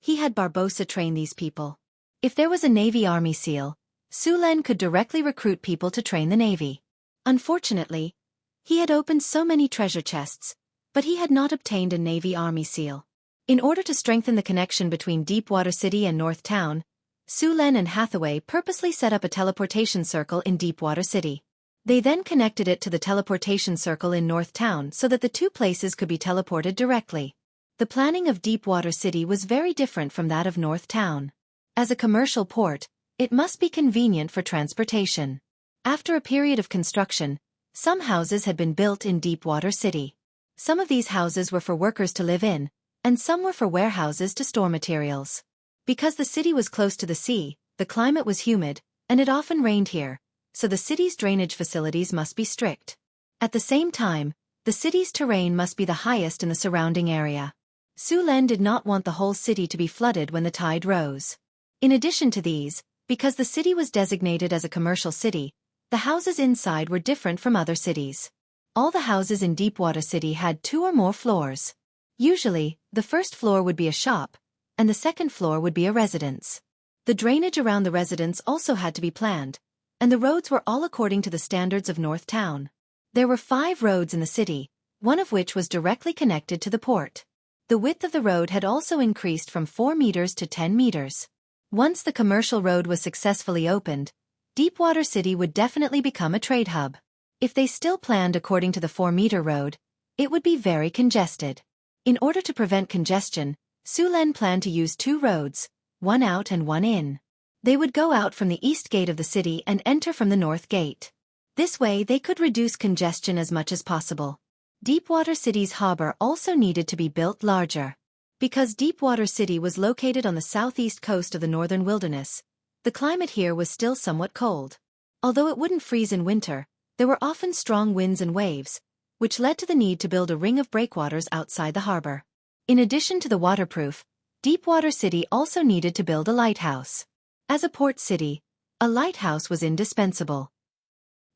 he had Barbossa train these people. If there was a Navy Army SEAL, Su Len could directly recruit people to train the Navy. Unfortunately, he had opened so many treasure chests, but he had not obtained a Navy Army SEAL. In order to strengthen the connection between Deepwater City and North Town, Su Len and Hathaway purposely set up a teleportation circle in Deepwater City. They then connected it to the teleportation circle in North Town so that the 2 places could be teleported directly. The planning of Deepwater City was very different from that of North Town. As a commercial port, it must be convenient for transportation. After a period of construction, some houses had been built in Deepwater City. Some of these houses were for workers to live in, and some were for warehouses to store materials. Because the city was close to the sea, the climate was humid, and it often rained here, so the city's drainage facilities must be strict. At the same time, the city's terrain must be the highest in the surrounding area. Su Len did not want the whole city to be flooded when the tide rose. In addition to these, because the city was designated as a commercial city, the houses inside were different from other cities. All the houses in Deepwater City had 2 or more floors. Usually, the first floor would be a shop, and the second floor would be a residence. The drainage around the residence also had to be planned, and the roads were all according to the standards of North Town. There were 5 roads in the city, one of which was directly connected to the port. The width of the road had also increased from 4 meters to 10 meters. Once the commercial road was successfully opened, Deepwater City would definitely become a trade hub. If they still planned according to the 4-meter road, it would be very congested. In order to prevent congestion, Sulen planned to use 2 roads, one out and one in. They would go out from the east gate of the city and enter from the north gate. This way they could reduce congestion as much as possible. Deepwater City's harbor also needed to be built larger. Because Deepwater City was located on the southeast coast of the northern wilderness, the climate here was still somewhat cold. Although it wouldn't freeze in winter, there were often strong winds and waves, which led to the need to build a ring of breakwaters outside the harbor. In addition to the waterproof, Deepwater City also needed to build a lighthouse. As a port city, a lighthouse was indispensable.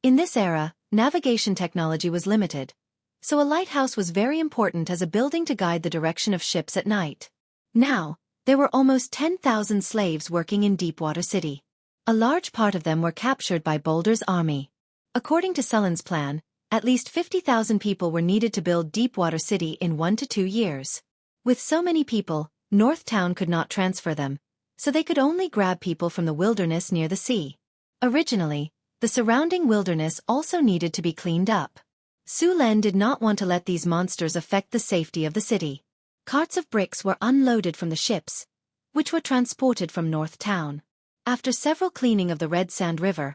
In this era, navigation technology was limited, so a lighthouse was very important as a building to guide the direction of ships at night. Now, there were almost 10,000 slaves working in Deepwater City. A large part of them were captured by Boulder's army. According to Sullen's plan, at least 50,000 people were needed to build Deepwater City in 1 to 2 years. With so many people, North Town could not transfer them, so they could only grab people from the wilderness near the sea. Originally, the surrounding wilderness also needed to be cleaned up. Sulen did not want to let these monsters affect the safety of the city. Carts of bricks were unloaded from the ships, which were transported from North Town. After several cleaning of the Red Sand River,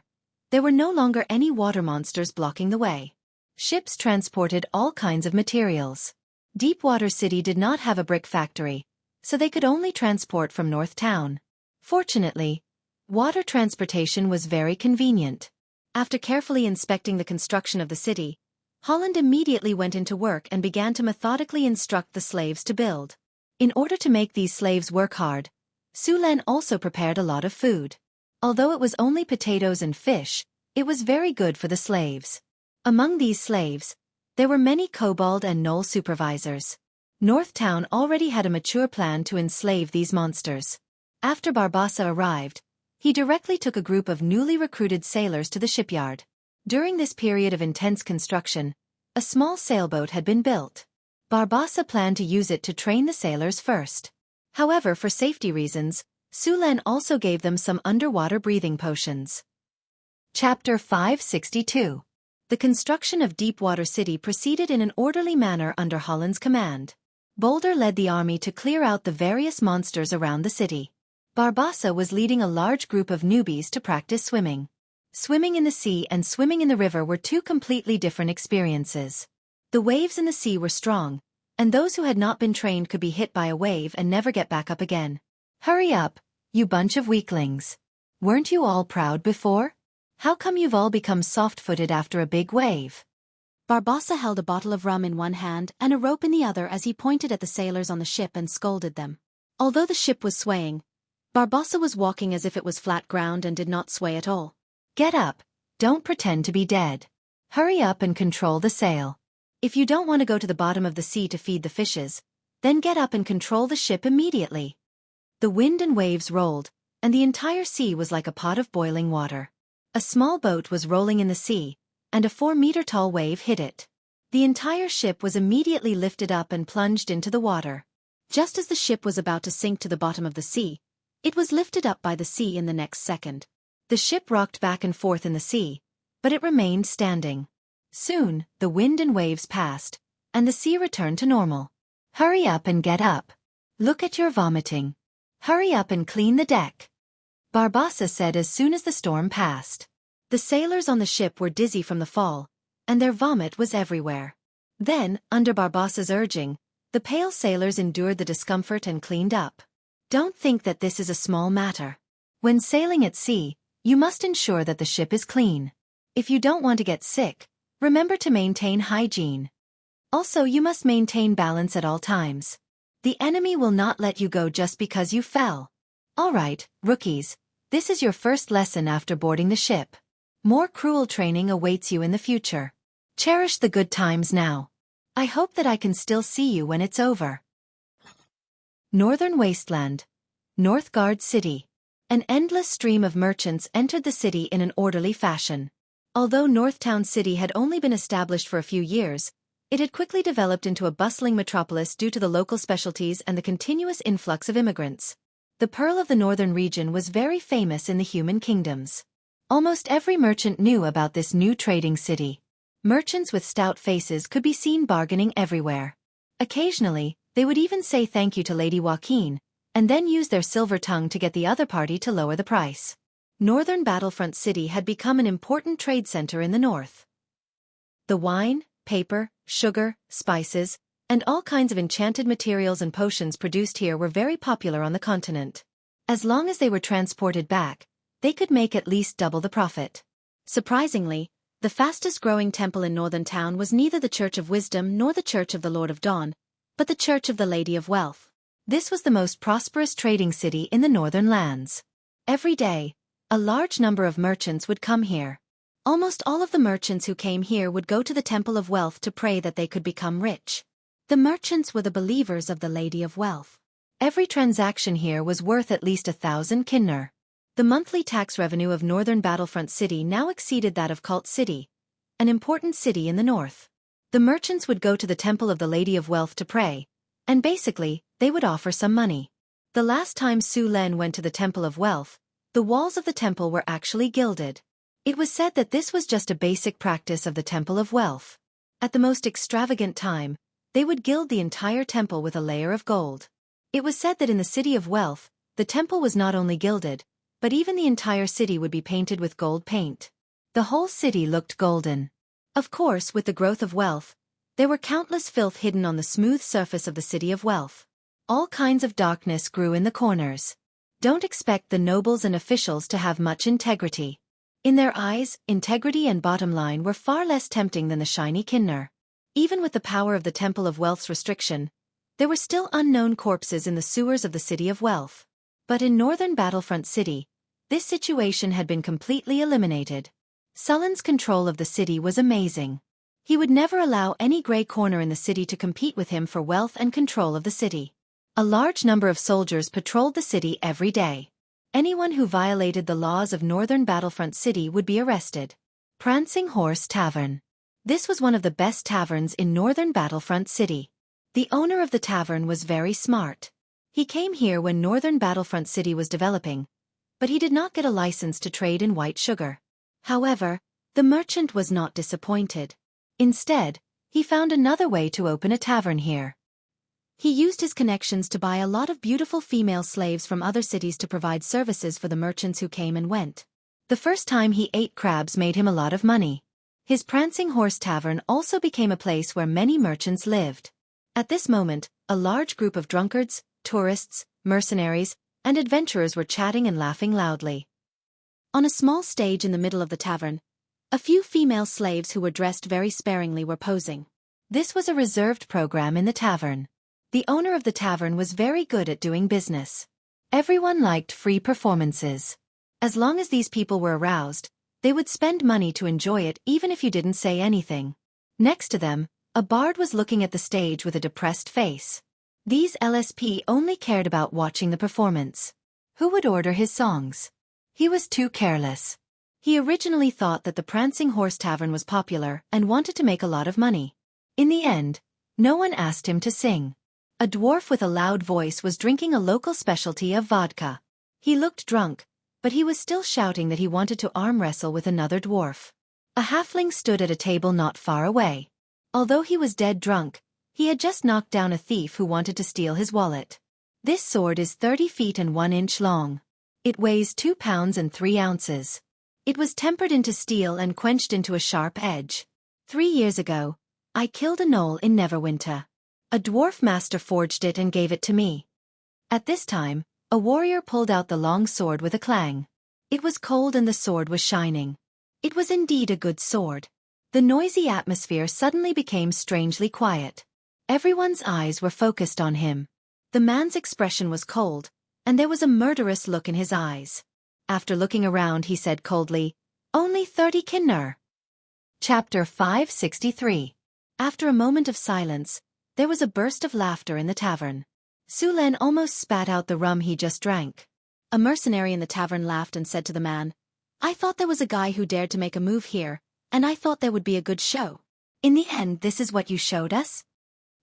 there were no longer any water monsters blocking the way. Ships transported all kinds of materials. Deepwater City did not have a brick factory, so they could only transport from North Town. Fortunately, water transportation was very convenient. After carefully inspecting the construction of the city, Holland immediately went into work and began to methodically instruct the slaves to build. In order to make these slaves work hard, Sulen also prepared a lot of food. Although it was only potatoes and fish, it was very good for the slaves. Among these slaves, there were many kobold and gnoll supervisors. North Town already had a mature plan to enslave these monsters. After Barbossa arrived, he directly took a group of newly recruited sailors to the shipyard. During this period of intense construction, a small sailboat had been built. Barbossa planned to use it to train the sailors first. However, for safety reasons, Sulen also gave them some underwater breathing potions. Chapter 562. The construction of Deepwater City proceeded in an orderly manner under Holland's command. Boulder led the army to clear out the various monsters around the city. Barbossa was leading a large group of newbies to practice swimming. Swimming in the sea and swimming in the river were 2 completely different experiences. The waves in the sea were strong, and those who had not been trained could be hit by a wave and never get back up again. Hurry up, you bunch of weaklings. Weren't you all proud before? How come you've all become soft-footed after a big wave? Barbossa held a bottle of rum in one hand and a rope in the other as he pointed at the sailors on the ship and scolded them. Although the ship was swaying, Barbossa was walking as if it was flat ground and did not sway at all. Get up, don't pretend to be dead. Hurry up and control the sail. If you don't want to go to the bottom of the sea to feed the fishes, then get up and control the ship immediately. The wind and waves rolled, and the entire sea was like a pot of boiling water. A small boat was rolling in the sea, and a 4-meter-tall wave hit it. The entire ship was immediately lifted up and plunged into the water. Just as the ship was about to sink to the bottom of the sea, it was lifted up by the sea in the next second. The ship rocked back and forth in the sea, but it remained standing. Soon, the wind and waves passed, and the sea returned to normal. Hurry up and get up. Look at your vomiting. Hurry up and clean the deck. Barbossa said as soon as the storm passed. The sailors on the ship were dizzy from the fall, and their vomit was everywhere. Then, under Barbossa's urging, the pale sailors endured the discomfort and cleaned up. Don't think that this is a small matter. When sailing at sea, you must ensure that the ship is clean. If you don't want to get sick, remember to maintain hygiene. Also, you must maintain balance at all times. The enemy will not let you go just because you fell. All right, rookies, this is your first lesson after boarding the ship. More cruel training awaits you in the future. Cherish the good times now. I hope that I can still see you when it's over. Northern Wasteland, Northgard City. An endless stream of merchants entered the city in an orderly fashion. Although Northtown City had only been established for a few years, it had quickly developed into a bustling metropolis due to the local specialties and the continuous influx of immigrants. The Pearl of the Northern region was very famous in the human kingdoms. Almost every merchant knew about this new trading city. Merchants with stout faces could be seen bargaining everywhere. Occasionally, they would even say thank you to Lady Joaquin, and then use their silver tongue to get the other party to lower the price. Northern Battlefront City had become an important trade center in the north. The wine, paper, sugar, spices, and all kinds of enchanted materials and potions produced here were very popular on the continent. As long as they were transported back, they could make at least double the profit. Surprisingly, the fastest-growing temple in Northern Town was neither the Church of Wisdom nor the Church of the Lord of Dawn, but the Church of the Lady of Wealth. This was the most prosperous trading city in the northern lands. Every day, a large number of merchants would come here. Almost all of the merchants who came here would go to the Temple of Wealth to pray that they could become rich. The merchants were the believers of the Lady of Wealth. Every transaction here was worth at least 1,000 kinner. The monthly tax revenue of Northern Battlefront City now exceeded that of Cult City, an important city in the north. The merchants would go to the Temple of the Lady of Wealth to pray, and basically, they would offer some money. The last time Su Len went to the Temple of Wealth, the walls of the temple were actually gilded. It was said that this was just a basic practice of the Temple of Wealth. At the most extravagant time, they would gild the entire temple with a layer of gold. It was said that in the City of Wealth, the temple was not only gilded, but even the entire city would be painted with gold paint. The whole city looked golden. Of course, with the growth of wealth, there were countless filth hidden on the smooth surface of the City of Wealth. All kinds of darkness grew in the corners. Don't expect the nobles and officials to have much integrity. In their eyes, integrity and bottom line were far less tempting than the shiny kinner. Even with the power of the Temple of Wealth's restriction, there were still unknown corpses in the sewers of the City of Wealth. But in Northern Battlefront City, this situation had been completely eliminated. Sullen's control of the city was amazing. He would never allow any gray corner in the city to compete with him for wealth and control of the city. A large number of soldiers patrolled the city every day. Anyone who violated the laws of Northern Battlefront City would be arrested. Prancing Horse Tavern. This was one of the best taverns in Northern Battlefront City. The owner of the tavern was very smart. He came here when Northern Battlefront City was developing, but he did not get a license to trade in white sugar. However, the merchant was not disappointed. Instead, he found another way to open a tavern here. He used his connections to buy a lot of beautiful female slaves from other cities to provide services for the merchants who came and went. The first time he ate crabs made him a lot of money. His Prancing Horse Tavern also became a place where many merchants lived. At this moment, a large group of drunkards, tourists, mercenaries, and adventurers were chatting and laughing loudly. On a small stage in the middle of the tavern, a few female slaves who were dressed very sparingly were posing. This was a reserved program in the tavern. The owner of the tavern was very good at doing business. Everyone liked free performances. As long as these people were aroused, they would spend money to enjoy it even if you didn't say anything. Next to them, a bard was looking at the stage with a depressed face. These LSP only cared about watching the performance. Who would order his songs? He was too careless. He originally thought that the Prancing Horse Tavern was popular and wanted to make a lot of money. In the end, no one asked him to sing. A dwarf with a loud voice was drinking a local specialty of vodka. He looked drunk, but he was still shouting that he wanted to arm wrestle with another dwarf. A halfling stood at a table not far away. Although he was dead drunk, he had just knocked down a thief who wanted to steal his wallet. This sword is 30 feet and 1 inch long. It weighs 2 pounds and 3 ounces. It was tempered into steel and quenched into a sharp edge. 3 years ago, I killed a gnoll in Neverwinter. A dwarf master forged it and gave it to me. At this time, a warrior pulled out the long sword with a clang. It was cold and the sword was shining. It was indeed a good sword. The noisy atmosphere suddenly became strangely quiet. Everyone's eyes were focused on him. The man's expression was cold, and there was a murderous look in his eyes. After looking around, he said coldly, "Only 30 kinner." Chapter 563. After a moment of silence, there was a burst of laughter in the tavern. Su Len almost spat out the rum he just drank. A mercenary in the tavern laughed and said to the man, "I thought there was a guy who dared to make a move here, and I thought there would be a good show. In the end, this is what you showed us?"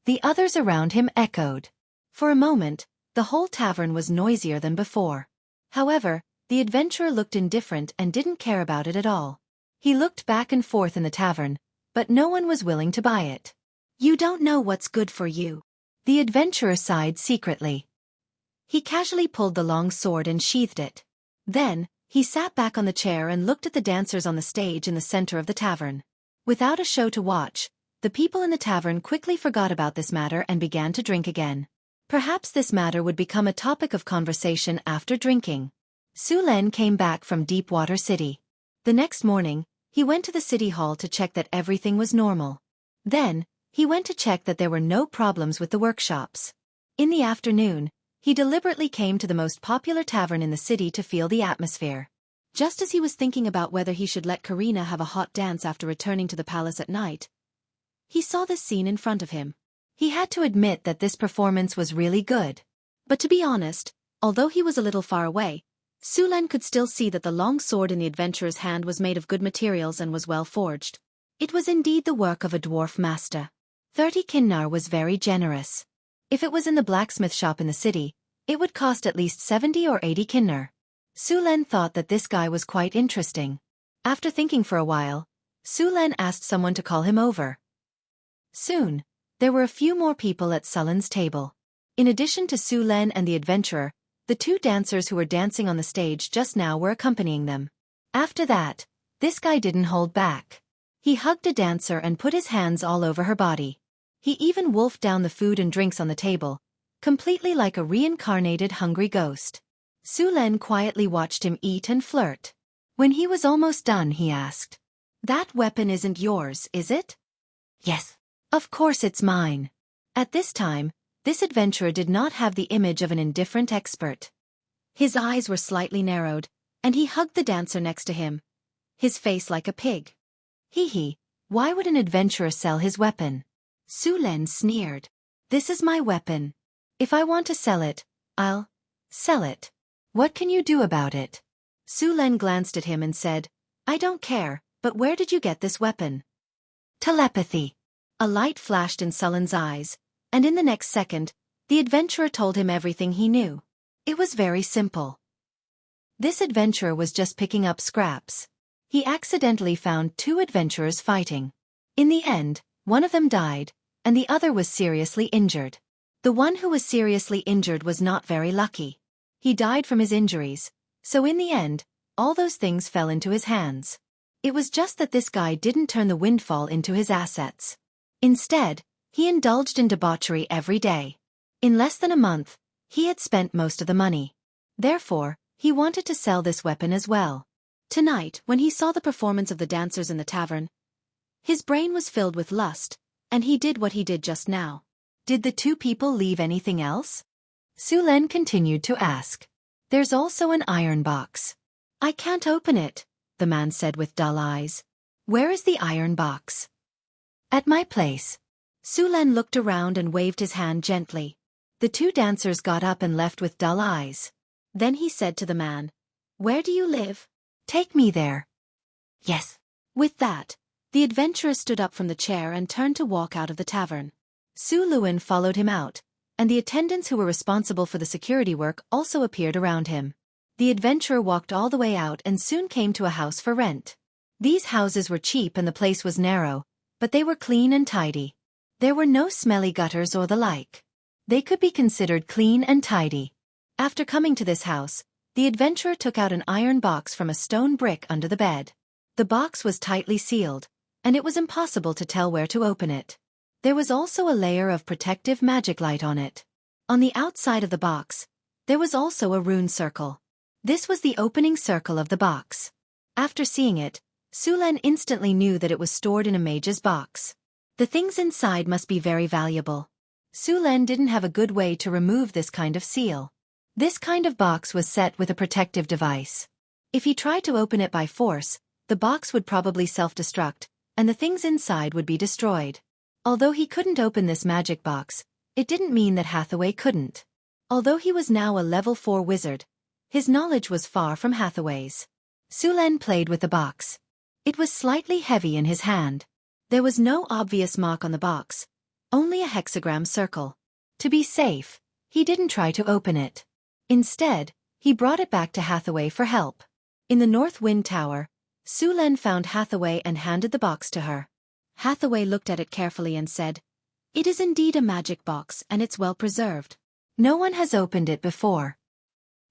The others around him echoed. For a moment, the whole tavern was noisier than before. However, the adventurer looked indifferent and didn't care about it at all. He looked back and forth in the tavern, but no one was willing to buy it. "You don't know what's good for you." The adventurer sighed secretly. He casually pulled the long sword and sheathed it. Then, he sat back on the chair and looked at the dancers on the stage in the center of the tavern. Without a show to watch, the people in the tavern quickly forgot about this matter and began to drink again. Perhaps this matter would become a topic of conversation after drinking. Su Len came back from Deepwater City. The next morning, he went to the city hall to check that everything was normal. Then, he went to check that there were no problems with the workshops. In the afternoon, he deliberately came to the most popular tavern in the city to feel the atmosphere. Just as he was thinking about whether he should let Karina have a hot dance after returning to the palace at night, he saw this scene in front of him. He had to admit that this performance was really good. But to be honest, although he was a little far away, Su Len could still see that the long sword in the adventurer's hand was made of good materials and was well forged. It was indeed the work of a dwarf master. 30 kinnar was very generous. If it was in the blacksmith shop in the city, it would cost at least 70 or 80 kinnar. Su Len thought that this guy was quite interesting. After thinking for a while, Su Len asked someone to call him over. Soon, there were a few more people at Sulen's table. In addition to Su Len and the adventurer, the two dancers who were dancing on the stage just now were accompanying them. After that, this guy didn't hold back. He hugged a dancer and put his hands all over her body. He even wolfed down the food and drinks on the table, completely like a reincarnated hungry ghost. Su Len quietly watched him eat and flirt. When he was almost done, he asked, "That weapon isn't yours, is it?" "Yes. Of course it's mine." At this time, this adventurer did not have the image of an indifferent expert. His eyes were slightly narrowed, and he hugged the dancer next to him, his face like a pig. Hee, why would an adventurer sell his weapon? Su Len sneered. "This is my weapon. If I want to sell it, I'll sell it. What can you do about it?" Su Len glanced at him and said, "I don't care, but where did you get this weapon?" "Telepathy." A light flashed in Sulen's eyes, and in the next second, the adventurer told him everything he knew. It was very simple. This adventurer was just picking up scraps. He accidentally found two adventurers fighting. In the end, one of them died, and the other was seriously injured. The one who was seriously injured was not very lucky. He died from his injuries, so in the end, all those things fell into his hands. It was just that this guy didn't turn the windfall into his assets. Instead, he indulged in debauchery every day. In less than a month, he had spent most of the money. Therefore, he wanted to sell this weapon as well. Tonight, when he saw the performance of the dancers in the tavern, his brain was filled with lust, and he did what he did just now. Did the two people leave anything else? Su Len continued to ask. "There's also an iron box." "I can't open it," the man said with dull eyes. "Where is the iron box?" "At my place." Su Len looked around and waved his hand gently. The two dancers got up and left with dull eyes. Then he said to the man, "Where do you live? Take me there." "Yes." With that, the adventurer stood up from the chair and turned to walk out of the tavern. Su Luen followed him out, and the attendants who were responsible for the security work also appeared around him. The adventurer walked all the way out and soon came to a house for rent. These houses were cheap and the place was narrow, but they were clean and tidy. There were no smelly gutters or the like. They could be considered clean and tidy. After coming to this house, the adventurer took out an iron box from a stone brick under the bed. The box was tightly sealed, and it was impossible to tell where to open it. There was also a layer of protective magic light on it. On the outside of the box, there was also a rune circle. This was the opening circle of the box. After seeing it, Su Len instantly knew that it was stored in a mage's box. The things inside must be very valuable. Su Len didn't have a good way to remove this kind of seal. This kind of box was set with a protective device. If he tried to open it by force, the box would probably self-destruct, and the things inside would be destroyed. Although he couldn't open this magic box, it didn't mean that Hathaway couldn't. Although he was now a level 4 wizard, His knowledge was far from Hathaway's. Su Len played with the box. It was slightly heavy in his hand. There was no obvious mark on the box, only a hexagram circle. To be safe, he didn't try to open it. Instead, he brought it back to Hathaway for help. In the North Wind Tower, Su Len found Hathaway and handed the box to her. Hathaway looked at it carefully and said, "It is indeed a magic box and it's well preserved. No one has opened it before."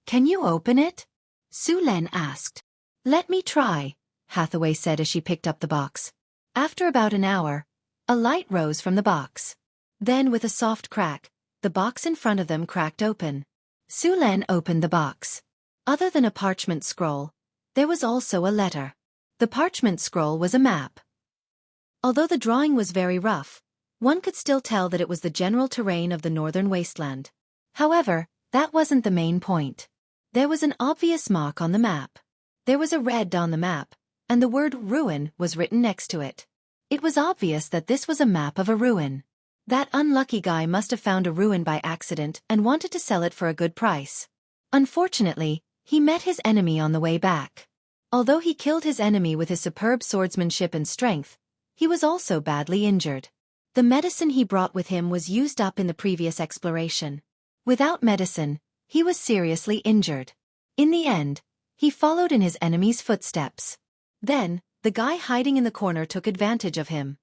"Can you open it?" Su Len asked. "Let me try," Hathaway said as she picked up the box. After about an hour, a light rose from the box. Then with a soft crack, the box in front of them cracked open. Su Len opened the box. Other than a parchment scroll, there was also a letter. The parchment scroll was a map. Although the drawing was very rough, one could still tell that it was the general terrain of the northern wasteland. However, that wasn't the main point. There was an obvious mark on the map. There was a red on the map, and the word ruin was written next to it. It was obvious that this was a map of a ruin. That unlucky guy must have found a ruin by accident and wanted to sell it for a good price. Unfortunately, he met his enemy on the way back. Although he killed his enemy with his superb swordsmanship and strength, he was also badly injured. The medicine he brought with him was used up in the previous exploration. Without medicine, he was seriously injured. In the end, he followed in his enemy's footsteps. Then, the guy hiding in the corner took advantage of him.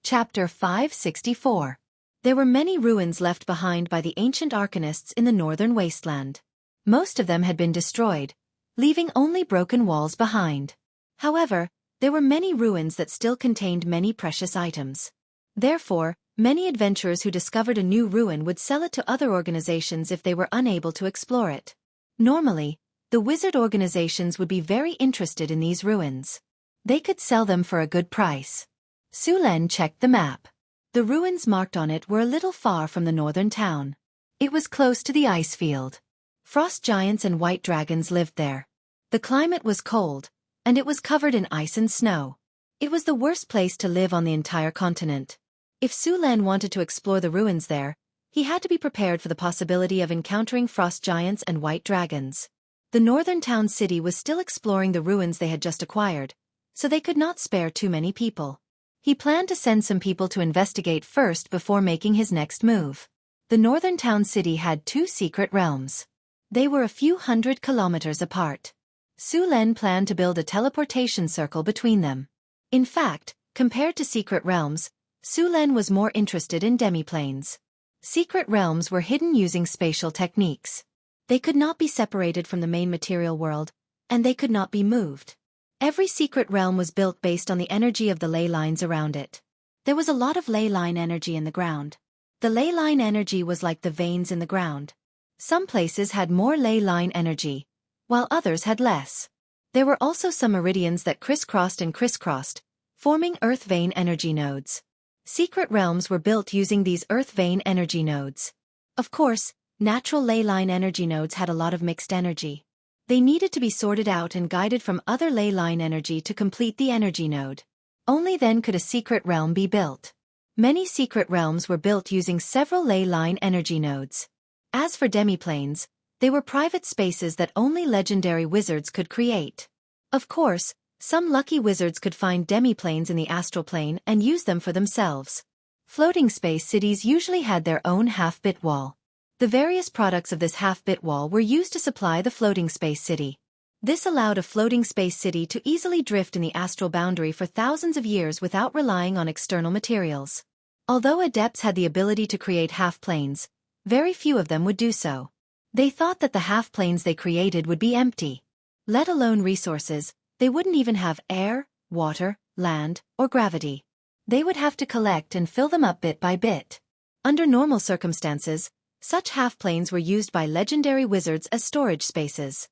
Chapter 564. There were many ruins left behind by the ancient arcanists in the northern wasteland. Most of them had been destroyed, leaving only broken walls behind. However, there were many ruins that still contained many precious items. Therefore, many adventurers who discovered a new ruin would sell it to other organizations if they were unable to explore it. Normally, the wizard organizations would be very interested in these ruins. They could sell them for a good price. Su Len checked the map. The ruins marked on it were a little far from the northern town. It was close to the ice field. Frost giants and white dragons lived there. The climate was cold, and it was covered in ice and snow. It was the worst place to live on the entire continent. If Su Len wanted to explore the ruins there, he had to be prepared for the possibility of encountering frost giants and white dragons. The northern town city was still exploring the ruins they had just acquired, so they could not spare too many people. He planned to send some people to investigate first before making his next move. The northern town city had 2 secret realms. They were a few hundred kilometers apart. Su Len planned to build a teleportation circle between them. In fact, compared to secret realms, Su Len was more interested in demiplanes. Secret realms were hidden using spatial techniques. They could not be separated from the main material world, and they could not be moved. Every secret realm was built based on the energy of the ley lines around it. There was a lot of ley line energy in the ground. The ley line energy was like the veins in the ground. Some places had more ley line energy, while others had less. There were also some meridians that crisscrossed and crisscrossed, forming earth vein energy nodes. Secret realms were built using these earth vein energy nodes. Of course, natural ley line energy nodes had a lot of mixed energy. They needed to be sorted out and guided from other ley line energy to complete the energy node. Only then could a secret realm be built. Many secret realms were built using several ley line energy nodes. As for demiplanes, they were private spaces that only legendary wizards could create. Of course, some lucky wizards could find demiplanes in the astral plane and use them for themselves. Floating space cities usually had their own half-bit wall. The various products of this half-bit wall were used to supply the floating space city. This allowed a floating space city to easily drift in the astral boundary for thousands of years without relying on external materials. Although adepts had the ability to create half-planes, very few of them would do so. They thought that the half-planes they created would be empty. Let alone resources, they wouldn't even have air, water, land, or gravity. They would have to collect and fill them up bit by bit. Under normal circumstances, such half-planes were used by legendary wizards as storage spaces.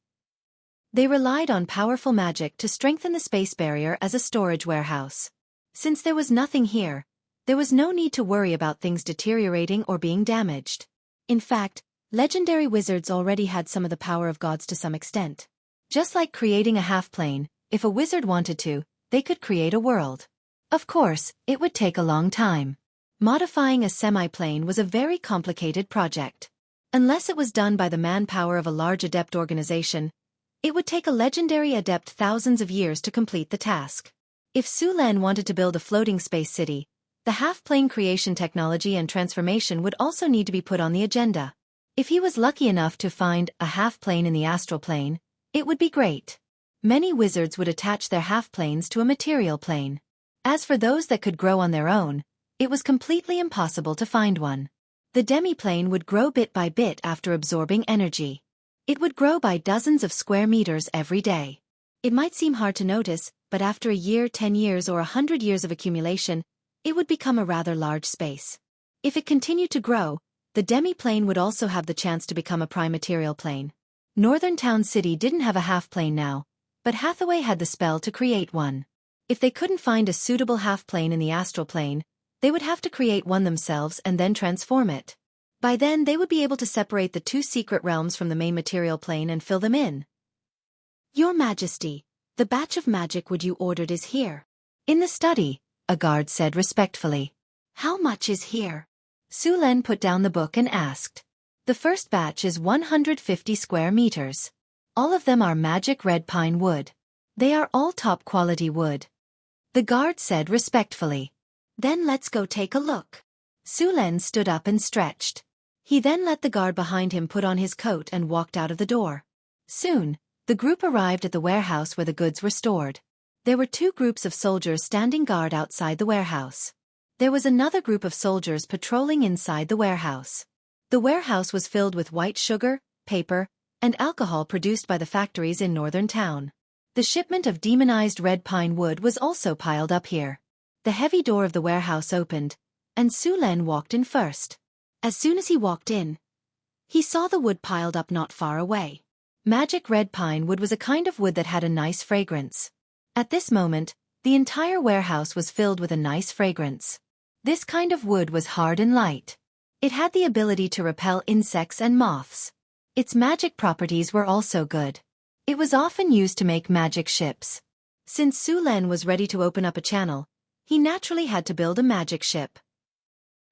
They relied on powerful magic to strengthen the space barrier as a storage warehouse. Since there was nothing here, there was no need to worry about things deteriorating or being damaged. In fact, legendary wizards already had some of the power of gods to some extent. Just like creating a half-plane, if a wizard wanted to, they could create a world. Of course, it would take a long time. Modifying a semi-plane was a very complicated project. Unless it was done by the manpower of a large adept organization, it would take a legendary adept thousands of years to complete the task. If Su Len wanted to build a floating space city, the half-plane creation technology and transformation would also need to be put on the agenda. If he was lucky enough to find a half-plane in the astral plane, it would be great. Many wizards would attach their half-planes to a material plane. As for those that could grow on their own, it was completely impossible to find one. The demi-plane would grow bit by bit after absorbing energy. It would grow by dozens of square meters every day. It might seem hard to notice, but after a year, 10 years or 100 years of accumulation, it would become a rather large space. If it continued to grow, the demi-plane would also have the chance to become a prime material plane. Northern Town City didn't have a half-plane now, but Hathaway had the spell to create one. If they couldn't find a suitable half-plane in the astral plane, they would have to create one themselves and then transform it. By then they would be able to separate the two secret realms from the main material plane and fill them in. Your Majesty, the batch of magic wood you ordered is here. In the study, a guard said respectfully. How much is here? Su Len put down the book and asked. The first batch is 150 square meters. All of them are magic red pine wood. They are all top-quality wood. The guard said respectfully. Then let's go take a look. Su Len stood up and stretched. He then let the guard behind him put on his coat and walked out of the door. Soon, the group arrived at the warehouse where the goods were stored. There were two groups of soldiers standing guard outside the warehouse. There was another group of soldiers patrolling inside the warehouse. The warehouse was filled with white sugar, paper, and alcohol produced by the factories in Northern Town. The shipment of demonized red pine wood was also piled up here. The heavy door of the warehouse opened, and Su Len walked in first. As soon as he walked in, he saw the wood piled up not far away. Magic red pine wood was a kind of wood that had a nice fragrance. At this moment, the entire warehouse was filled with a nice fragrance. This kind of wood was hard and light. It had the ability to repel insects and moths. Its magic properties were also good. It was often used to make magic ships. Since Su Len was ready to open up a channel, he naturally had to build a magic ship.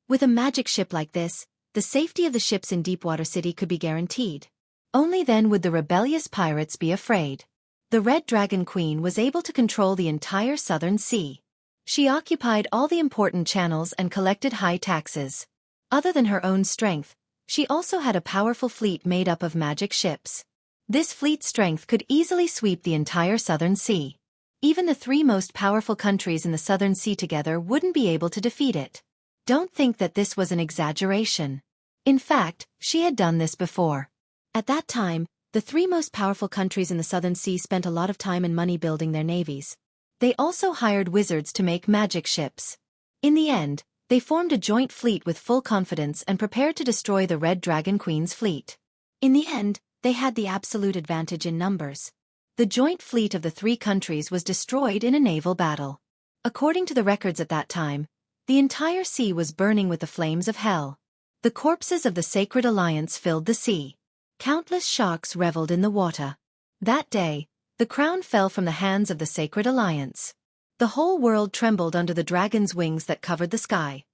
With a magic ship like this, the safety of the ships in Deepwater City could be guaranteed. Only then would the rebellious pirates be afraid. The Red Dragon Queen was able to control the entire Southern Sea. She occupied all the important channels and collected high taxes. Other than her own strength, she also had a powerful fleet made up of magic ships. This fleet strength could easily sweep the entire Southern Sea. Even the three most powerful countries in the Southern Sea together wouldn't be able to defeat it. Don't think that this was an exaggeration. In fact, she had done this before. At that time, the three most powerful countries in the Southern Sea spent a lot of time and money building their navies. They also hired wizards to make magic ships. In the end, they formed a joint fleet with full confidence and prepared to destroy the Red Dragon Queen's fleet. In the end, they had the absolute advantage in numbers. The joint fleet of the three countries was destroyed in a naval battle. According to the records at that time, the entire sea was burning with the flames of hell. The corpses of the Sacred Alliance filled the sea. Countless sharks reveled in the water. That day, the crown fell from the hands of the Sacred Alliance. The whole world trembled under the dragon's wings that covered the sky.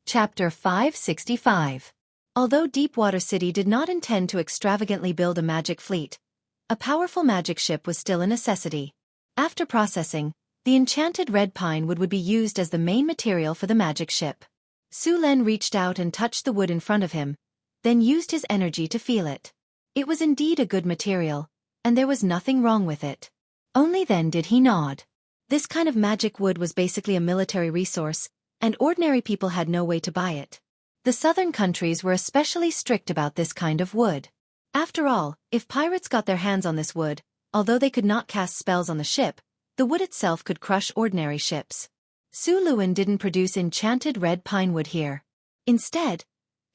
Chapter 565. Although Deepwater City did not intend to extravagantly build a magic fleet, a powerful magic ship was still a necessity. After processing, the enchanted red pine wood would be used as the main material for the magic ship. Su Len reached out and touched the wood in front of him, then used his energy to feel it. It was indeed a good material, and there was nothing wrong with it. Only then did he nod. This kind of magic wood was basically a military resource, and ordinary people had no way to buy it. The southern countries were especially strict about this kind of wood. After all, if pirates got their hands on this wood, although they could not cast spells on the ship, the wood itself could crush ordinary ships. Su Luen didn't produce enchanted red pine wood here. Instead,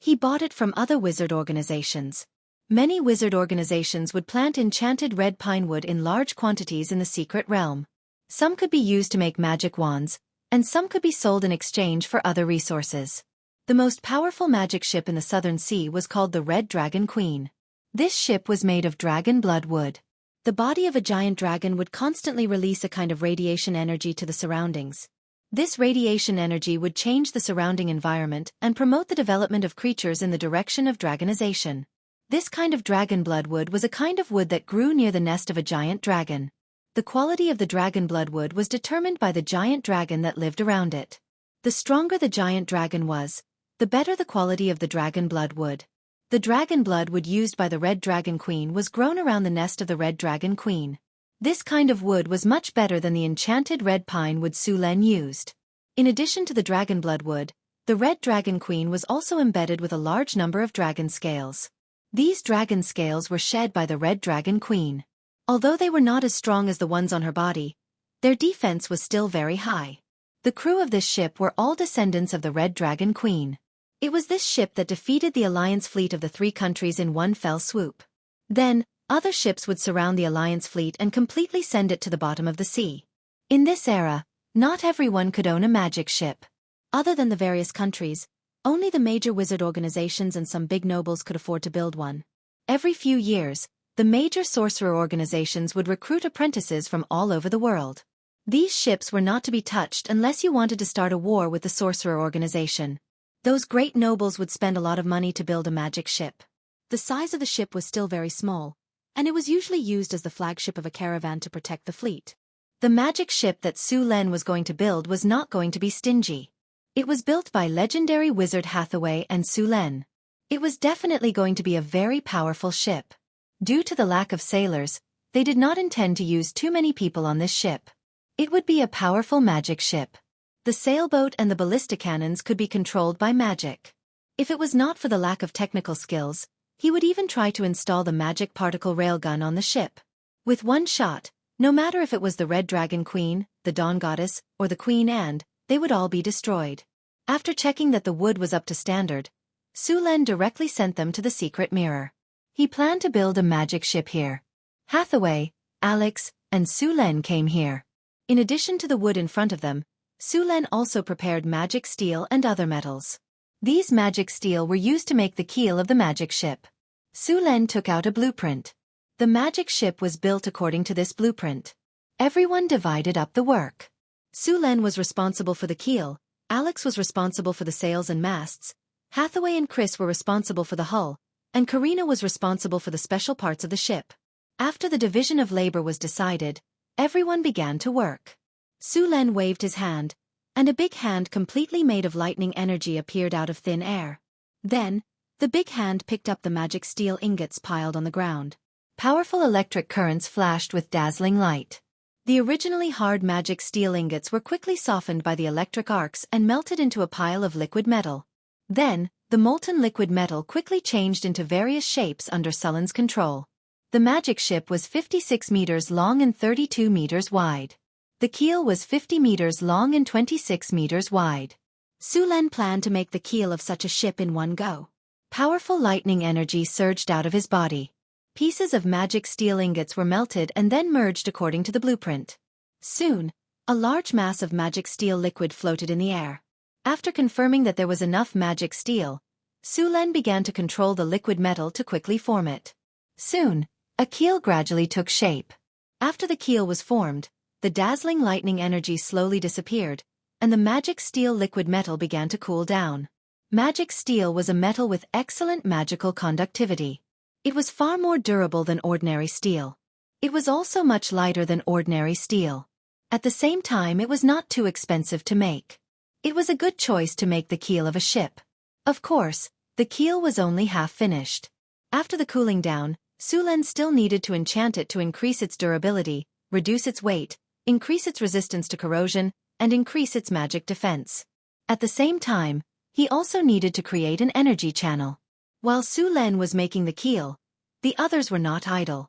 he bought it from other wizard organizations. Many wizard organizations would plant enchanted red pine wood in large quantities in the secret realm. Some could be used to make magic wands, and some could be sold in exchange for other resources. The most powerful magic ship in the Southern Sea was called the Red Dragon Queen. This ship was made of dragon blood wood. The body of a giant dragon would constantly release a kind of radiation energy to the surroundings. This radiation energy would change the surrounding environment and promote the development of creatures in the direction of dragonization. This kind of dragon blood wood was a kind of wood that grew near the nest of a giant dragon. The quality of the dragon blood wood was determined by the giant dragon that lived around it. The stronger the giant dragon was, the better the quality of the dragon blood wood. The dragon blood wood used by the Red Dragon Queen was grown around the nest of the Red Dragon Queen. This kind of wood was much better than the enchanted red pine wood Su Len used. In addition to the dragon blood wood, the Red Dragon Queen was also embedded with a large number of dragon scales. These dragon scales were shed by the Red Dragon Queen. Although they were not as strong as the ones on her body, their defense was still very high. The crew of this ship were all descendants of the Red Dragon Queen. It was this ship that defeated the alliance fleet of the three countries in one fell swoop. Then, other ships would surround the alliance fleet and completely send it to the bottom of the sea. In this era, not everyone could own a magic ship. Other than the various countries, only the major wizard organizations and some big nobles could afford to build one. Every few years, the major sorcerer organizations would recruit apprentices from all over the world. These ships were not to be touched unless you wanted to start a war with the sorcerer organization. Those great nobles would spend a lot of money to build a magic ship. The size of the ship was still very small, and it was usually used as the flagship of a caravan to protect the fleet. The magic ship that Su Len was going to build was not going to be stingy. It was built by legendary wizard Hathaway and Su Len. It was definitely going to be a very powerful ship. Due to the lack of sailors, they did not intend to use too many people on this ship. It would be a powerful magic ship. The sailboat and the ballista cannons could be controlled by magic. If it was not for the lack of technical skills, he would even try to install the magic particle railgun on the ship. With one shot, no matter if it was the Red Dragon Queen, the Dawn Goddess, or the Queen Anne, they would all be destroyed. After checking that the wood was up to standard, Su Len directly sent them to the secret mirror. He planned to build a magic ship here. Hathaway, Alex, and Su Len came here. In addition to the wood in front of them, Su Len also prepared magic steel and other metals. These magic steel were used to make the keel of the magic ship. Su Len took out a blueprint. The magic ship was built according to this blueprint. Everyone divided up the work. Su Len was responsible for the keel, Alex was responsible for the sails and masts, Hathaway and Chris were responsible for the hull, and Karina was responsible for the special parts of the ship. After the division of labor was decided, everyone began to work. Su Len waved his hand, and a big hand completely made of lightning energy appeared out of thin air. Then, the big hand picked up the magic steel ingots piled on the ground. Powerful electric currents flashed with dazzling light. The originally hard magic steel ingots were quickly softened by the electric arcs and melted into a pile of liquid metal. Then, the molten liquid metal quickly changed into various shapes under Sullen's control. The magic ship was 56 meters long and 32 meters wide. The keel was 50 meters long and 26 meters wide. Su Len planned to make the keel of such a ship in one go. Powerful lightning energy surged out of his body. Pieces of magic steel ingots were melted and then merged according to the blueprint. Soon, a large mass of magic steel liquid floated in the air. After confirming that there was enough magic steel, Su Len began to control the liquid metal to quickly form it. Soon, a keel gradually took shape. After the keel was formed, the dazzling lightning energy slowly disappeared, and the magic steel liquid metal began to cool down. Magic steel was a metal with excellent magical conductivity. It was far more durable than ordinary steel. It was also much lighter than ordinary steel. At the same time, it was not too expensive to make. It was a good choice to make the keel of a ship. Of course, the keel was only half finished. After the cooling down, Su Len still needed to enchant it to increase its durability, reduce its weight, increase its resistance to corrosion, and increase its magic defense. At the same time, he also needed to create an energy channel. While Su Len was making the keel, the others were not idle.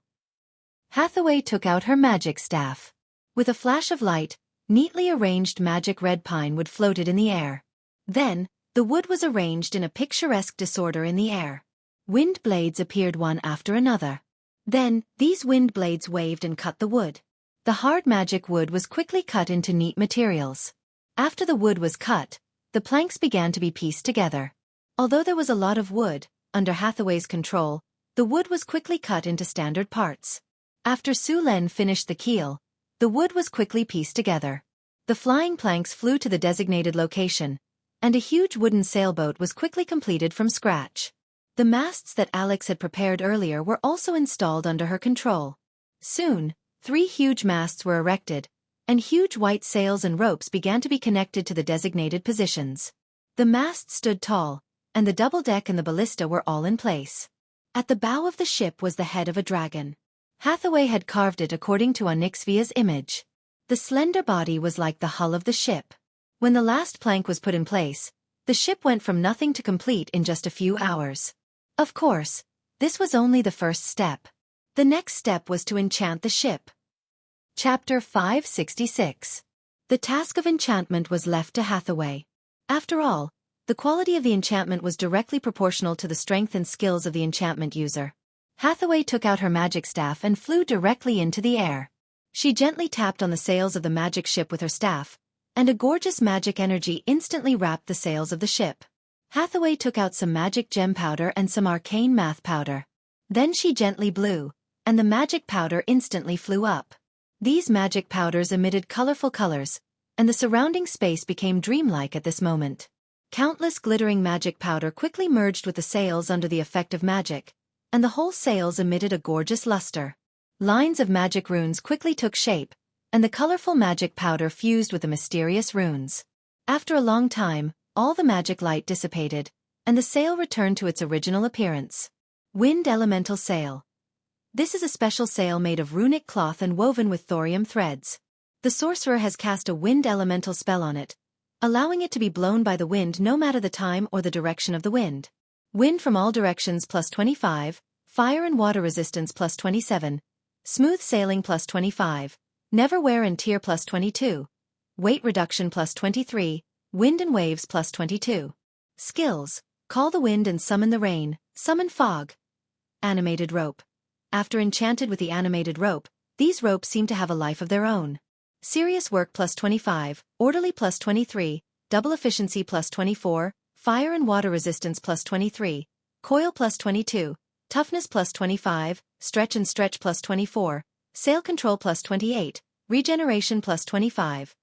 Hathaway took out her magic staff. With a flash of light, neatly arranged magic red pine wood floated in the air. Then, the wood was arranged in a picturesque disorder in the air. Wind blades appeared one after another. Then, these wind blades waved and cut the wood. The hard magic wood was quickly cut into neat materials. After the wood was cut, the planks began to be pieced together. Although there was a lot of wood, under Hathaway's control, the wood was quickly cut into standard parts. After Su Len finished the keel, the wood was quickly pieced together. The flying planks flew to the designated location, and a huge wooden sailboat was quickly completed from scratch. The masts that Alex had prepared earlier were also installed under her control. Soon, 3 huge masts were erected, and huge white sails and ropes began to be connected to the designated positions. The masts stood tall, and the double deck and the ballista were all in place. At the bow of the ship was the head of a dragon. Hathaway had carved it according to Onyxia's image. The slender body was like the hull of the ship. When the last plank was put in place, the ship went from nothing to complete in just a few hours. Of course, this was only the first step. The next step was to enchant the ship. Chapter 566. The task of enchantment was left to Hathaway. After all, the quality of the enchantment was directly proportional to the strength and skills of the enchantment user. Hathaway took out her magic staff and flew directly into the air. She gently tapped on the sails of the magic ship with her staff, and a gorgeous magic energy instantly wrapped the sails of the ship. Hathaway took out some magic gem powder and some arcane math powder. Then she gently blew, and the magic powder instantly flew up. These magic powders emitted colorful colors, and the surrounding space became dreamlike at this moment. Countless glittering magic powder quickly merged with the sails under the effect of magic, and the whole sails emitted a gorgeous luster. Lines of magic runes quickly took shape, and the colorful magic powder fused with the mysterious runes. After a long time, all the magic light dissipated, and the sail returned to its original appearance. Wind Elemental Sail. This is a special sail made of runic cloth and woven with thorium threads. The sorcerer has cast a wind elemental spell on it, allowing it to be blown by the wind no matter the time or the direction of the wind. Wind from all directions plus 25, fire and water resistance plus 27, smooth sailing plus 25, never wear and tear plus 22, weight reduction plus 23, wind and waves plus 22. Skills: call the wind and summon the rain, summon fog. Animated rope. After enchanted with the animated rope, these ropes seem to have a life of their own. Serious work plus 25, orderly plus 23, double efficiency plus 24, fire and water resistance plus 23, coil plus 22, toughness plus 25, stretch and stretch plus 24, sail control plus 28, regeneration plus 25.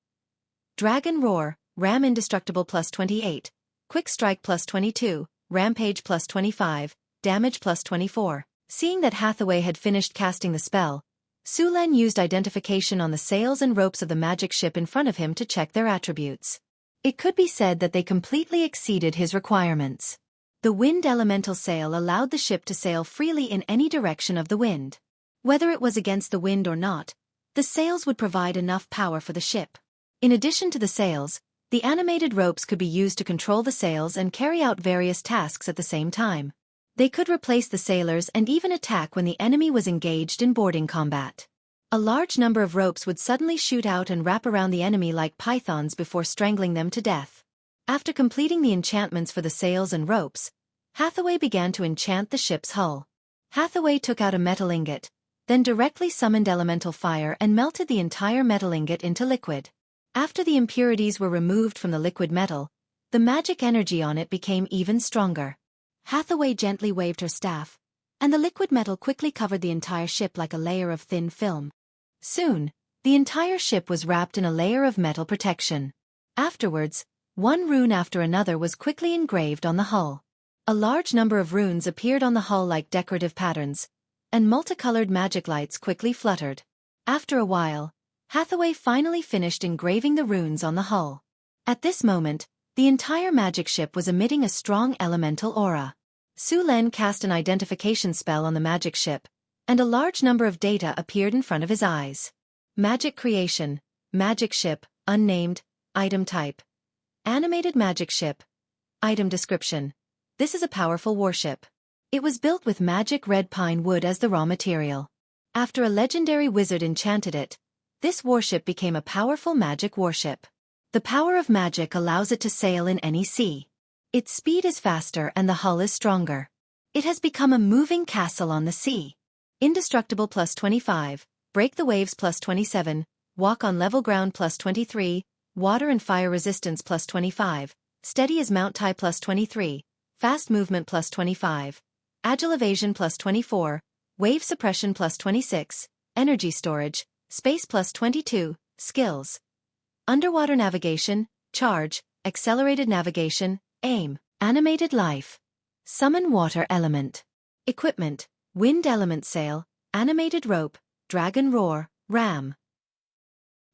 Dragon roar, ram indestructible plus 28, quick strike plus 22, rampage plus 25, damage plus 24. Seeing that Hathaway had finished casting the spell, Sulen used identification on the sails and ropes of the magic ship in front of him to check their attributes. It could be said that they completely exceeded his requirements. The wind elemental sail allowed the ship to sail freely in any direction of the wind. Whether it was against the wind or not, the sails would provide enough power for the ship. In addition to the sails, the animated ropes could be used to control the sails and carry out various tasks at the same time. They could replace the sailors and even attack when the enemy was engaged in boarding combat. A large number of ropes would suddenly shoot out and wrap around the enemy like pythons before strangling them to death. After completing the enchantments for the sails and ropes, Hathaway began to enchant the ship's hull. Hathaway took out a metal ingot, then directly summoned elemental fire and melted the entire metal ingot into liquid. After the impurities were removed from the liquid metal, the magic energy on it became even stronger. Hathaway gently waved her staff, and the liquid metal quickly covered the entire ship like a layer of thin film. Soon, the entire ship was wrapped in a layer of metal protection. Afterwards, one rune after another was quickly engraved on the hull. A large number of runes appeared on the hull like decorative patterns, and multicolored magic lights quickly fluttered. After a while, Hathaway finally finished engraving the runes on the hull. At this moment, the entire magic ship was emitting a strong elemental aura. Sulen cast an identification spell on the magic ship, and a large number of data appeared in front of his eyes. Magic creation, magic ship, unnamed, item type. Animated magic ship. Item description. This is a powerful warship. It was built with magic red pine wood as the raw material. After a legendary wizard enchanted it, this warship became a powerful magic warship. The power of magic allows it to sail in any sea. Its speed is faster and the hull is stronger. It has become a moving castle on the sea. Indestructible plus 25, break the waves plus 27, walk on level ground plus 23, water and fire resistance plus 25, steady as Mount Tai plus 23, fast movement plus 25, agile evasion plus 24, wave suppression plus 26, energy storage, space plus 22, skills. underwater navigation, charge, accelerated navigation, aim, animated life, summon water element. Equipment, wind element sail, animated rope, dragon roar, ram.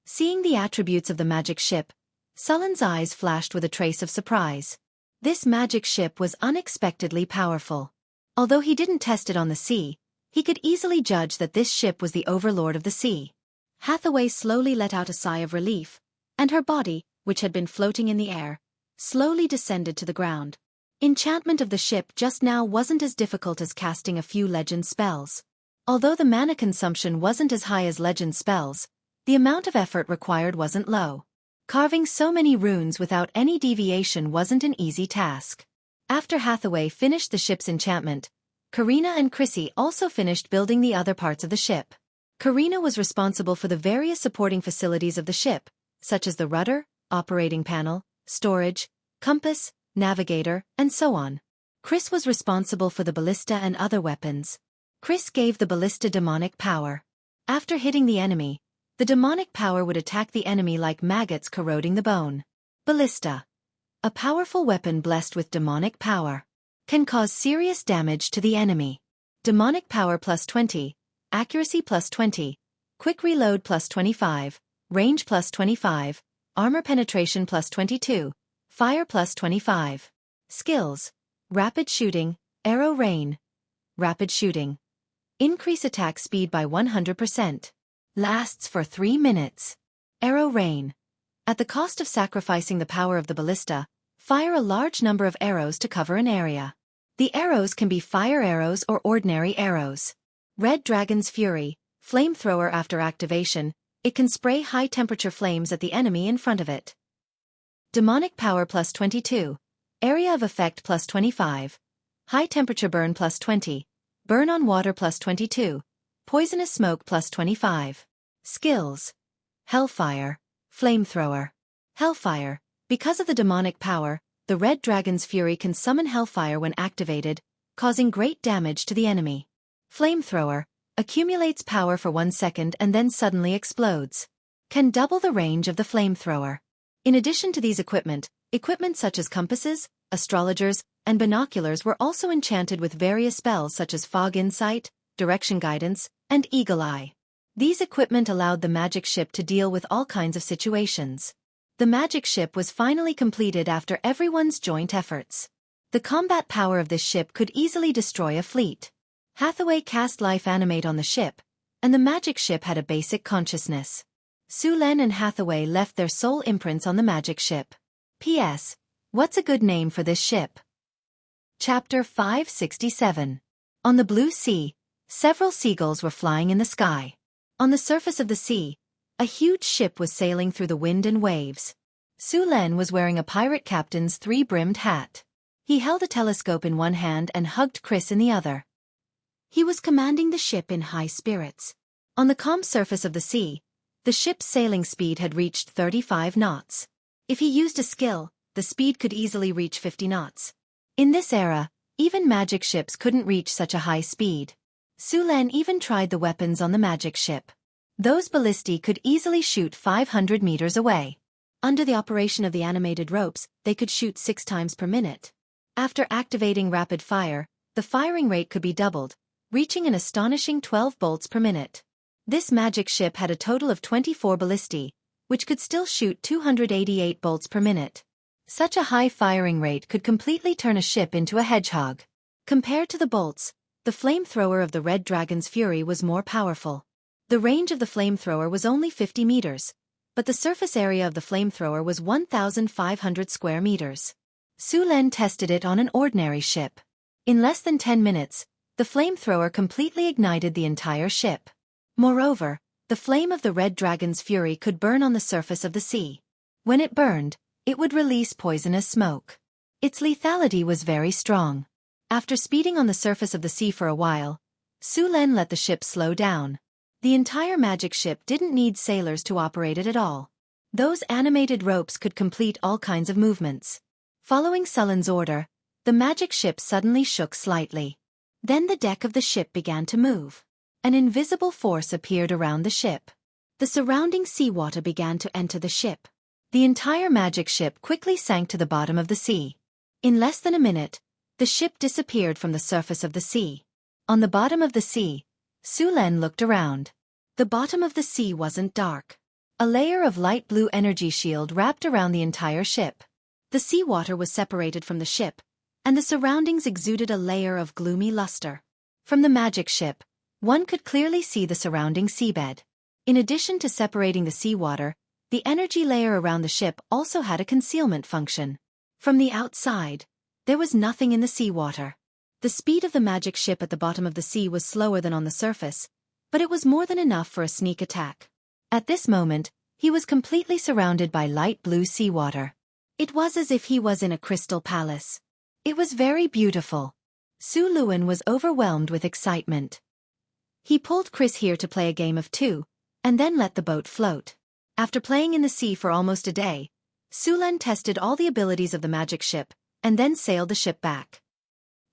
Seeing the attributes of the magic ship, Sullen's eyes flashed with a trace of surprise. This magic ship was unexpectedly powerful. Although he didn't test it on the sea, he could easily judge that this ship was the overlord of the sea. Hathaway slowly let out a sigh of relief, and her body, which had been floating in the air, slowly descended to the ground. Enchantment of the ship just now wasn't as difficult as casting a few legend spells. Although the mana consumption wasn't as high as legend spells, the amount of effort required wasn't low. Carving so many runes without any deviation wasn't an easy task. After Hathaway finished the ship's enchantment, Karina and Chrissy also finished building the other parts of the ship. Karina was responsible for the various supporting facilities of the ship, such as the rudder, operating panel, storage, compass, navigator, and so on. Chris was responsible for the ballista and other weapons. Chris gave the ballista demonic power. After hitting the enemy, the demonic power would attack the enemy like maggots corroding the bone. Ballista, a powerful weapon blessed with demonic power, can cause serious damage to the enemy. Demonic power plus 20, accuracy plus 20, quick reload plus 25, range plus 25, armor penetration plus 22, fire plus 25. Skills, rapid shooting, arrow rain. Rapid shooting. Increase attack speed by 100%. Lasts for 3 minutes. Arrow rain. At the cost of sacrificing the power of the ballista, fire a large number of arrows to cover an area. The arrows can be fire arrows or ordinary arrows. Red Dragon's Fury, flamethrower. After activation, it can spray high-temperature flames at the enemy in front of it. Demonic power plus 22. Area of effect plus 25. High-temperature burn plus 20. Burn on water plus 22. Poisonous smoke plus 25. Skills. Hellfire. Flamethrower. Hellfire. Because of the demonic power, the Red Dragon's Fury can summon hellfire when activated, causing great damage to the enemy. Flamethrower. Accumulates power for 1 second and then suddenly explodes. Can double the range of the flamethrower. In addition to these equipment such as compasses, astrologers, and binoculars were also enchanted with various spells such as fog insight, direction guidance, and eagle eye. These equipment allowed the magic ship to deal with all kinds of situations. The magic ship was finally completed after everyone's joint efforts. The combat power of this ship could easily destroy a fleet. Hathaway cast life animate on the ship, and the magic ship had a basic consciousness. Su-Len and Hathaway left their soul imprints on the magic ship. P.S. What's a good name for this ship? Chapter 567. On the blue sea, several seagulls were flying in the sky. On the surface of the sea, a huge ship was sailing through the wind and waves. Su-Len was wearing a pirate captain's three-brimmed hat. He held a telescope in one hand and hugged Chris in the other. He was commanding the ship in high spirits. On the calm surface of the sea, the ship's sailing speed had reached 35 knots. If he used a skill, the speed could easily reach 50 knots. In this era, even magic ships couldn't reach such a high speed. Su-Len even tried the weapons on the magic ship. Those ballistae could easily shoot 500 meters away. Under the operation of the animated ropes, they could shoot 6 times per minute. After activating rapid fire, the firing rate could be doubled, reaching an astonishing 12 bolts per minute. This magic ship had a total of 24 ballistae, which could still shoot 288 bolts per minute. Such a high firing rate could completely turn a ship into a hedgehog. Compared to the bolts, the flamethrower of the Red Dragon's Fury was more powerful. The range of the flamethrower was only 50 meters, but the surface area of the flamethrower was 1,500 square meters. Su-Len tested it on an ordinary ship. In less than 10 minutes, the flamethrower completely ignited the entire ship. Moreover, the flame of the Red Dragon's Fury could burn on the surface of the sea. When it burned, it would release poisonous smoke. Its lethality was very strong. After speeding on the surface of the sea for a while, Su-Len let the ship slow down. The entire magic ship didn't need sailors to operate it at all. Those animated ropes could complete all kinds of movements. Following Sullen's order, the magic ship suddenly shook slightly. Then the deck of the ship began to move. An invisible force appeared around the ship. The surrounding seawater began to enter the ship. The entire magic ship quickly sank to the bottom of the sea. In less than a minute, the ship disappeared from the surface of the sea. On the bottom of the sea, Su Len looked around. The bottom of the sea wasn't dark. A layer of light blue energy shield wrapped around the entire ship. The seawater was separated from the ship, and the surroundings exuded a layer of gloomy luster. From the magic ship, one could clearly see the surrounding seabed. In addition to separating the seawater, the energy layer around the ship also had a concealment function. From the outside, there was nothing in the seawater. The speed of the magic ship at the bottom of the sea was slower than on the surface, but it was more than enough for a sneak attack. At this moment, he was completely surrounded by light blue seawater. It was as if he was in a crystal palace. It was very beautiful. Su Luen was overwhelmed with excitement. He pulled Chris here to play a game of two, and then let the boat float. After playing in the sea for almost a day, Su Len tested all the abilities of the magic ship, and then sailed the ship back.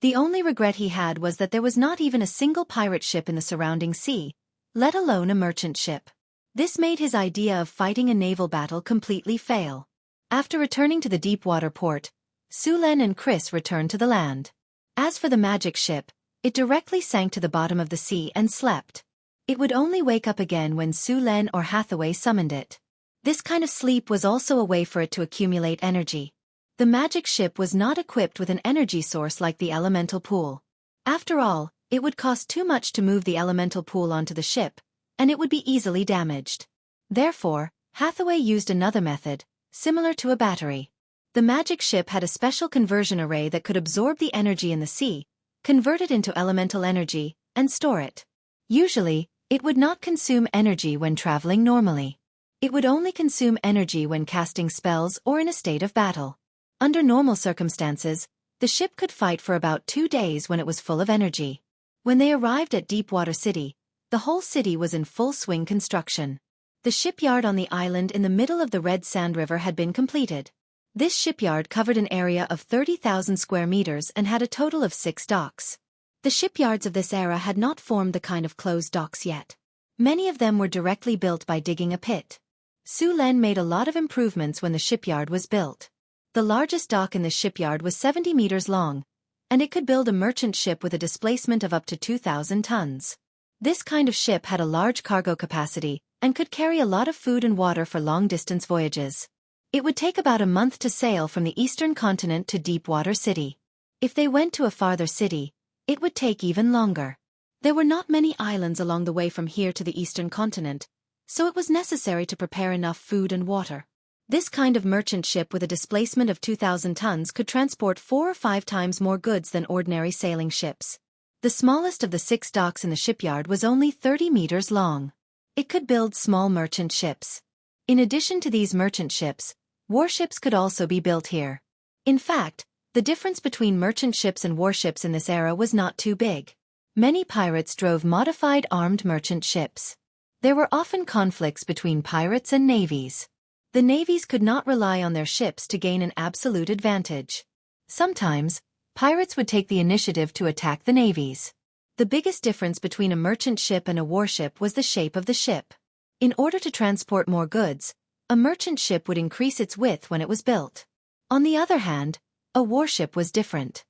The only regret he had was that there was not even a single pirate ship in the surrounding sea, let alone a merchant ship. This made his idea of fighting a naval battle completely fail. After returning to the deep-water port, Su Len and Chris returned to the land. As for the magic ship, it directly sank to the bottom of the sea and slept. It would only wake up again when Su Len or Hathaway summoned it. This kind of sleep was also a way for it to accumulate energy. The magic ship was not equipped with an energy source like the elemental pool. After all, it would cost too much to move the elemental pool onto the ship, and it would be easily damaged. Therefore, Hathaway used another method, similar to a battery. The magic ship had a special conversion array that could absorb the energy in the sea, convert it into elemental energy, and store it. Usually, it would not consume energy when traveling normally. It would only consume energy when casting spells or in a state of battle. Under normal circumstances, the ship could fight for about 2 days when it was full of energy. When they arrived at Deepwater City, the whole city was in full swing construction. The shipyard on the island in the middle of the Red Sand River had been completed. This shipyard covered an area of 30,000 square meters and had a total of 6 docks. The shipyards of this era had not formed the kind of closed docks yet. Many of them were directly built by digging a pit. Su Len made a lot of improvements when the shipyard was built. The largest dock in the shipyard was 70 meters long, and it could build a merchant ship with a displacement of up to 2,000 tons. This kind of ship had a large cargo capacity and could carry a lot of food and water for long-distance voyages. It would take about a month to sail from the eastern continent to Deepwater City. If they went to a farther city, it would take even longer. There were not many islands along the way from here to the eastern continent, so it was necessary to prepare enough food and water. This kind of merchant ship with a displacement of 2,000 tons could transport 4 or 5 times more goods than ordinary sailing ships. The smallest of the 6 docks in the shipyard was only 30 meters long. It could build small merchant ships. In addition to these merchant ships, warships could also be built here. In fact, the difference between merchant ships and warships in this era was not too big. Many pirates drove modified armed merchant ships. There were often conflicts between pirates and navies. The navies could not rely on their ships to gain an absolute advantage. Sometimes, pirates would take the initiative to attack the navies. The biggest difference between a merchant ship and a warship was the shape of the ship. In order to transport more goods, a merchant ship would increase its width when it was built. On the other hand, a warship was different.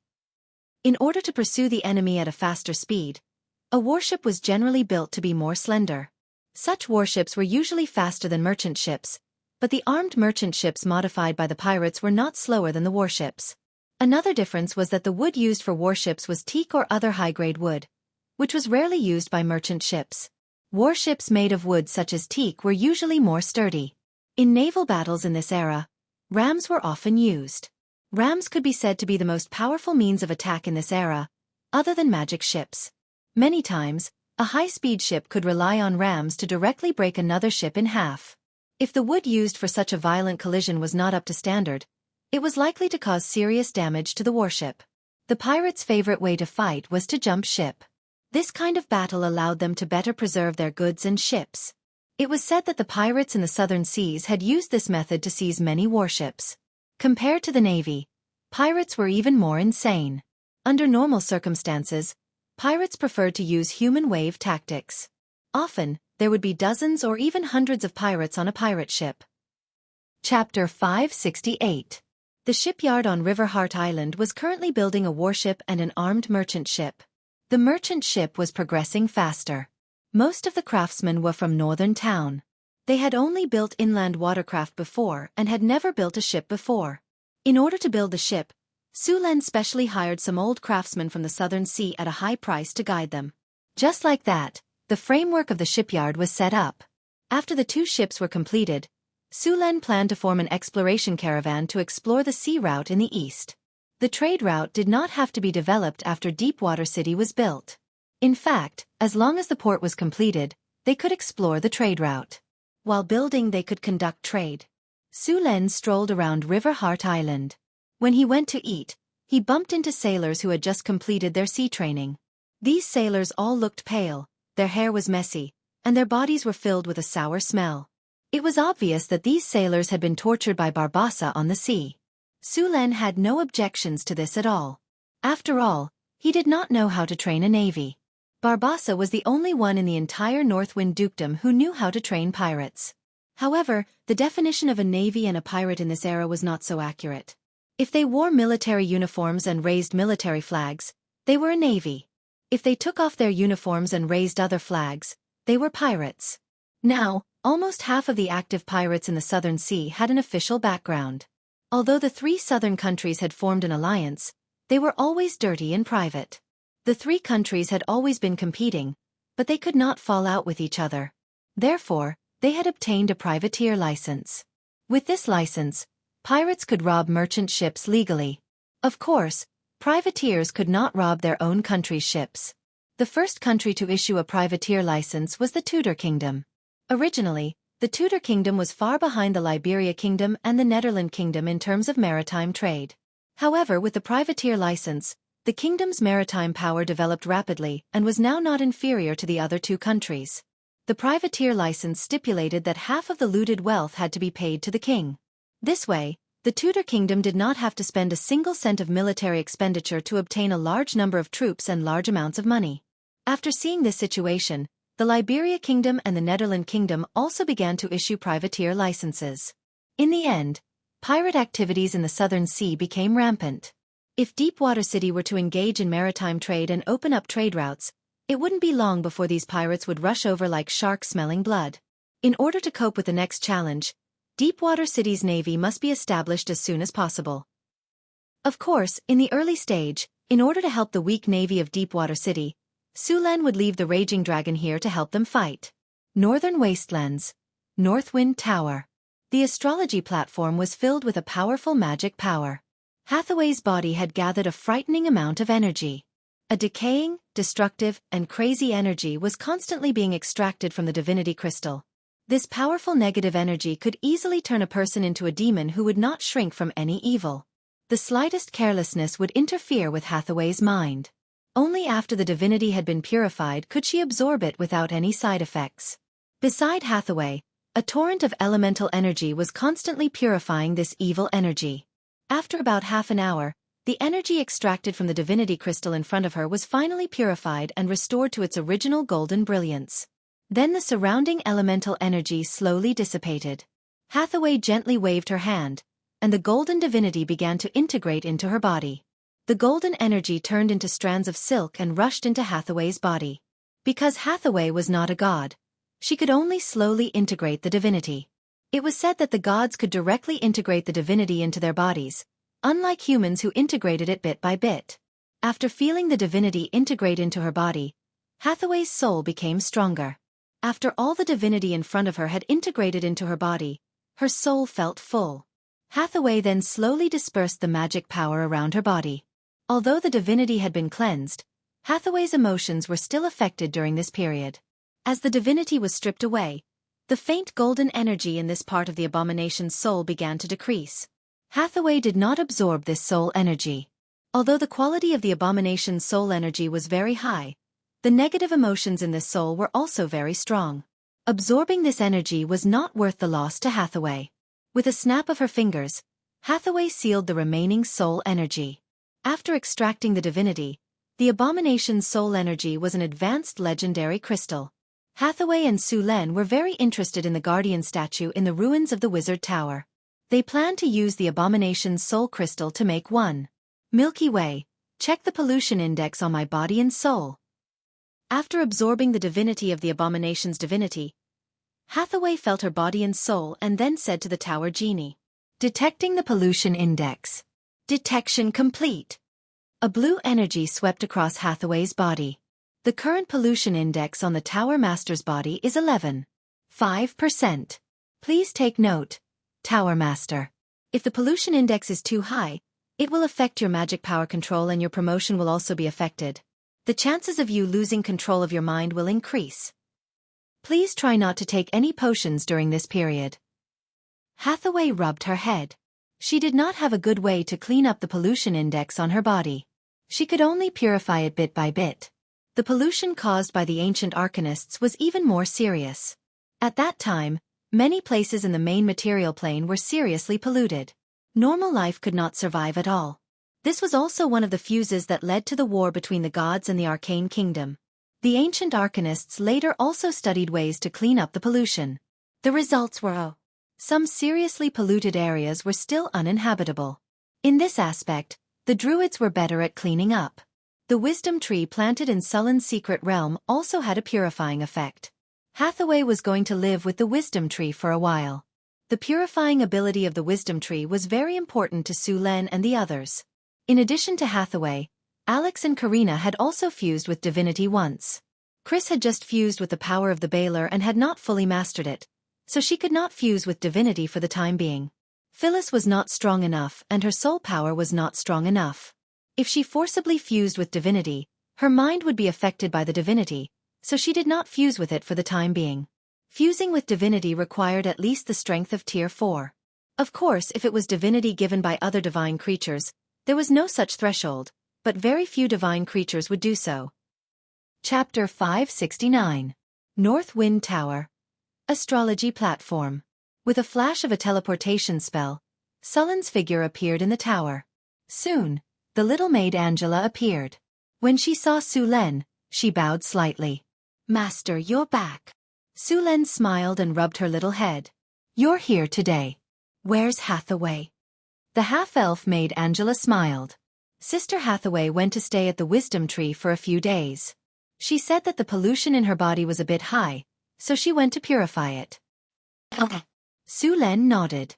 In order to pursue the enemy at a faster speed, a warship was generally built to be more slender. Such warships were usually faster than merchant ships, but the armed merchant ships modified by the pirates were not slower than the warships. Another difference was that the wood used for warships was teak or other high-grade wood, which was rarely used by merchant ships. Warships made of wood such as teak were usually more sturdy. In naval battles in this era, rams were often used. Rams could be said to be the most powerful means of attack in this era, other than magic ships. Many times, a high-speed ship could rely on rams to directly break another ship in half. If the wood used for such a violent collision was not up to standard, it was likely to cause serious damage to the warship. The pirates' favorite way to fight was to jump ship. This kind of battle allowed them to better preserve their goods and ships. It was said that the pirates in the southern seas had used this method to seize many warships. Compared to the navy, pirates were even more insane. Under normal circumstances, pirates preferred to use human wave tactics. Often, there would be dozens or even hundreds of pirates on a pirate ship. Chapter 568. The shipyard on River Heart Island was currently building a warship and an armed merchant ship. The merchant ship was progressing faster. Most of the craftsmen were from northern town. They had only built inland watercraft before and had never built a ship before. In order to build the ship, Su Len specially hired some old craftsmen from the southern sea at a high price to guide them. Just like that, the framework of the shipyard was set up. After the two ships were completed, Su Len planned to form an exploration caravan to explore the sea route in the east. The trade route did not have to be developed after Deepwater City was built. In fact, as long as the port was completed, they could explore the trade route. While building, they could conduct trade. Su Len strolled around River Heart Island. When he went to eat, he bumped into sailors who had just completed their sea training. These sailors all looked pale, their hair was messy, and their bodies were filled with a sour smell. It was obvious that these sailors had been tortured by Barbassa on the sea. Su Len had no objections to this at all. After all, he did not know how to train a navy. Barbassa was the only one in the entire Northwind Dukedom who knew how to train pirates. However, the definition of a navy and a pirate in this era was not so accurate. If they wore military uniforms and raised military flags, they were a navy. If they took off their uniforms and raised other flags, they were pirates. Now, almost half of the active pirates in the Southern Sea had an official background. Although the three southern countries had formed an alliance, they were always dirty in private. The three countries had always been competing, but they could not fall out with each other. Therefore, they had obtained a privateer license. With this license, pirates could rob merchant ships legally. Of course, privateers could not rob their own country's ships. The first country to issue a privateer license was the Tudor Kingdom. Originally, the Tudor Kingdom was far behind the Liberia Kingdom and the Netherlands Kingdom in terms of maritime trade. However, with the privateer license, the kingdom's maritime power developed rapidly and was now not inferior to the other two countries. The privateer license stipulated that half of the looted wealth had to be paid to the king. This way, the Tudor Kingdom did not have to spend a single cent of military expenditure to obtain a large number of troops and large amounts of money. After seeing this situation, the Liberia Kingdom and the Netherlands Kingdom also began to issue privateer licenses. In the end, pirate activities in the Southern Sea became rampant. If Deepwater City were to engage in maritime trade and open up trade routes, it wouldn't be long before these pirates would rush over like sharks smelling blood. In order to cope with the next challenge, Deepwater City's navy must be established as soon as possible. Of course, in the early stage, in order to help the weak navy of Deepwater City, Su Len would leave the Raging Dragon here to help them fight. Northern Wastelands. Northwind Tower. The astrology platform was filled with a powerful magic power. Hathaway's body had gathered a frightening amount of energy. A decaying, destructive, and crazy energy was constantly being extracted from the divinity crystal. This powerful negative energy could easily turn a person into a demon who would not shrink from any evil. The slightest carelessness would interfere with Hathaway's mind. Only after the divinity had been purified could she absorb it without any side effects. Beside Hathaway, a torrent of elemental energy was constantly purifying this evil energy. After about half an hour, the energy extracted from the divinity crystal in front of her was finally purified and restored to its original golden brilliance. Then the surrounding elemental energy slowly dissipated. Hathaway gently waved her hand, and the golden divinity began to integrate into her body. The golden energy turned into strands of silk and rushed into Hathaway's body. Because Hathaway was not a god, she could only slowly integrate the divinity. It was said that the gods could directly integrate the divinity into their bodies, unlike humans who integrated it bit by bit. After feeling the divinity integrate into her body, Hathaway's soul became stronger. After all the divinity in front of her had integrated into her body, her soul felt full. Hathaway then slowly dispersed the magic power around her body. Although the divinity had been cleansed, Hathaway's emotions were still affected during this period. As the divinity was stripped away, the faint golden energy in this part of the abomination's soul began to decrease. Hathaway did not absorb this soul energy. Although the quality of the abomination's soul energy was very high, the negative emotions in this soul were also very strong. Absorbing this energy was not worth the loss to Hathaway. With a snap of her fingers, Hathaway sealed the remaining soul energy. After extracting the divinity, the abomination's soul energy was an advanced legendary crystal. Hathaway and Su Len were very interested in the guardian statue in the ruins of the Wizard Tower. They planned to use the abomination's soul crystal to make one. Milky Way, check the pollution index on my body and soul. After absorbing the divinity of the abomination's divinity, Hathaway felt her body and soul and then said to the tower genie, detecting the pollution index. Detection complete. A blue energy swept across Hathaway's body. The current pollution index on the Tower Master's body is 11.5%. Please take note, Tower Master. If the pollution index is too high, it will affect your magic power control and your promotion will also be affected. The chances of you losing control of your mind will increase. Please try not to take any potions during this period. Hathaway rubbed her head. She did not have a good way to clean up the pollution index on her body. She could only purify it bit by bit. The pollution caused by the ancient arcanists was even more serious. At that time, many places in the main material plane were seriously polluted. Normal life could not survive at all. This was also one of the fuses that led to the war between the gods and the arcane kingdom. The ancient arcanists later also studied ways to clean up the pollution. The results were some seriously polluted areas were still uninhabitable. In this aspect, the druids were better at cleaning up. The wisdom tree planted in Sullen's secret realm also had a purifying effect. Hathaway was going to live with the wisdom tree for a while. The purifying ability of the wisdom tree was very important to Su Len and the others. In addition to Hathaway, Alex and Karina had also fused with divinity once. Chris had just fused with the power of the Baylor and had not fully mastered it, so she could not fuse with divinity for the time being. Phyllis was not strong enough and her soul power was not strong enough. If she forcibly fused with divinity, her mind would be affected by the divinity, so she did not fuse with it for the time being. Fusing with divinity required at least the strength of Tier 4. Of course, if it was divinity given by other divine creatures, there was no such threshold, but very few divine creatures would do so. Chapter 569. North Wind Tower. Astrology Platform. With a flash of a teleportation spell, Sullen's figure appeared in the tower. Soon, the little maid Angela appeared. When she saw Su Len, she bowed slightly. Master, you're back. Su Len smiled and rubbed her little head. You're here today. Where's Hathaway? The half-elf maid Angela smiled. Sister Hathaway went to stay at the wisdom tree for a few days. She said that the pollution in her body was a bit high, so she went to purify it. Su Len nodded.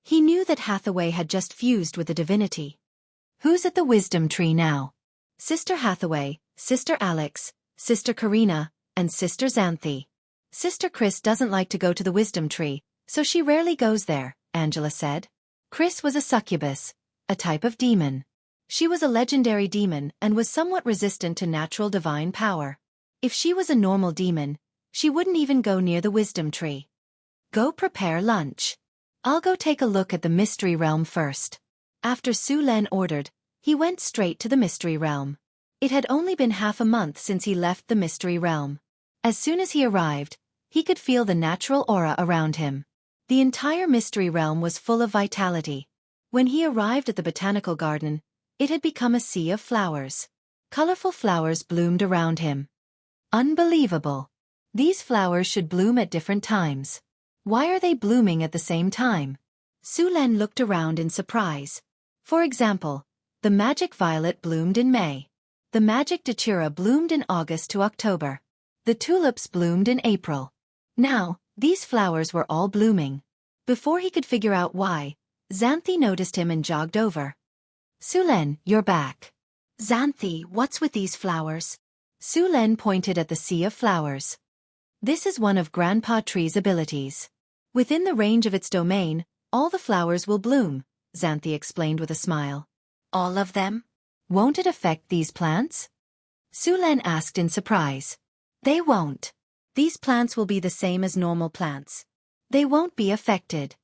He knew that Hathaway had just fused with the divinity. Who's at the wisdom tree now? Sister Hathaway, Sister Alex, Sister Karina, and Sister Xanthi. Sister Chris doesn't like to go to the wisdom tree, so she rarely goes there, Angela said. Chris was a succubus, a type of demon. She was a legendary demon and was somewhat resistant to natural divine power. If she was a normal demon, she wouldn't even go near the wisdom tree. Go prepare lunch. I'll go take a look at the mystery realm first. After Su Len ordered, he went straight to the mystery realm. It had only been half a month since he left the mystery realm. As soon as he arrived, he could feel the natural aura around him. The entire mystery realm was full of vitality. When he arrived at the botanical garden, it had become a sea of flowers. Colorful flowers bloomed around him. Unbelievable. These flowers should bloom at different times. Why are they blooming at the same time? Su Len looked around in surprise. For example, the magic violet bloomed in May. The magic datura bloomed in August to October. The tulips bloomed in April. Now, these flowers were all blooming. Before he could figure out why, Xanthi noticed him and jogged over. Su Len, you're back. Xanthi, what's with these flowers? Su Len pointed at the sea of flowers. This is one of Grandpa Tree's abilities. Within the range of its domain, all the flowers will bloom, Xanthi explained with a smile. All of them? Won't it affect these plants? Su Len asked in surprise. They won't. These plants will be the same as normal plants. They won't be affected.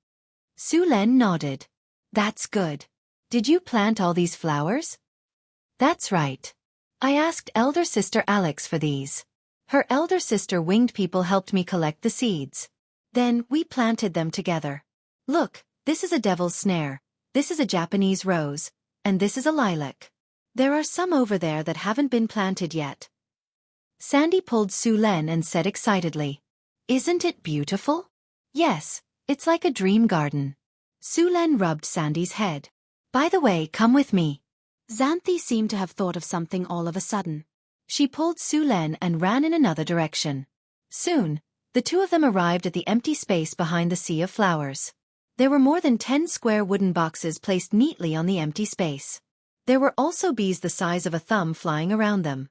Su Len nodded. That's good. Did you plant all these flowers? That's right. I asked elder sister Alex for these. Her elder sister Winged People helped me collect the seeds. Then we planted them together. Look, this is a devil's snare, this is a Japanese rose, and this is a lilac. There are some over there that haven't been planted yet. Sandy pulled Su Len and said excitedly, Isn't it beautiful? Yes, it's like a dream garden. Su Len rubbed Sandy's head. By the way, come with me. Xanthi seemed to have thought of something all of a sudden. She pulled Su Len and ran in another direction. Soon, the two of them arrived at the empty space behind the sea of flowers. There were more than 10 square wooden boxes placed neatly on the empty space. There were also bees the size of a thumb flying around them.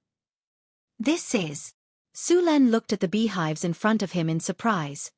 This is... Su Len looked at the beehives in front of him in surprise.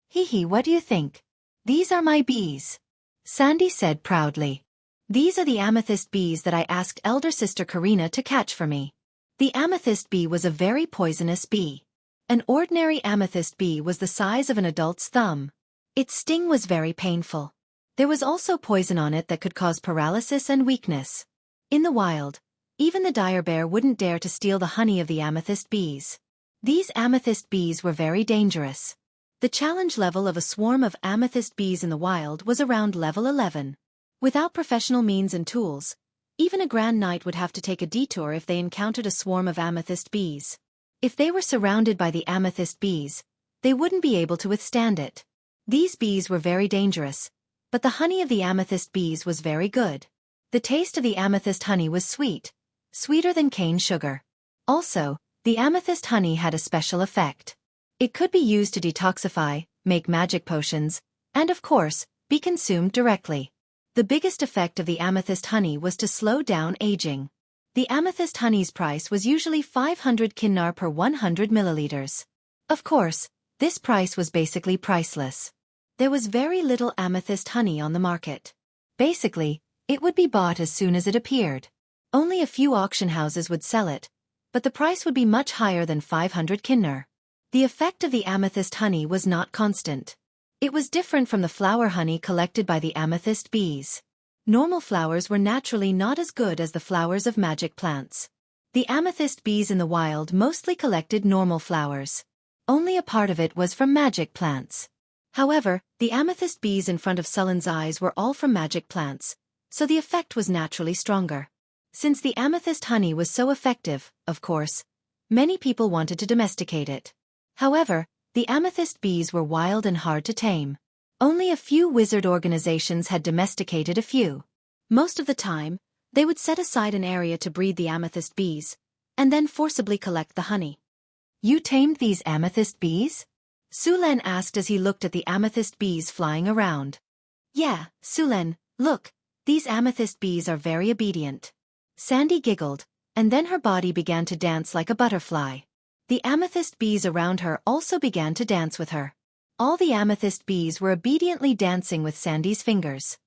Hee, what do you think? These are my bees. Sandy said proudly. These are the amethyst bees that I asked elder sister Karina to catch for me. The amethyst bee was a very poisonous bee. An ordinary amethyst bee was the size of an adult's thumb. Its sting was very painful. There was also poison on it that could cause paralysis and weakness. In the wild, even the dire bear wouldn't dare to steal the honey of the amethyst bees. These amethyst bees were very dangerous. The challenge level of a swarm of amethyst bees in the wild was around level 11. Without professional means and tools, even a grand knight would have to take a detour if they encountered a swarm of amethyst bees. If they were surrounded by the amethyst bees, they wouldn't be able to withstand it. These bees were very dangerous, but the honey of the amethyst bees was very good. The taste of the amethyst honey was sweet, sweeter than cane sugar. Also, the amethyst honey had a special effect. It could be used to detoxify, make magic potions, and of course, be consumed directly. The biggest effect of the amethyst honey was to slow down aging. The amethyst honey's price was usually 500 kinnar per 100 milliliters. Of course, this price was basically priceless. There was very little amethyst honey on the market. Basically, it would be bought as soon as it appeared. Only a few auction houses would sell it, but the price would be much higher than 500 kinnar. The effect of the amethyst honey was not constant. It was different from the flower honey collected by the amethyst bees. Normal flowers were naturally not as good as the flowers of magic plants. The amethyst bees in the wild mostly collected normal flowers. Only a part of it was from magic plants. However, the amethyst bees in front of Sullen's eyes were all from magic plants, so the effect was naturally stronger. Since the amethyst honey was so effective, of course, many people wanted to domesticate it. However, the amethyst bees were wild and hard to tame. Only a few wizard organizations had domesticated a few. Most of the time, they would set aside an area to breed the amethyst bees, and then forcibly collect the honey. You tamed these amethyst bees? Su Len asked as he looked at the amethyst bees flying around. Yeah, Su Len, look, these amethyst bees are very obedient. Sandy giggled, and then her body began to dance like a butterfly. The amethyst bees around her also began to dance with her. All the amethyst bees were obediently dancing with Sandy's fingers.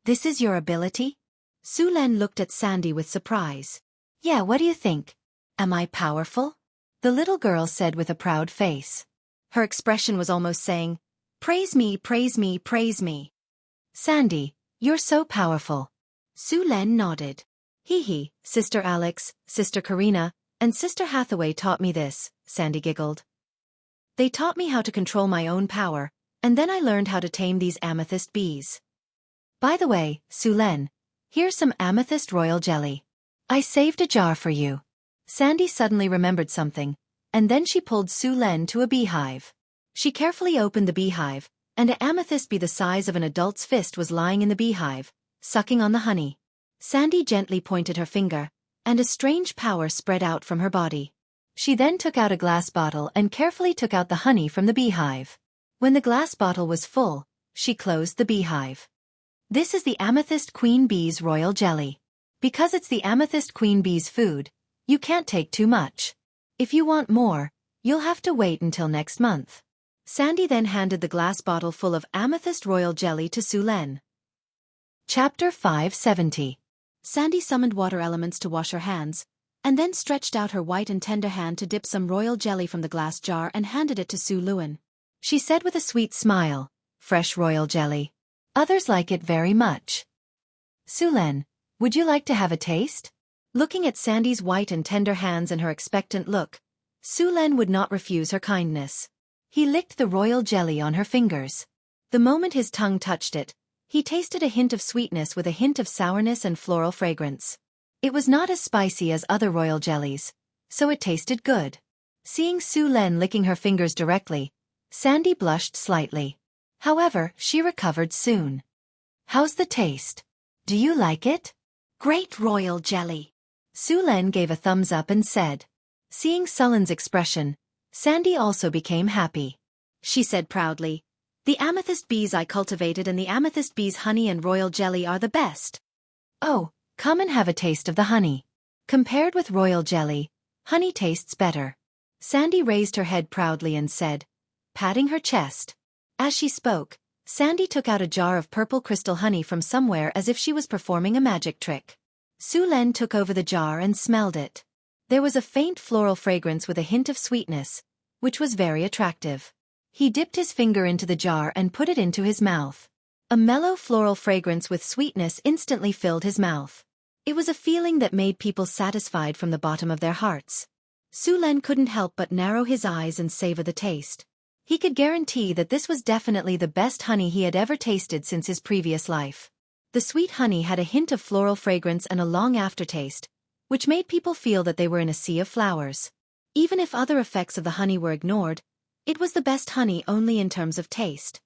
This is your ability? Su Len looked at Sandy with surprise. Yeah, what do you think? Am I powerful? The little girl said with a proud face. Her expression was almost saying, praise me, praise me, praise me. Sandy, you're so powerful. Su Len nodded. Hee, Sister Alex, Sister Karina, and Sister Hathaway taught me this, Sandy giggled. They taught me how to control my own power, and then I learned how to tame these amethyst bees. By the way, Su Len, here's some amethyst royal jelly. I saved a jar for you. Sandy suddenly remembered something, and then she pulled Su Len to a beehive. She carefully opened the beehive, and an amethyst bee the size of an adult's fist was lying in the beehive, sucking on the honey. Sandy gently pointed her finger, and a strange power spread out from her body. She then took out a glass bottle and carefully took out the honey from the beehive. When the glass bottle was full, she closed the beehive. This is the amethyst queen bee's royal jelly. Because it's the amethyst queen bee's food, you can't take too much. If you want more, you'll have to wait until next month. Sandy then handed the glass bottle full of amethyst royal jelly to Su Len. Chapter 570. Sandy summoned water elements to wash her hands, and then stretched out her white and tender hand to dip some royal jelly from the glass jar and handed it to Su Len. She said with a sweet smile, fresh royal jelly. Others like it very much. Su Len, would you like to have a taste? Looking at Sandy's white and tender hands and her expectant look, Su Len would not refuse her kindness. He licked the royal jelly on her fingers. The moment his tongue touched it, he tasted a hint of sweetness with a hint of sourness and floral fragrance. It was not as spicy as other royal jellies, so it tasted good. Seeing Su Len licking her fingers directly, Sandy blushed slightly. However, she recovered soon. How's the taste? Do you like it? Great royal jelly. Su Len gave a thumbs up and said. Seeing Sullen's expression, Sandy also became happy. She said proudly, "The amethyst bees I cultivated and the amethyst bees' honey and royal jelly are the best. Oh, come and have a taste of the honey. Compared with royal jelly, honey tastes better." Sandy raised her head proudly and said, patting her chest. As she spoke, Sandy took out a jar of purple crystal honey from somewhere as if she was performing a magic trick. Su Len took over the jar and smelled it. There was a faint floral fragrance with a hint of sweetness, which was very attractive. He dipped his finger into the jar and put it into his mouth. A mellow floral fragrance with sweetness instantly filled his mouth. It was a feeling that made people satisfied from the bottom of their hearts. Su Len couldn't help but narrow his eyes and savor the taste. He could guarantee that this was definitely the best honey he had ever tasted since his previous life. The sweet honey had a hint of floral fragrance and a long aftertaste, which made people feel that they were in a sea of flowers. Even if other effects of the honey were ignored, it was the best honey only in terms of taste.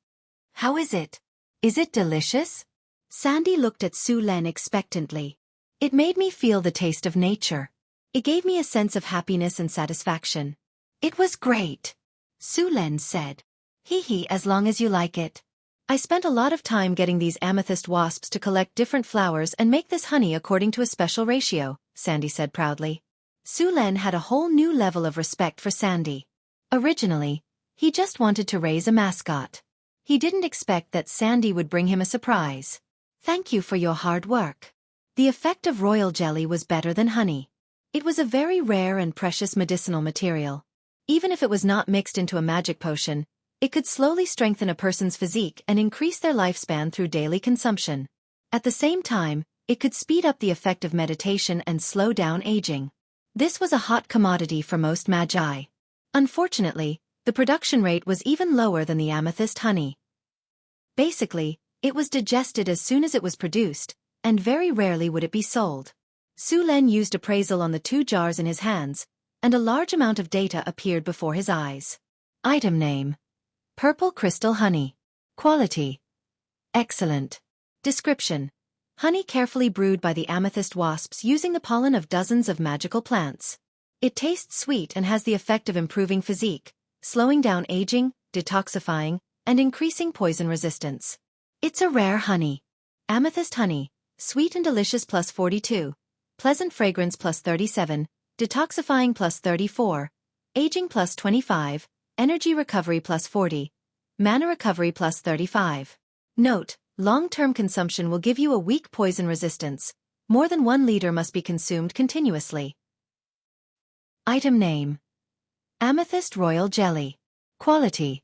How is it? Is it delicious? Sandy looked at Su Len expectantly. It made me feel the taste of nature. It gave me a sense of happiness and satisfaction. It was great, Su Len said. Hee, as long as you like it. I spent a lot of time getting these amethyst wasps to collect different flowers and make this honey according to a special ratio, Sandy said proudly. Su Len had a whole new level of respect for Sandy. Originally, he just wanted to raise a mascot. He didn't expect that Sandy would bring him a surprise. Thank you for your hard work. The effect of royal jelly was better than honey. It was a very rare and precious medicinal material. Even if it was not mixed into a magic potion, it could slowly strengthen a person's physique and increase their lifespan through daily consumption. At the same time, it could speed up the effect of meditation and slow down aging. This was a hot commodity for most magi. Unfortunately, the production rate was even lower than the amethyst honey. Basically, it was digested as soon as it was produced, and very rarely would it be sold. Su Len used appraisal on the 2 jars in his hands, and a large amount of data appeared before his eyes. Item name: Purple crystal honey. Quality: excellent. Description: honey carefully brewed by the amethyst wasps using the pollen of dozens of magical plants. It tastes sweet and has the effect of improving physique, slowing down aging, detoxifying, and increasing poison resistance. It's a rare honey. Amethyst honey, sweet and delicious plus 42, pleasant fragrance plus 37, detoxifying plus 34, aging plus 25, energy recovery plus 40, mana recovery plus 35. Note: long-term consumption will give you a weak poison resistance. More than 1 liter must be consumed continuously. Item name: Amethyst Royal Jelly. Quality: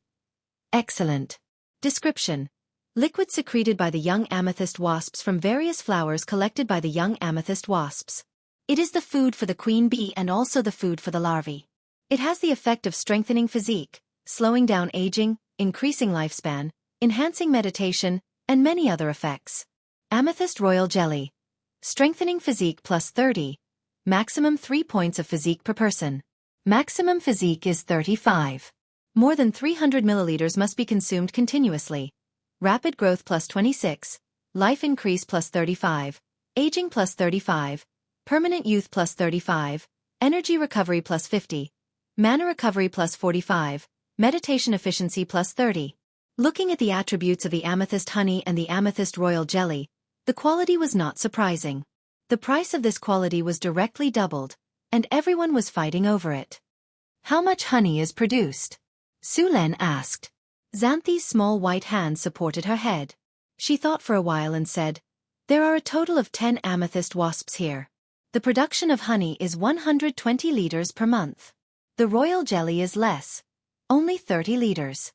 excellent. Description: liquid secreted by the young amethyst wasps from various flowers collected by the young amethyst wasps. It is the food for the queen bee and also the food for the larvae. It has the effect of strengthening physique, slowing down aging, increasing lifespan, enhancing meditation, and many other effects. Amethyst Royal Jelly. Strengthening physique plus 30. Maximum 3 points of physique per person. Maximum physique is 35. More than 300 milliliters must be consumed continuously. Rapid growth plus 26. Life increase plus 35. Aging plus 35. Permanent youth plus 35. Energy recovery plus 50. Mana recovery plus 45. Meditation efficiency plus 30. Looking at the attributes of the amethyst honey and the amethyst royal jelly, the quality was not surprising. The price of this quality was directly doubled, and everyone was fighting over it. How much honey is produced? Su Len asked. Xanthi's small white hand supported her head. She thought for a while and said, "There are a total of 10 amethyst wasps here. The production of honey is 120 liters per month. The royal jelly is less, only 30 liters.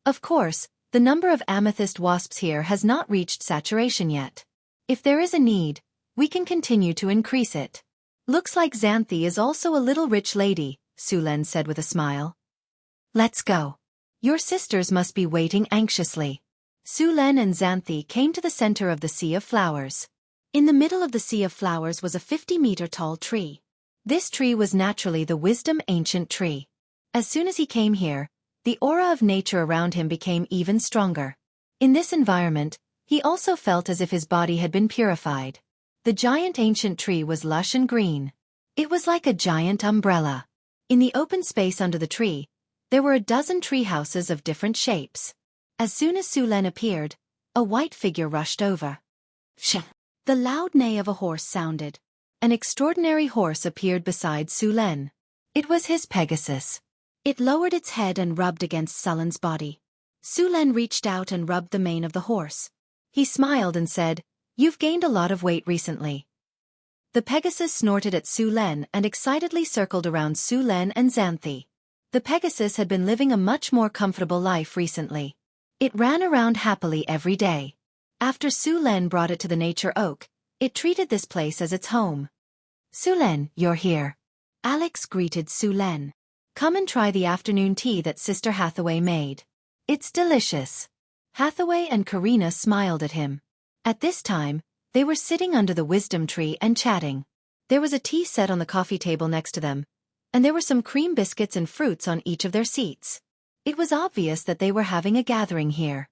Of course, the number of amethyst wasps here has not reached saturation yet. If there is a need, we can continue to increase it." "Looks like Xanthi is also a little rich lady," Su Len said with a smile. "Let's go. Your sisters must be waiting anxiously." Su Len and Xanthi came to the center of the sea of flowers. In the middle of the sea of flowers was a 50-meter-tall tree. This tree was naturally the wisdom ancient tree. As soon as he came here, the aura of nature around him became even stronger. In this environment, He also felt as if his body had been purified. The giant ancient tree was lush and green. It was like a giant umbrella. In the open space under the tree, there were a dozen tree houses of different shapes. As soon as Su Len appeared, a white figure rushed over. Shh! The loud neigh of a horse sounded. An extraordinary horse appeared beside Su Len. It was his Pegasus. It lowered its head and rubbed against Su Len's body. Su Len reached out and rubbed the mane of the horse. He smiled and said, "You've gained a lot of weight recently." The Pegasus snorted at Su Len and excitedly circled around Su Len and Xanthi. The Pegasus had been living a much more comfortable life recently. It ran around happily every day. After Su Len brought it to the nature oak, it treated this place as its home. "Su Len, you're here." Alex greeted Su Len. "Come and try the afternoon tea that Sister Hathaway made. It's delicious." Hathaway and Karina smiled at him. At this time, they were sitting under the wisdom tree and chatting. There was a tea set on the coffee table next to them, and there were some cream biscuits and fruits on each of their seats. It was obvious that they were having a gathering here.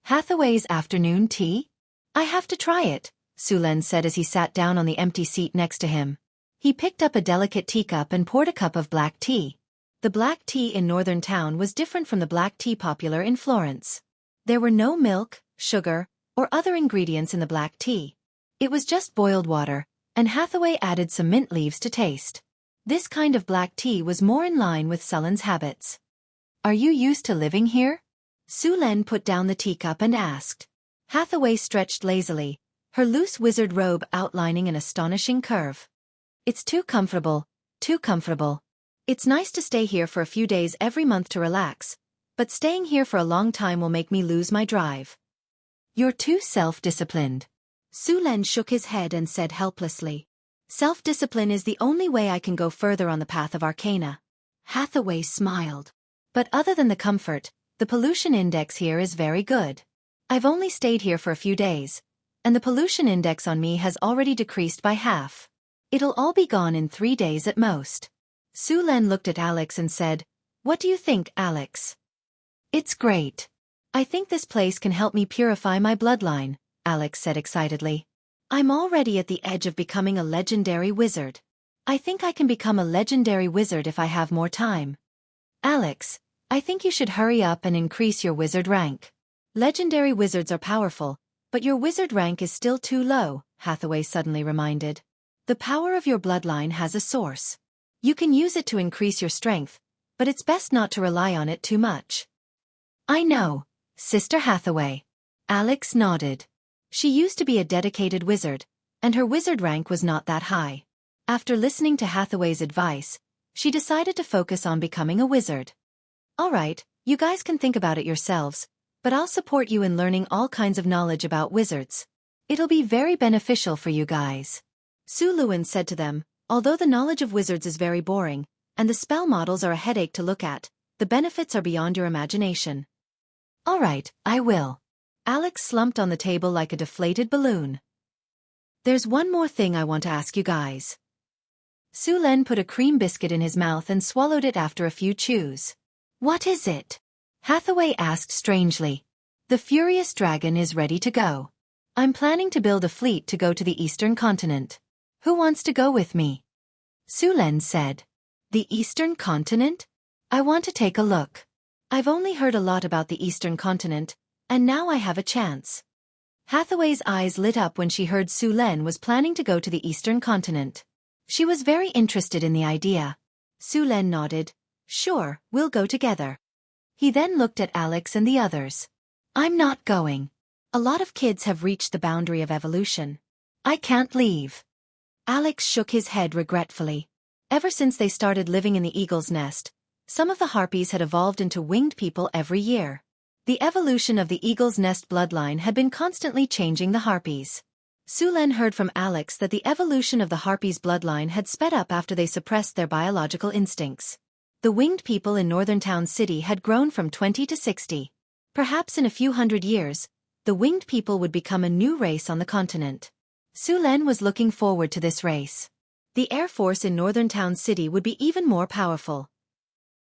"Hathaway's afternoon tea? I have to try it," Su Len said as he sat down on the empty seat next to him. He picked up a delicate teacup and poured a cup of black tea. The black tea in northern town was different from the black tea popular in Florence. There were no milk, sugar, or other ingredients in the black tea. It was just boiled water, and Hathaway added some mint leaves to taste. This kind of black tea was more in line with Su Len's habits. "Are you used to living here?" Su Len put down the teacup and asked. Hathaway stretched lazily, her loose wizard robe outlining an astonishing curve. "It's too comfortable, too comfortable. It's nice to stay here for a few days every month to relax, but staying here for a long time will make me lose my drive." "You're too self-disciplined." Su Len shook his head and said helplessly. "Self-discipline is the only way I can go further on the path of arcana." Hathaway smiled. "But other than the comfort, the pollution index here is very good. I've only stayed here for a few days, and the pollution index on me has already decreased by half. It'll all be gone in 3 days at most." Su Len looked at Alex and said, "What do you think, Alex?" "It's great. I think this place can help me purify my bloodline," Alex said excitedly. "I'm already at the edge of becoming a legendary wizard. I think I can become a legendary wizard if I have more time. Alex, I think you should hurry up and increase your wizard rank. Legendary wizards are powerful, but your wizard rank is still too low," Hathaway suddenly reminded. "The power of your bloodline has a source. You can use it to increase your strength, but it's best not to rely on it too much." "I know, Sister Hathaway." Alex nodded. She used to be a dedicated wizard, and her wizard rank was not that high. After listening to Hathaway's advice, she decided to focus on becoming a wizard. "All right, you guys can think about it yourselves, but I'll support you in learning all kinds of knowledge about wizards. It'll be very beneficial for you guys." Su Luan said to them, "Although the knowledge of wizards is very boring, and the spell models are a headache to look at, the benefits are beyond your imagination." "All right, I will." Alex slumped on the table like a deflated balloon. "There's one more thing I want to ask you guys." Su Len put a cream biscuit in his mouth and swallowed it after a few chews. "What is it?" Hathaway asked strangely. "The Furious Dragon is ready to go. I'm planning to build a fleet to go to the Eastern Continent. Who wants to go with me?" Su Len said. "The Eastern Continent? I want to take a look. I've only heard a lot about the Eastern Continent, and now I have a chance." Hathaway's eyes lit up when she heard Su Len was planning to go to the Eastern Continent. She was very interested in the idea. Su Len nodded. "Sure, we'll go together." He then looked at Alex and the others. "I'm not going. A lot of kids have reached the boundary of evolution. I can't leave." Alex shook his head regretfully. Ever since they started living in the eagle's nest, some of the harpies had evolved into winged people every year. The evolution of the eagle's nest bloodline had been constantly changing the harpies. Su Len heard from Alex that the evolution of the harpies' bloodline had sped up after they suppressed their biological instincts. The winged people in Northern Town City had grown from 20 to 60. Perhaps in a few hundred years, the winged people would become a new race on the continent. Su Len was looking forward to this race. The Air Force in Northern Town City would be even more powerful.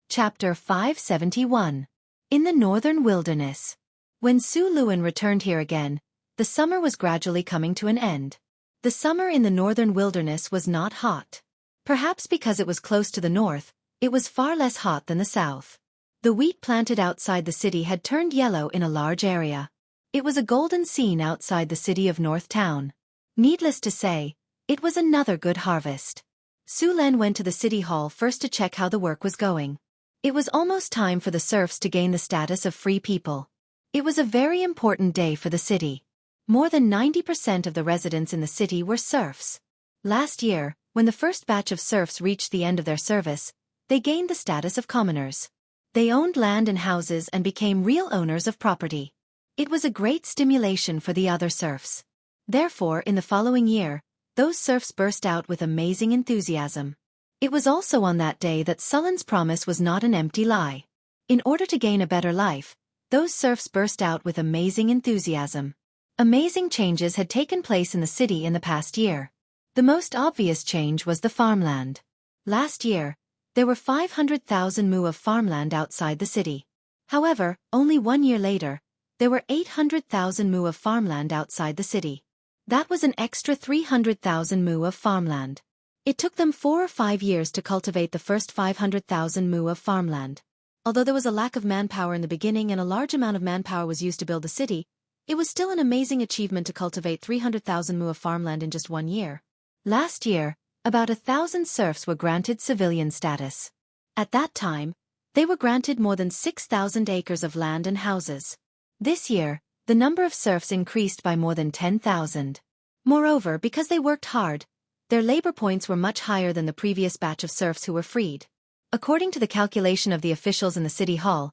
Chapter 571. In the Northern Wilderness. When Su Luan returned here again, the summer was gradually coming to an end. The summer in the northern wilderness was not hot. Perhaps because it was close to the north, it was far less hot than the south. The wheat planted outside the city had turned yellow in a large area. It was a golden scene outside the city of North Town. Needless to say, it was another good harvest. Su Len went to the city hall first to check how the work was going. It was almost time for the serfs to gain the status of free people. It was a very important day for the city. More than 90% of the residents in the city were serfs. Last year, when the first batch of serfs reached the end of their service, they gained the status of commoners. They owned land and houses and became real owners of property. It was a great stimulation for the other serfs. Therefore, in the following year, those serfs burst out with amazing enthusiasm. It was also on that day that Sullen's promise was not an empty lie. In order to gain a better life, those serfs burst out with amazing enthusiasm. Amazing changes had taken place in the city in the past year. The most obvious change was the farmland. Last year, there were 500,000 mu of farmland outside the city. However, only 1 year later, there were 800,000 mu of farmland outside the city. That was an extra 300,000 mu of farmland. It took them 4 or 5 years to cultivate the first 500,000 mu of farmland. Although there was a lack of manpower in the beginning and a large amount of manpower was used to build the city, it was still an amazing achievement to cultivate 300,000 mu of farmland in just 1 year. Last year, about 1,000 serfs were granted civilian status. At that time, they were granted more than 6,000 acres of land and houses. This year, the number of serfs increased by more than 10,000. Moreover, because they worked hard, their labor points were much higher than the previous batch of serfs who were freed. According to the calculation of the officials in the city hall,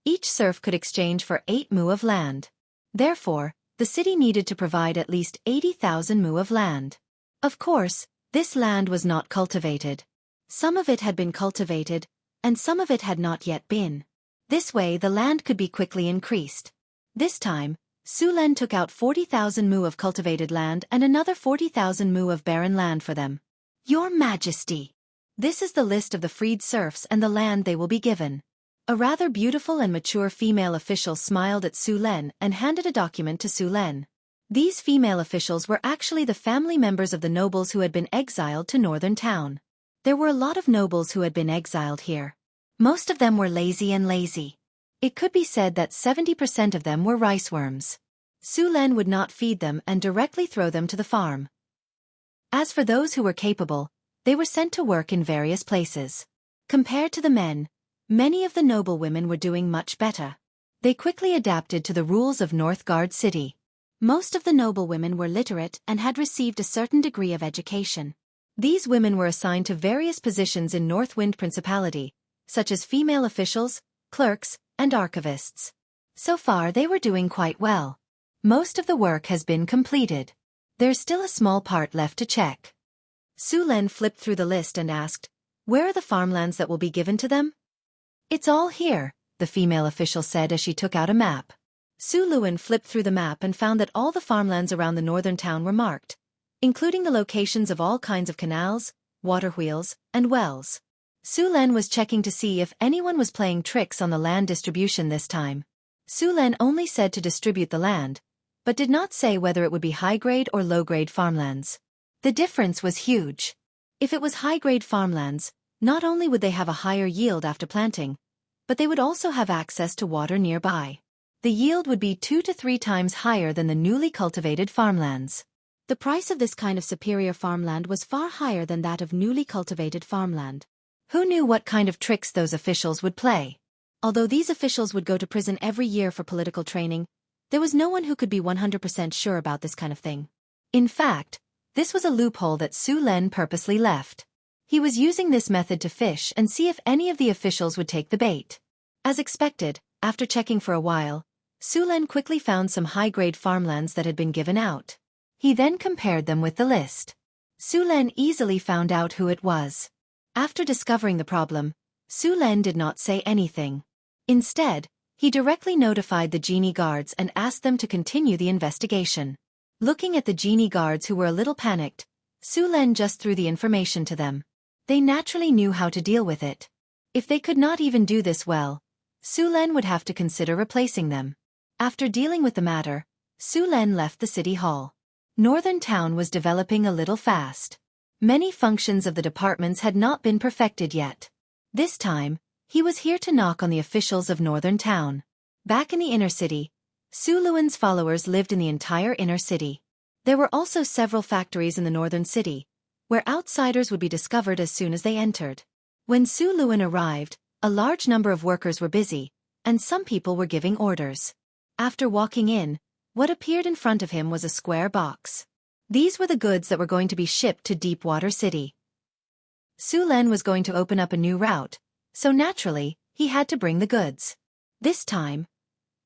each serf could exchange for 8 mu of land. Therefore, the city needed to provide at least 80,000 mu of land. Of course, this land was not cultivated. Some of it had been cultivated, and some of it had not yet been. This way the land could be quickly increased. This time, Su Len took out 40,000 mu of cultivated land and another 40,000 mu of barren land for them. Your Majesty! This is the list of the freed serfs and the land they will be given. A rather beautiful and mature female official smiled at Su Len and handed a document to Su Len. These female officials were actually the family members of the nobles who had been exiled to Northern Town. There were a lot of nobles who had been exiled here. Most of them were lazy. It could be said that 70% of them were rice worms. Su Len would not feed them and directly throw them to the farm. As for those who were capable, they were sent to work in various places. Compared to the men, many of the noble women were doing much better. They quickly adapted to the rules of North Guard City. Most of the noble women were literate and had received a certain degree of education. These women were assigned to various positions in North Wind Principality, such as female officials, clerks, and archivists. So far they were doing quite well. Most of the work has been completed. There's still a small part left to check. Su Len flipped through the list and asked, "Where are the farmlands that will be given to them?" "It's all here," the female official said as she took out a map. Su Luen flipped through the map and found that all the farmlands around the northern town were marked, including the locations of all kinds of canals, water wheels, and wells. Su Len was checking to see if anyone was playing tricks on the land distribution this time. Su Len only said to distribute the land, but did not say whether it would be high-grade or low-grade farmlands. The difference was huge. If it was high-grade farmlands, not only would they have a higher yield after planting, but they would also have access to water nearby. The yield would be 2 to 3 times higher than the newly cultivated farmlands. The price of this kind of superior farmland was far higher than that of newly cultivated farmland. Who knew what kind of tricks those officials would play? Although these officials would go to prison every year for political training, there was no one who could be 100% sure about this kind of thing. In fact, this was a loophole that Su Len purposely left. He was using this method to fish and see if any of the officials would take the bait. As expected, after checking for a while, Su Len quickly found some high-grade farmlands that had been given out. He then compared them with the list. Su Len easily found out who it was. After discovering the problem, Su Len did not say anything. Instead, he directly notified the genie guards and asked them to continue the investigation. Looking at the genie guards who were a little panicked, Su Len just threw the information to them. They naturally knew how to deal with it. If they could not even do this well, Su Len would have to consider replacing them. After dealing with the matter, Su Len left the city hall. Northern Town was developing a little fast. Many functions of the departments had not been perfected yet. This time, he was here to knock on the officials of Northern Town. Back in the inner city, Su Luan's followers lived in the entire inner city. There were also several factories in the northern city, where outsiders would be discovered as soon as they entered. When Su Luan arrived, a large number of workers were busy, and some people were giving orders. After walking in, what appeared in front of him was a square box. These were the goods that were going to be shipped to Deepwater City. Su Len was going to open up a new route, so naturally, he had to bring the goods. This time,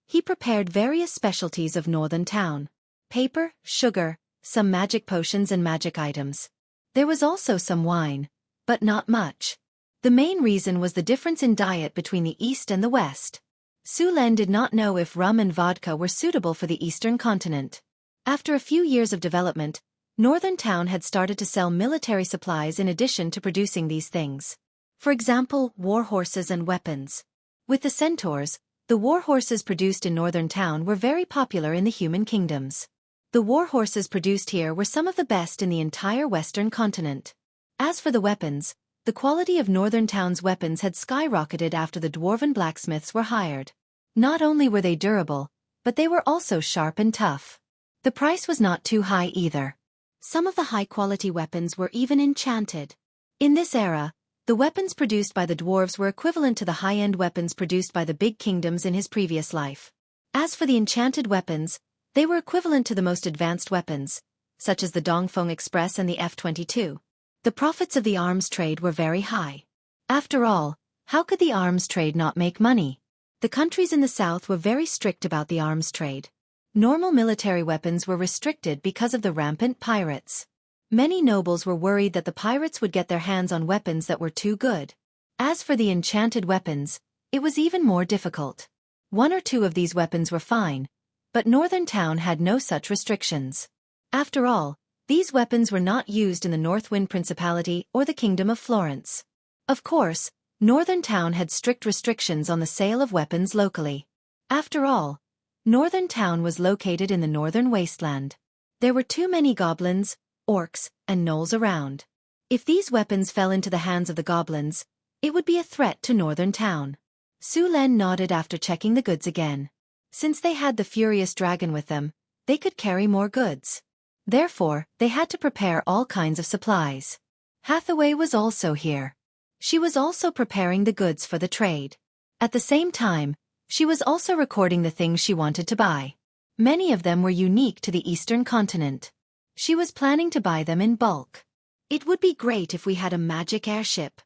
he prepared various specialties of Northern Town: paper, sugar, some magic potions and magic items. There was also some wine, but not much. The main reason was the difference in diet between the East and the West. Su Len did not know if rum and vodka were suitable for the Eastern continent. After a few years of development, Northern Town had started to sell military supplies in addition to producing these things. For example, war horses and weapons. With the centaurs, the war horses produced in Northern Town were very popular in the human kingdoms. The war horses produced here were some of the best in the entire Western continent. As for the weapons, the quality of Northern Town's weapons had skyrocketed after the dwarven blacksmiths were hired. Not only were they durable, but they were also sharp and tough. The price was not too high either. Some of the high-quality weapons were even enchanted. In this era, the weapons produced by the dwarves were equivalent to the high-end weapons produced by the big kingdoms in his previous life. As for the enchanted weapons, they were equivalent to the most advanced weapons, such as the Dongfeng Express and the F-22. The profits of the arms trade were very high. After all, how could the arms trade not make money? The countries in the south were very strict about the arms trade. Normal military weapons were restricted because of the rampant pirates. Many nobles were worried that the pirates would get their hands on weapons that were too good. As for the enchanted weapons, it was even more difficult. One or two of these weapons were fine, but Northern Town had no such restrictions. After all, these weapons were not used in the Northwind Principality or the Kingdom of Florence. Of course, Northern Town had strict restrictions on the sale of weapons locally. After all, Northern Town was located in the northern wasteland. There were too many goblins, orcs, and gnolls around. If these weapons fell into the hands of the goblins, it would be a threat to Northern Town. Su Len nodded after checking the goods again. Since they had the furious dragon with them, they could carry more goods. Therefore, they had to prepare all kinds of supplies. Hathaway was also here. She was also preparing the goods for the trade. At the same time, she was also recording the things she wanted to buy. Many of them were unique to the Eastern continent. She was planning to buy them in bulk. It would be great if we had a magic airship.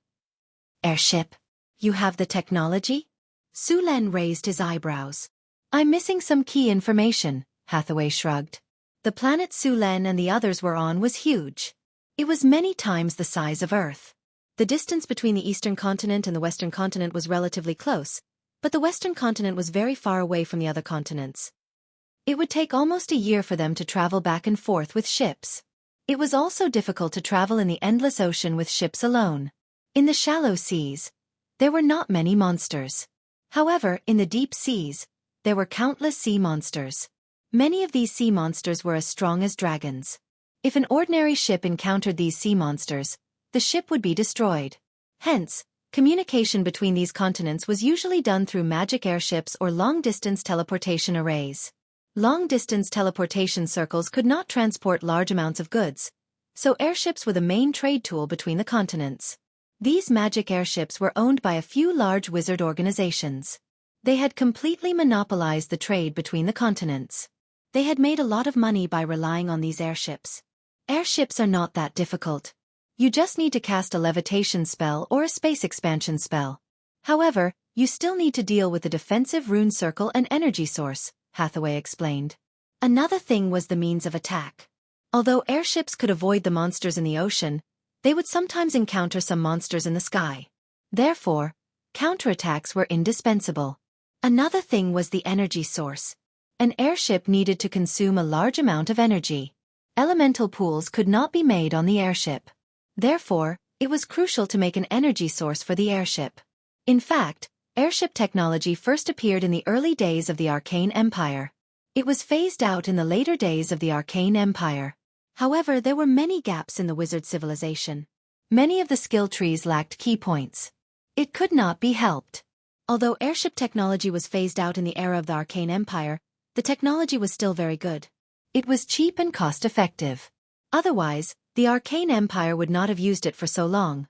Airship? You have the technology? Su Len raised his eyebrows. I'm missing some key information, Hathaway shrugged. The planet Su Len and the others were on was huge. It was many times the size of Earth. The distance between the Eastern continent and the Western continent was relatively close, but the Western continent was very far away from the other continents. It would take almost a year for them to travel back and forth with ships. It was also difficult to travel in the endless ocean with ships alone. In the shallow seas, there were not many monsters. However, in the deep seas, there were countless sea monsters. Many of these sea monsters were as strong as dragons. If an ordinary ship encountered these sea monsters, the ship would be destroyed. Hence, communication between these continents was usually done through magic airships or long-distance teleportation arrays. Long-distance teleportation circles could not transport large amounts of goods, so airships were the main trade tool between the continents. These magic airships were owned by a few large wizard organizations. They had completely monopolized the trade between the continents. They had made a lot of money by relying on these airships. Airships are not that difficult. You just need to cast a levitation spell or a space expansion spell. However, you still need to deal with the defensive rune circle and energy source, Hathaway explained. Another thing was the means of attack. Although airships could avoid the monsters in the ocean, they would sometimes encounter some monsters in the sky. Therefore, counterattacks were indispensable. Another thing was the energy source. An airship needed to consume a large amount of energy. Elemental pools could not be made on the airship. Therefore, it was crucial to make an energy source for the airship. In fact, airship technology first appeared in the early days of the Arcane Empire. It was phased out in the later days of the Arcane Empire. However, there were many gaps in the wizard civilization. Many of the skill trees lacked key points. It could not be helped. Although airship technology was phased out in the era of the Arcane Empire, the technology was still very good. It was cheap and cost-effective. Otherwise, the Arcane Empire would not have used it for so long.